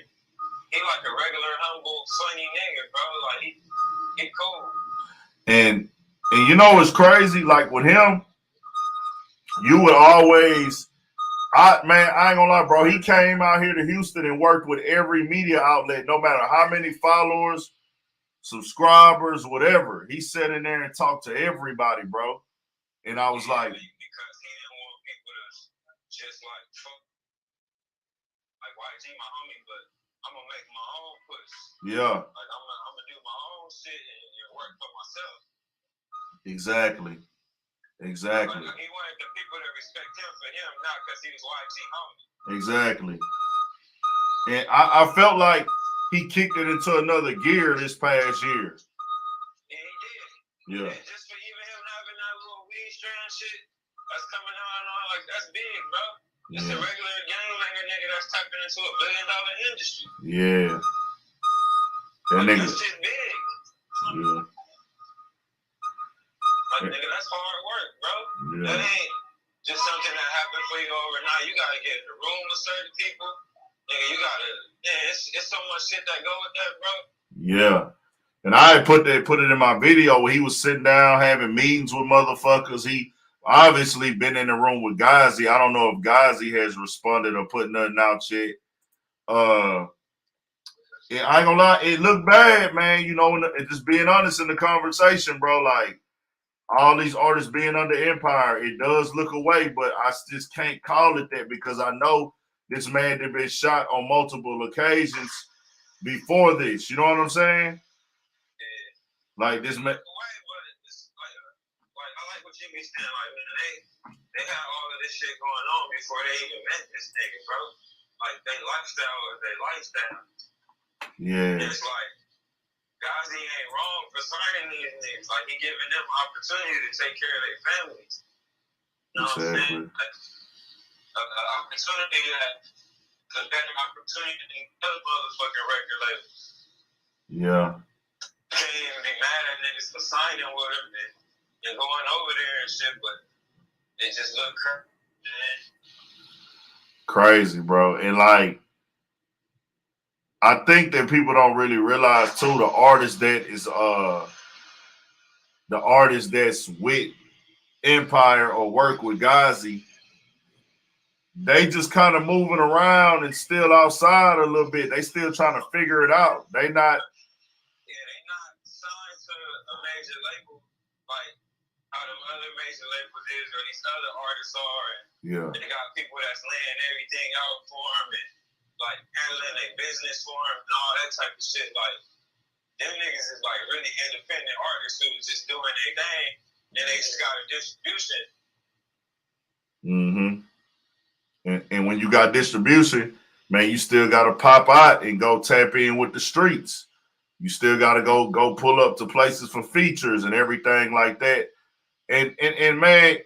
He like a regular, humble, funny nigga, bro. Like he cool.
And it's crazy. Like with him, you would always. I ain't gonna lie, bro. He came out here to Houston and worked with every media outlet, no matter how many followers, subscribers, whatever. He sat in there and talked to everybody, bro. And I was like,
because he didn't want people to just like YG my homie, but I'm gonna make my own push.
yeah,
Like I'm gonna do my own shit and work for myself.
exactly.
Like, he wanted the people to respect him for him, not because he was YG homie.
Exactly. And I felt like he kicked it into another gear this past year.
Yeah, he did.
Yeah.
And just for even him having that little weed strand shit that's coming out and all, like that's big, bro. It's a regular gangbanger nigga that's tapping into $1 billion industry.
Yeah. That nigga.
That shit big.
Yeah.
Like, nigga, that's hard work, bro.
Yeah.
That ain't just something that happened for you overnight. You gotta get in the room with certain people. Nigga, you gotta. Yeah, it's so much shit that go with that, bro.
Yeah. And I had put it in my video where he was sitting down having meetings with motherfuckers. He obviously been in the room with Ghazi. I don't know if Ghazi has responded or put nothing out yet. Yeah, I ain't gonna lie, it looked bad, man. Just being honest in the conversation, bro. Like all these artists being under Empire, it does look away, but I just can't call it that because I know this man had been shot on multiple occasions before this. You know what I'm saying?
Yeah.
Like this man.
Why, but it's like I like what you be saying. Like, man, they had all of this shit going on before they even met this nigga, bro. Like, they lifestyle is their lifestyle.
Yeah.
It's like, Ghazi ain't wrong for signing these niggas. Like, he giving them opportunity to take care of their families. You know what I'm saying? Like, an opportunity that a better opportunity than other motherfucking record labels.
Yeah.
Can't even be mad at niggas for signing with him and going over there and shit, but it just look crazy, man.
Crazy, bro. And like, I think that people don't really realize too, the artist that's with Empire or work with Ghazi, they just kind of moving around and still outside a little bit. They still trying to figure it out. They not
signed to a major label like how them other major labels is or these other artists are. And
yeah.
they got people that's laying everything out for them and like handling their business for them and all that type of shit. Like, them niggas is like really independent artists who just doing their thing and they just got a distribution.
Mm-hmm. And when you got distribution, man, you still got to pop out and go tap in with the streets. You still got to go pull up to places for features and everything like that. And man,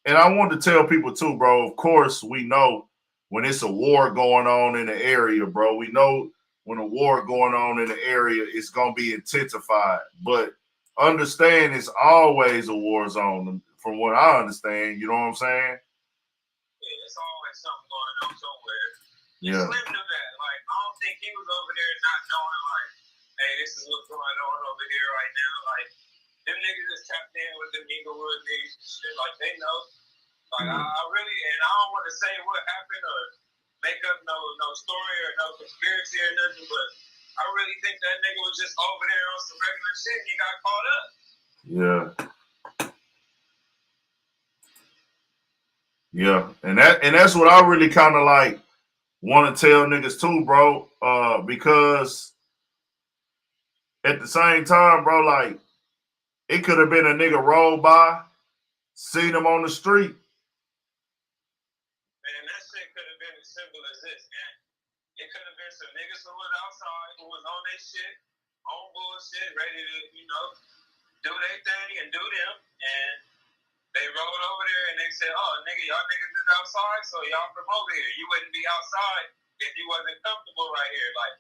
and I want to tell people too, bro, of course, we know when it's a war going on in the area, bro. We know when a war going on in the area, it's going to be intensified. But understand it's always a war zone from what I understand. You know what I'm saying?
Yeah, it's always something going on somewhere.
Yeah.
Slim knew that. Like, I don't think he was over there not knowing, like, hey, this is what's going on over here right now. Like, them niggas just tapped in with the Inglewood niggas and shit. Like, they know. Like, I really, and I don't want to say what happened or make up no story or no conspiracy or nothing, but I really think that nigga was just over there on some regular shit and he got caught up.
Yeah. Yeah. And that's what I really kind of like want to tell niggas too, bro. Because at the same time, bro, like it could have been a nigga roll by, seen him on the street.
Man, that shit could have been as simple as this, man. It could have been some niggas who was outside, who was on their shit, on bullshit, ready to, do their thing and do them. And they rolled over there and they said, oh, nigga, y'all niggas is outside, so y'all from over here. You wouldn't be outside if you wasn't comfortable right here. Like,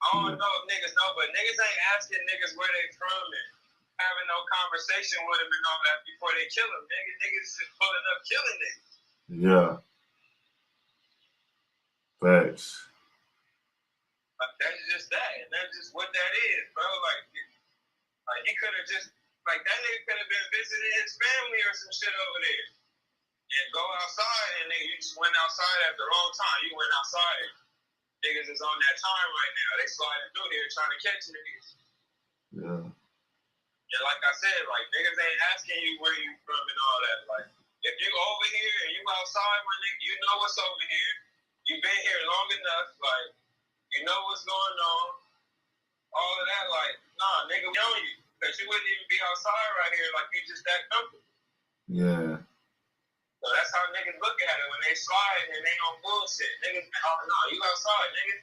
I don't know if niggas know, but niggas ain't asking niggas where they from and having no conversation with them and all that before they kill them. Niggas just pulling up killing niggas.
Yeah. Facts.
Like, that's just that, and that's just what that is, bro. Like he could have just, like, that nigga could have been visiting his family or some shit over there, and go outside, and nigga, you just went outside at the wrong time. You went outside, niggas is on that time right now. They sliding through here trying to catch niggas.
Yeah.
And like I said, like, niggas ain't asking you where you from and all that. Like, if you over here and you outside, my nigga, you know what's over here. You been here long enough, like, you know what's going on. All of that, like, nah, nigga, we on you. Because you wouldn't even be outside right here, like, you just that comfortable.
Yeah.
So that's how niggas look at it when they slide and they on bullshit. Niggas, oh, no, you outside, nigga.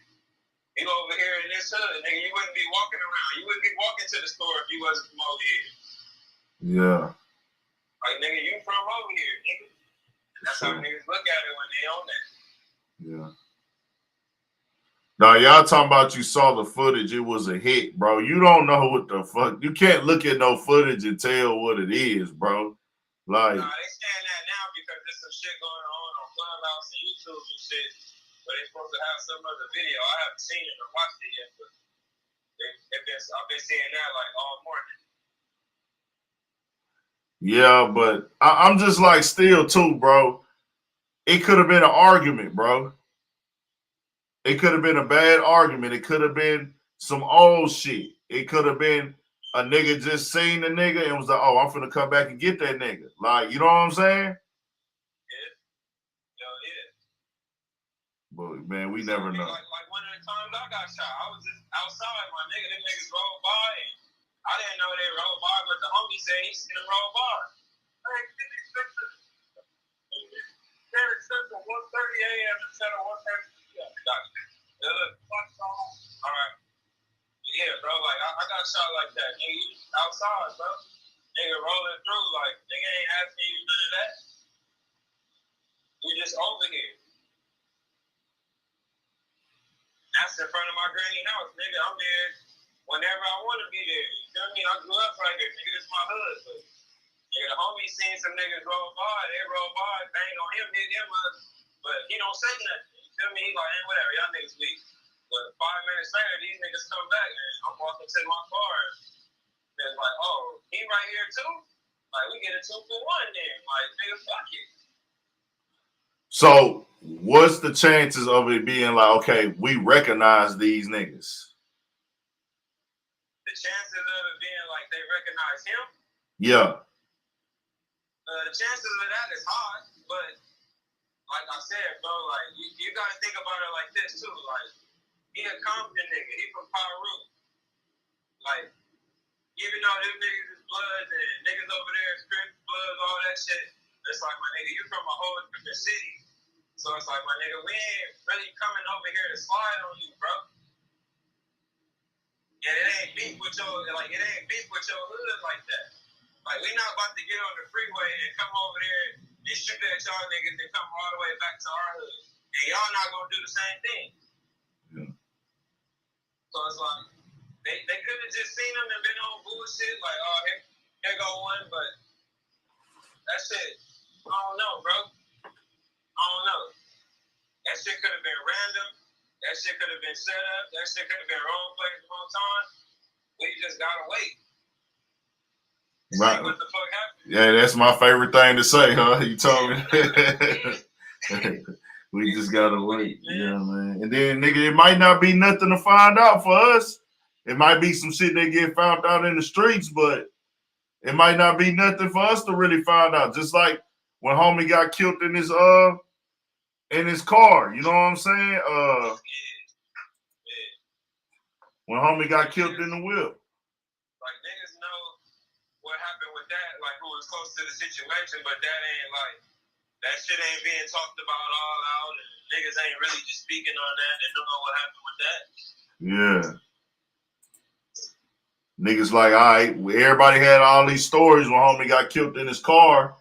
You over here in this hood, nigga, you wouldn't be walking around. You wouldn't be walking to the store if you wasn't from over here.
Yeah.
Like, nigga, you from over here, nigga. And that's how niggas look at it when they on that.
Yeah. Now, y'all talking about you saw the footage, it was a hit, bro. You don't know what the fuck. You can't look at no footage and tell what it is, bro. Like,
nah, they saying that now because there's some shit going on Clubhouse and YouTube and shit, but they supposed to have some other video. I haven't seen it or watched it yet, but I've been seeing that like all morning.
yeah, but I'm just like still too, bro. It could have been an argument, bro. It could have been a bad argument. It could have been some old shit. It could have been a nigga just seen the nigga and was like, oh, I'm finna come back and get that nigga. Like, you know what I'm saying?
Yeah.
But man, we never know.
Like one of the times I got shot, I was just outside, my nigga. Them niggas rolled by, and I didn't know they rolled by, but the homie said he seen them roll by. They're expensive 1:30 a.m. instead of 1:30 p.m. All right. Yeah, bro. Like I got shot like that. Nigga, you outside, bro. Nigga rolling through, like nigga ain't asking you none of that. You just over here. That's in front of my granny house, nigga. I'm there whenever I want to be there. You feel me? I grew up right here, nigga. This my hood. But nigga, the homie seen some niggas roll by. They roll by, bang on him, hit him up. But he don't say nothing. You feel me? He like, hey, whatever, y'all niggas weak. But 5 minutes later, these niggas come back and I'm walking to my car. And it's like, oh, he right here too? Like, we get a 2 for 1 then. Like, nigga, fuck it.
So, what's the chances of it being like, okay, we recognize these niggas?
The chances of it being like they recognize him?
Yeah.
The chances of that is high, but like I said, bro, like you gotta think about it like this too. Like, he a Compton nigga, he from Peru. Like, even though them niggas is bloods and niggas over there is Crips, bloods, all that shit, it's like, my nigga, you from a whole different city. So it's like, my nigga, we ain't really coming over here to slide on you, bro. And it ain't beef with your hood like that. Like, we not about to get on the freeway and come over there and shoot at y'all niggas and come all the way back to our hood. And y'all not gonna do the same thing.
Yeah.
So it's like, they could have just seen them and been on bullshit, like, oh, here go one, but that shit, I don't know, bro. I don't know. That shit could have been random. That shit could have been set up. That shit could have been wrong place, wrong time. We just gotta wait.
Right.
See what the fuck happened.
Yeah, that's my favorite thing to say, huh? You told me. We just gotta wait. Yeah, man. And then, nigga, it might not be nothing to find out for us. It might be some shit that get found out in the streets, but it might not be nothing for us to really find out. Just like when homie got killed in his car. You know what I'm saying? When homie got killed in the whip.
Like, niggas know what happened with that, like who was close to the situation, but that ain't like, that shit ain't being talked about all out, and niggas ain't really just speaking on that. They don't know what happened with that.
Yeah. Niggas like, all right, everybody had all these stories when homie got killed in his car,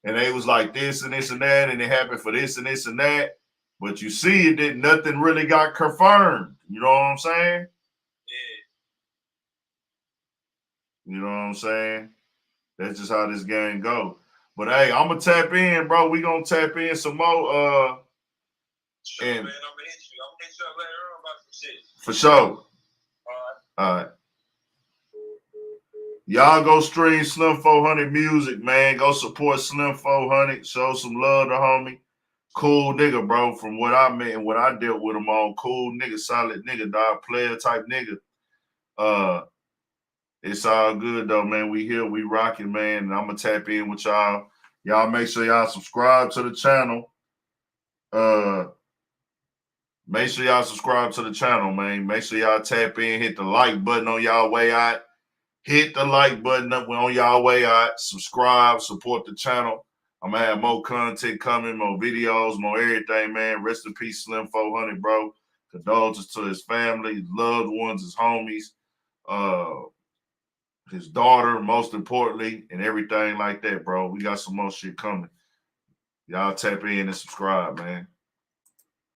and they was like this and this and that, and it happened for this and this and that. But you see, it didn't, nothing really got confirmed. You know what I'm saying?
Yeah.
You know what I'm saying? That's just how this game go. But hey, I'm gonna tap in, bro. We gonna tap in some more.
Sure,
and,
man. I'm gonna hit you up later on about some shit.
For sure.
All right.
Y'all go stream Slim 400 music, man. Go support Slim 400. Show some love to homie. Cool nigga, bro. From what I met and what I dealt with him on. Cool nigga, solid nigga, dog. Player type nigga. It's all good though, man. We here, we rocking, man. And I'm gonna tap in with y'all. Y'all make sure y'all subscribe to the channel. Make sure y'all subscribe to the channel, man. Make sure y'all tap in, hit the like button on y'all way out. Hit the like button up on y'all way out. Subscribe, support the channel. I'm gonna have more content coming, more videos, more everything, man. Rest in peace, Slim 400, bro. Condolences to his family, his loved ones, his homies, his daughter, most importantly, and everything like that, bro. We got some more shit coming. Y'all tap in and subscribe, man.